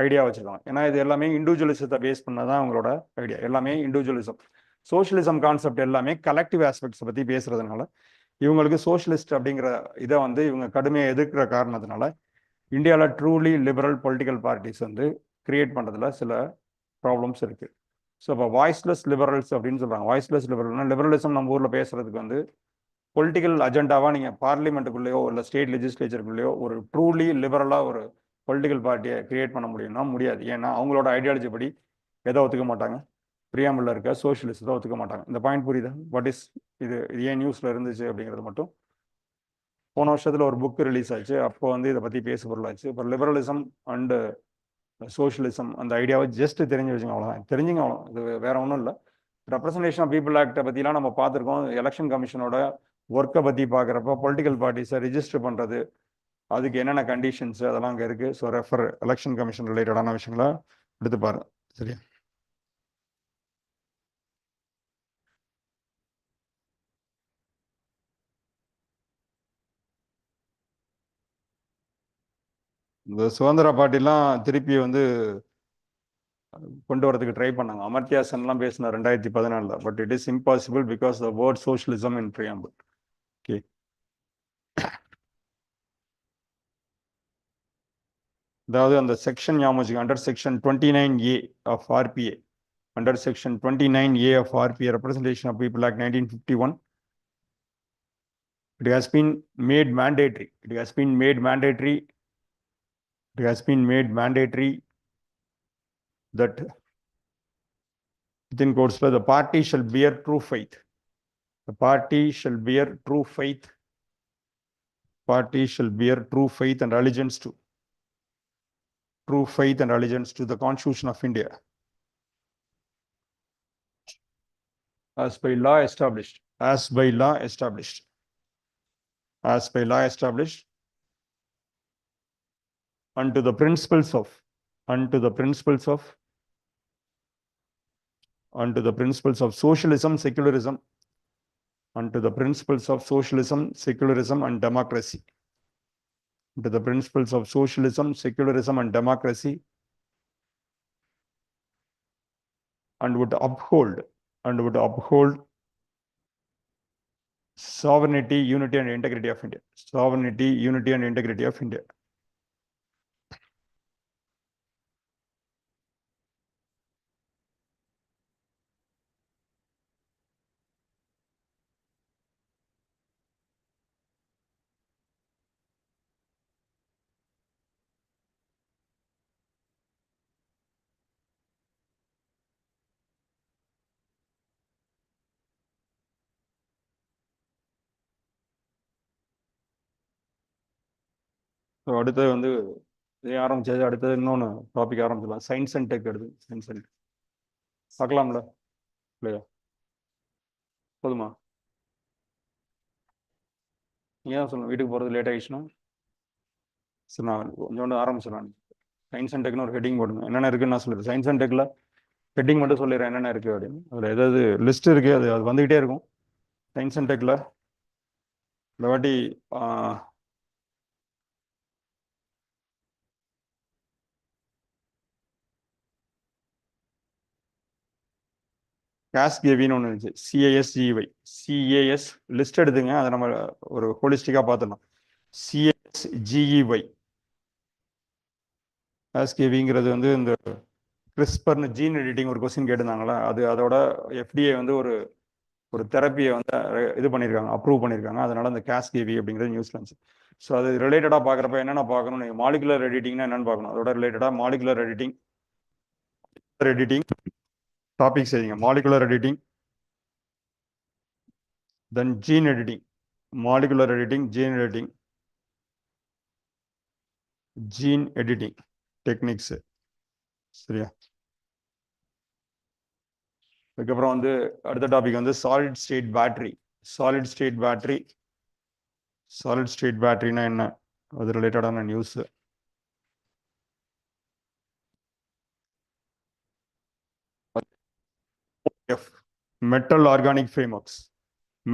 ஐடியா வச்சுருக்காங்க. ஏன்னா இது எல்லாமே இண்டிவிஜுவலிசத்தை பேஸ் பண்ணதான் அவங்களோட ஐடியா. எல்லாமே இண்டிவிஜுவலிசம். சோஷியலிசம் கான்செப்ட் எல்லாமே கலெக்டிவ் ஆஸ்பெக்ட்ஸ் பற்றி பேசுறதுனால இவங்களுக்கு சோஷியலிஸ்ட் அப்படிங்கிற இதை வந்து இவங்க கடுமையாக எதிர்க்கிற காரணத்தினால இந்தியாவில் ட்ரூலி லிபரல் பொலிட்டிக்கல் பார்ட்டிஸ் வந்து கிரியேட் பண்ணுறதுல சில ப்ராப்ளம்ஸ் இருக்குது. ஸோ இப்போ வாய்ஸ்லெஸ் லிபரல்ஸ் அப்படின்னு சொல்கிறாங்க. வாய்ஸ்லெஸ் லிபரல்னா லிபரலிசம் நம்ம ஊரில் பேசுறதுக்கு வந்து பொலிட்டிக்கல் அஜெண்டாவாக நீங்கள் பார்லிமெண்ட்டுக்குள்ளேயோ இல்லை ஸ்டேட் லெஜிஸ்லேச்சருக்குள்ளேயோ ஒரு ட்ரூலி லிபரலாக ஒரு பொலிட்டிக்கல் பார்ட்டியை கிரியேட் பண்ண முடியும்னா முடியாது. ஏன்னா அவங்களோட ஐடியாலஜி படி எதை ஒத்துக்க மாட்டாங்க? பிரியாம்பிளில் இருக்க சோஷியலிஸ்ட் தான் ஒத்துக்க மாட்டாங்க. இந்த பாயிண்ட் புரியுதா? வாட் இஸ் இது ஏன் நியூஸில் இருந்துச்சு அப்படிங்கிறது மட்டும். போன வருஷத்தில் ஒரு புக் ரிலீஸ் ஆச்சு. அப்போ வந்து இதை பற்றி பேசு பொருளாச்சு. இப்போ லிபரலிசம் அண்டு சோஷியலிசம் அந்த ஐடியாவை ஜஸ்ட் தெரிஞ்சு வச்சுங்க, அவ்வளோதான். தெரிஞ்சுங்க, அவ்வளோ. இது வேற ஒன்றும் இல்லை. ரெப்ரசன்டேஷன் ஆஃப் பீப்புள் ஆக்டை பற்றிலாம் நம்ம பார்த்துருக்கோம். எலெக்ஷன் கமிஷனோட ஒர்க்கை பற்றி பார்க்குறப்ப பொலிட்டிக்கல் பார்ட்டிஸை ரிஜிஸ்டர் பண்ணுறது, அதுக்கு என்னென்ன கண்டிஷன்ஸ் அதெல்லாம் அங்கே இருக்குது. ஸோ ரெஃபர் எலெக்ஷன் கமிஷன் ரிலேட்டடான விஷயங்களை எடுத்து பாரு. சரியா? இந்த சுதந்திர பார்ட்டிலாம் திருப்பி வந்து கொண்டு வரதுக்கு ட்ரை பண்ணாங்க. அமர்த்தியா சென்லாம் பேசினார் 2014. But it is impossible because the word socialism in preamble. Okay. அதாவது அந்த செக்ஷன் ஞாபகம், under section 29A of RPA, under section 29A of RPA representation of people act 1951, it has been made mandatory. It has been made mandatory. It has been made mandatory that within courts the party shall bear true faith. The party shall bear true faith. Party shall bear true faith and allegiance to. True faith and allegiance to the Constitution of India as by law established. As by law established. As by law established. Unto the principles of. Unto the principles of. Unto the principles of socialism, secularism. Unto the principles of socialism, secularism, and democracy. Unto the principles of socialism, secularism, and democracy. And would uphold. And would uphold sovereignty, unity, and integrity of India. Sovereignty, unity, and integrity of India. So அடுத்தது வந்து இதே ஆரம்பிச்சது. அடுத்தது இன்னொன்று topic ஆரம்பிச்சிடலாம். Science and tech எடுத்து. Science and பார்க்கலாம்ல இல்லையா? போதுமா? நீங்கள் தான் சொல்லணும். வீட்டுக்கு போகிறது லேட் ஆகிடுச்சுன்னா சரி, நான் கொஞ்சோண்டு ஆரம்பிச்சிடலாம். சயின்ஸ் அண்ட் டெக்னு ஒரு ஹெட்டிங் போடுங்க. என்னென்ன இருக்குன்னு நான் சொல்லிடுறேன். சயின்ஸ் அண்ட் டெக்கில் ஹெட்டிங் மட்டும் சொல்லிடுறேன் என்னென்ன இருக்குது அப்படின்னு. அதில் ஏதாவது லிஸ்ட் இருக்குது, அது வந்துக்கிட்டே இருக்கும். சயின்ஸ் அண்ட் டெக்கில் இந்த வாட்டி கேஸ்கேவின்னு ஒன்று இருந்துச்சு. CASGEY. CAS லிஸ்ட் எடுத்துங்க. அதை நம்ம ஒரு ஹோலிஸ்டிக்காக பார்த்துடலாம். CASGEY. கேஸ்கேவிங்கிறது வந்து இந்த கிறிஸ்பர்னு ஜீன் எடிட்டிங் ஒரு கொஸ்டின் கேட்டிருந்தாங்களா, அது அதோட FDA வந்து ஒரு தெரப்பியை வந்து இது பண்ணியிருக்காங்க, அப்ரூவ் பண்ணியிருக்காங்க. அதனால அந்த கேஸ்கேவி அப்படிங்கிறது நியூஸ்ல இருந்துச்சு. ஸோ அது ரிலேட்டடாக பார்க்குறப்ப என்னென்ன பார்க்கணும், நீங்கள் மாலிகுலர் எடிட்டிங்னா என்னென்னு பார்க்கணும். அதோட ரிலேட்டடாக மாலிகுலர் எடிட்டிங் டாபிக் செய்யுங்க. Molecular editing, then gene editing, molecular editing, gene editing, gene editing techniques. சரியா? அதுக்கப்புறம் வந்து அடுத்த டாபிக் வந்து solid state battery. Solid state battery. Solid state பேட்டரினா என்ன, அது ரிலேட்டடான news. Metal organic frameworks.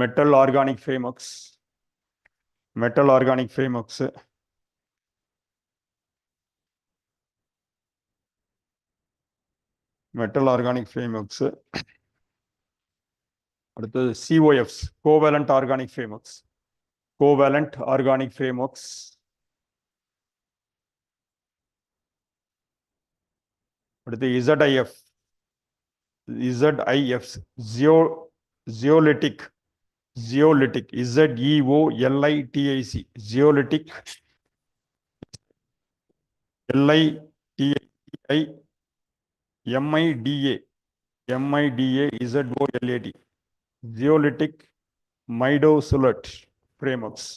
Metal organic frameworks. Metal organic frameworks, metal organic frameworks, அடுத்தது COFs, covalent organic frameworks, covalent organic frameworks, அடுத்து ZIFs, zeolitic, zeolitic, ZEOLITIC, zeolitic, ZOLAT, zeolitic imidazolate frameworks.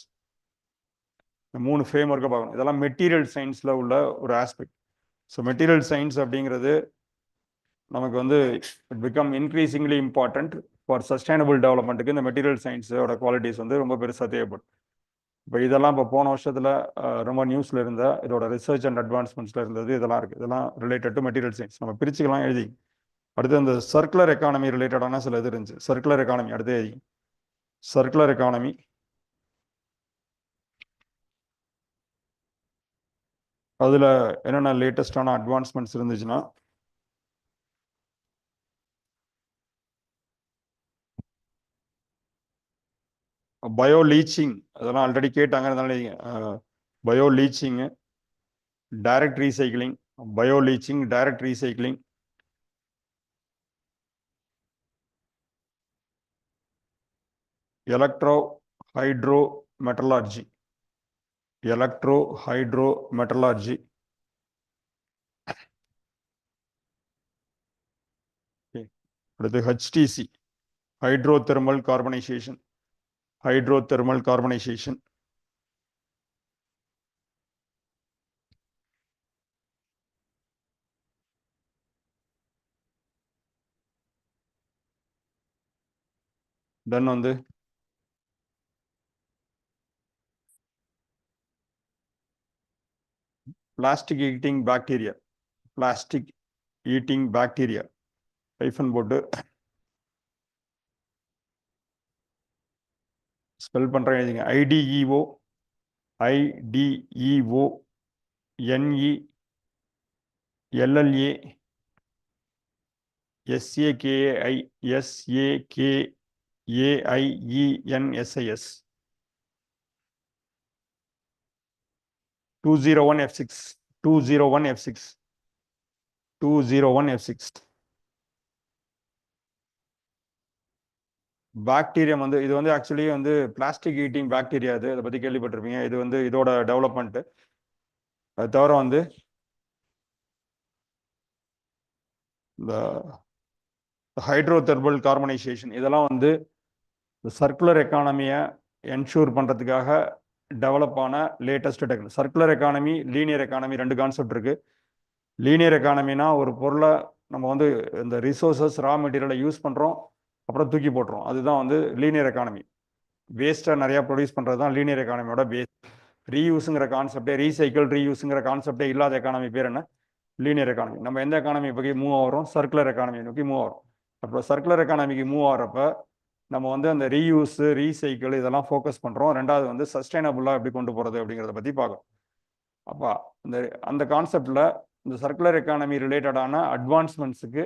இந்த 3 ஃப்ரேம்ஒர்க்கை பார்க்கணும். இதெல்லாம் material சயின்ஸில் உள்ள ஒரு ஆஸ்பெக்ட். ஸோ மெட்டீரியல் சயின்ஸ் அப்படிங்கிறது நமக்கு வந்து it become increasingly important for sustainable டெவலப்மெண்ட்டுக்கு. இந்த மெட்டீரியல் சயின்ஸோட குவாலிட்டிஸ் வந்து ரொம்ப பெருசாக தேவைப்படும். இப்போ இதெல்லாம் இப்போ போன வருஷத்தில் ரொம்ப நியூஸில் இருந்த இதோட ரிசர்ச் அண்ட் அட்வான்ஸ்மெண்ட்ஸில் இருந்தது இதெல்லாம் இருக்குது. இதெல்லாம் ரிலேட்டட் டு மெட்டீரியல் சயின்ஸ். நம்ம பிரிச்சுக்கலாம் எழுதி. அடுத்து அந்த சர்க்குலர் எக்கானமி ரிலேட்டடான சில இது இருந்துச்சு. சர்க்குலர் எக்கானமி அடுத்து எழுதி. சர்க்குலர் எக்கானமி, அதில் என்னென்ன லேட்டஸ்டான அட்வான்ஸ்மெண்ட்ஸ் இருந்துச்சுன்னா, பயோ லீச்சிங், அதெல்லாம் ஆல்ரெடி கேட்டாங்க. அதனால bio leaching, direct recycling, bio leaching, direct recycling, electro hydro metallurgy, electro hydro metallurgy, அடுத்து HTC, hydrothermal carbonisation, hydrothermal carbonisation, then வந்து plastic eating bacteria, plastic eating bacteria hyphen போட்டு spell பண்ணுறேன் எழுதிங்க. IDEO NELLA SAKAINSIS 201F6, 201F6, 201F6. Bacterium வந்து இது வந்து actually வந்து plastic eating bacteria. அது அதை பற்றி கேள்விப்பட்டிருப்பீங்க. இது வந்து இதோட டெவலப்மெண்ட்டு. அது தவிர வந்து இந்த ஹைட்ரோதெர்மல் கார்பனைசேஷன், இதெல்லாம் வந்து இந்த சர்க்குலர் எக்கானமியை என்ஷூர் பண்ணுறதுக்காக டெவலப் ஆன latest technique. Circular economy, linear economy, 2 concept இருக்குது. லீனியர் எக்கானமினா ஒரு பொருளை நம்ம வந்து இந்த ரிசோர்ஸஸ், ரா மெட்டீரியலை யூஸ் பண்ணுறோம், அப்புறம் தூக்கி போட்டுரும். அதுதான் வந்து லீனியர் எக்கானமி. வேஸ்ட்டாக நிறையா ப்ரொடியூஸ் பண்ணுறது தான் லீனியர் எக்கானமியோட பேஸ். ரீயூஸுங்கிற கான்செப்டே, ரீசைக்கிள் ரீயூஸுங்கிற கான்செப்டே இல்லாத எக்கானமி பேர் என்ன? Linear economy. நம்ம எந்த எக்கானமி பற்றி மூவ் ஆகிறோம்? சர்க்குலர் எக்கானமி நோக்கி மூவ் ஆகிறோம். அப்போ சர்க்குலர் எக்கானமிக்கு மூவ் ஆகிறப்ப நம்ம வந்து அந்த ரீயூஸு, ரீசைக்கிள் இதெல்லாம் ஃபோக்கஸ் பண்ணுறோம். ரெண்டாவது வந்து சஸ்டைனபுளாக எப்படி கொண்டு போகிறது அப்படிங்கிறத பற்றி பார்க்கணும். அப்போ அந்த கான்செப்டில் இந்த சர்க்குலர் எக்கானமி ரிலேட்டடான அட்வான்ஸ்மெண்ட்ஸுக்கு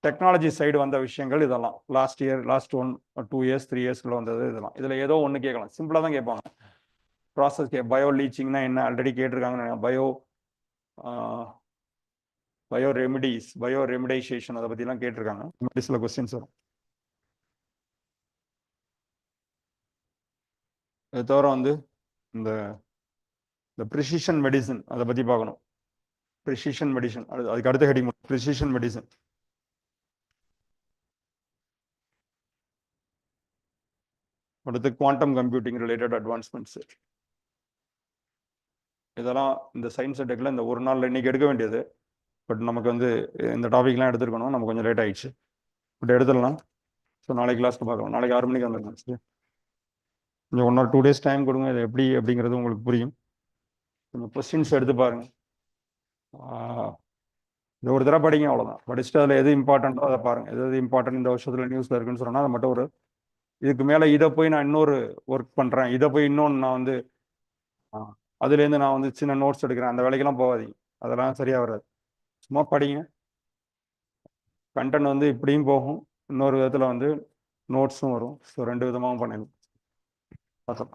டெக்னாலஜி சைடு வந்த விஷயங்கள் இதெல்லாம் லாஸ்ட் 2 இயர்ஸ் 3 இயர்ஸ்க்குள்ள வந்தது. இதெல்லாம் இதில் ஏதோ ஒன்று கேட்கலாம். சிம்பிளாக தான் கேட்பாங்க. ப்ராசஸ் பயோ லீச்சிங்னா என்ன ஆல்ரெடி கேட்டிருக்காங்க. பயோ ரெமிடிஸ், பயோ ரெமிடைசேஷன், அதை பற்றிலாம் கேட்டிருக்காங்க. சில கொஸ்டின்ஸ் வரும். அது தவிர வந்து இந்த ப்ரிசிஷன் மெடிசன், அதை பற்றி பார்க்கணும். ப்ரிசிஷன் மெடிசன், அதுக்கு அடுத்த ஹெடிங் ப்ரிசிஷன் மெடிசன். அடுத்து குவாண்டம் கம்ப்யூட்டிங் ரிலேட்டட் அட்வான்ஸ்மெண்ட்ஸ். இதெல்லாம் இந்த சயின்ஸ் டெக்கில் இந்த ஒரு நாளில் இன்னைக்கு எடுக்க வேண்டியது. பட் நமக்கு வந்து இந்த டாபிக்லாம் எடுத்துருக்கணும். நம்ம கொஞ்சம் லேட் ஆயிடுச்சு. பட் எடுத்துடலாம். ஸோ நாளைக்கு கிளாஸ்க்கு பார்க்கலாம். நாளைக்கு 6 மணிக்கு வந்துடலாம். சரி, கொஞ்சம் 1 or 2 days டைம் கொடுங்க. இது எப்படி அப்படிங்கிறது உங்களுக்கு புரியும். கொஞ்சம் கொஸ்டின்ஸ் எடுத்து பாருங்க. இது ஒரு தடவை படிங்க, அவ்வளோதான். படிச்சுட்டு அதில் எது இம்பார்ட்டண்ட்டோ அதை பாருங்கள். எது இம்பார்ட்டன்ட் இந்த வருஷத்தில் நியூஸில் இருக்குன்னு சொன்னால் அதை மட்டும் ஒரு இதுக்கு மேலே இதை போய் நான் இன்னொரு ஒர்க் பண்ணுறேன், இதை போய் இன்னொன்று நான் வந்து அதுலேருந்து நான் வந்து சின்ன நோட்ஸ் எடுக்கிறேன், அந்த வேலைக்கெல்லாம் போகாதீங்க. அதெல்லாம் சரியாக வராது. சும்மா படிங்க. கண்டென்ட் வந்து இப்படியும் போகும், இன்னொரு விதத்தில் வந்து நோட்ஸும் வரும். ஸோ 2 விதமாகவும் பண்ணிடலாம். பார்த்தோம்.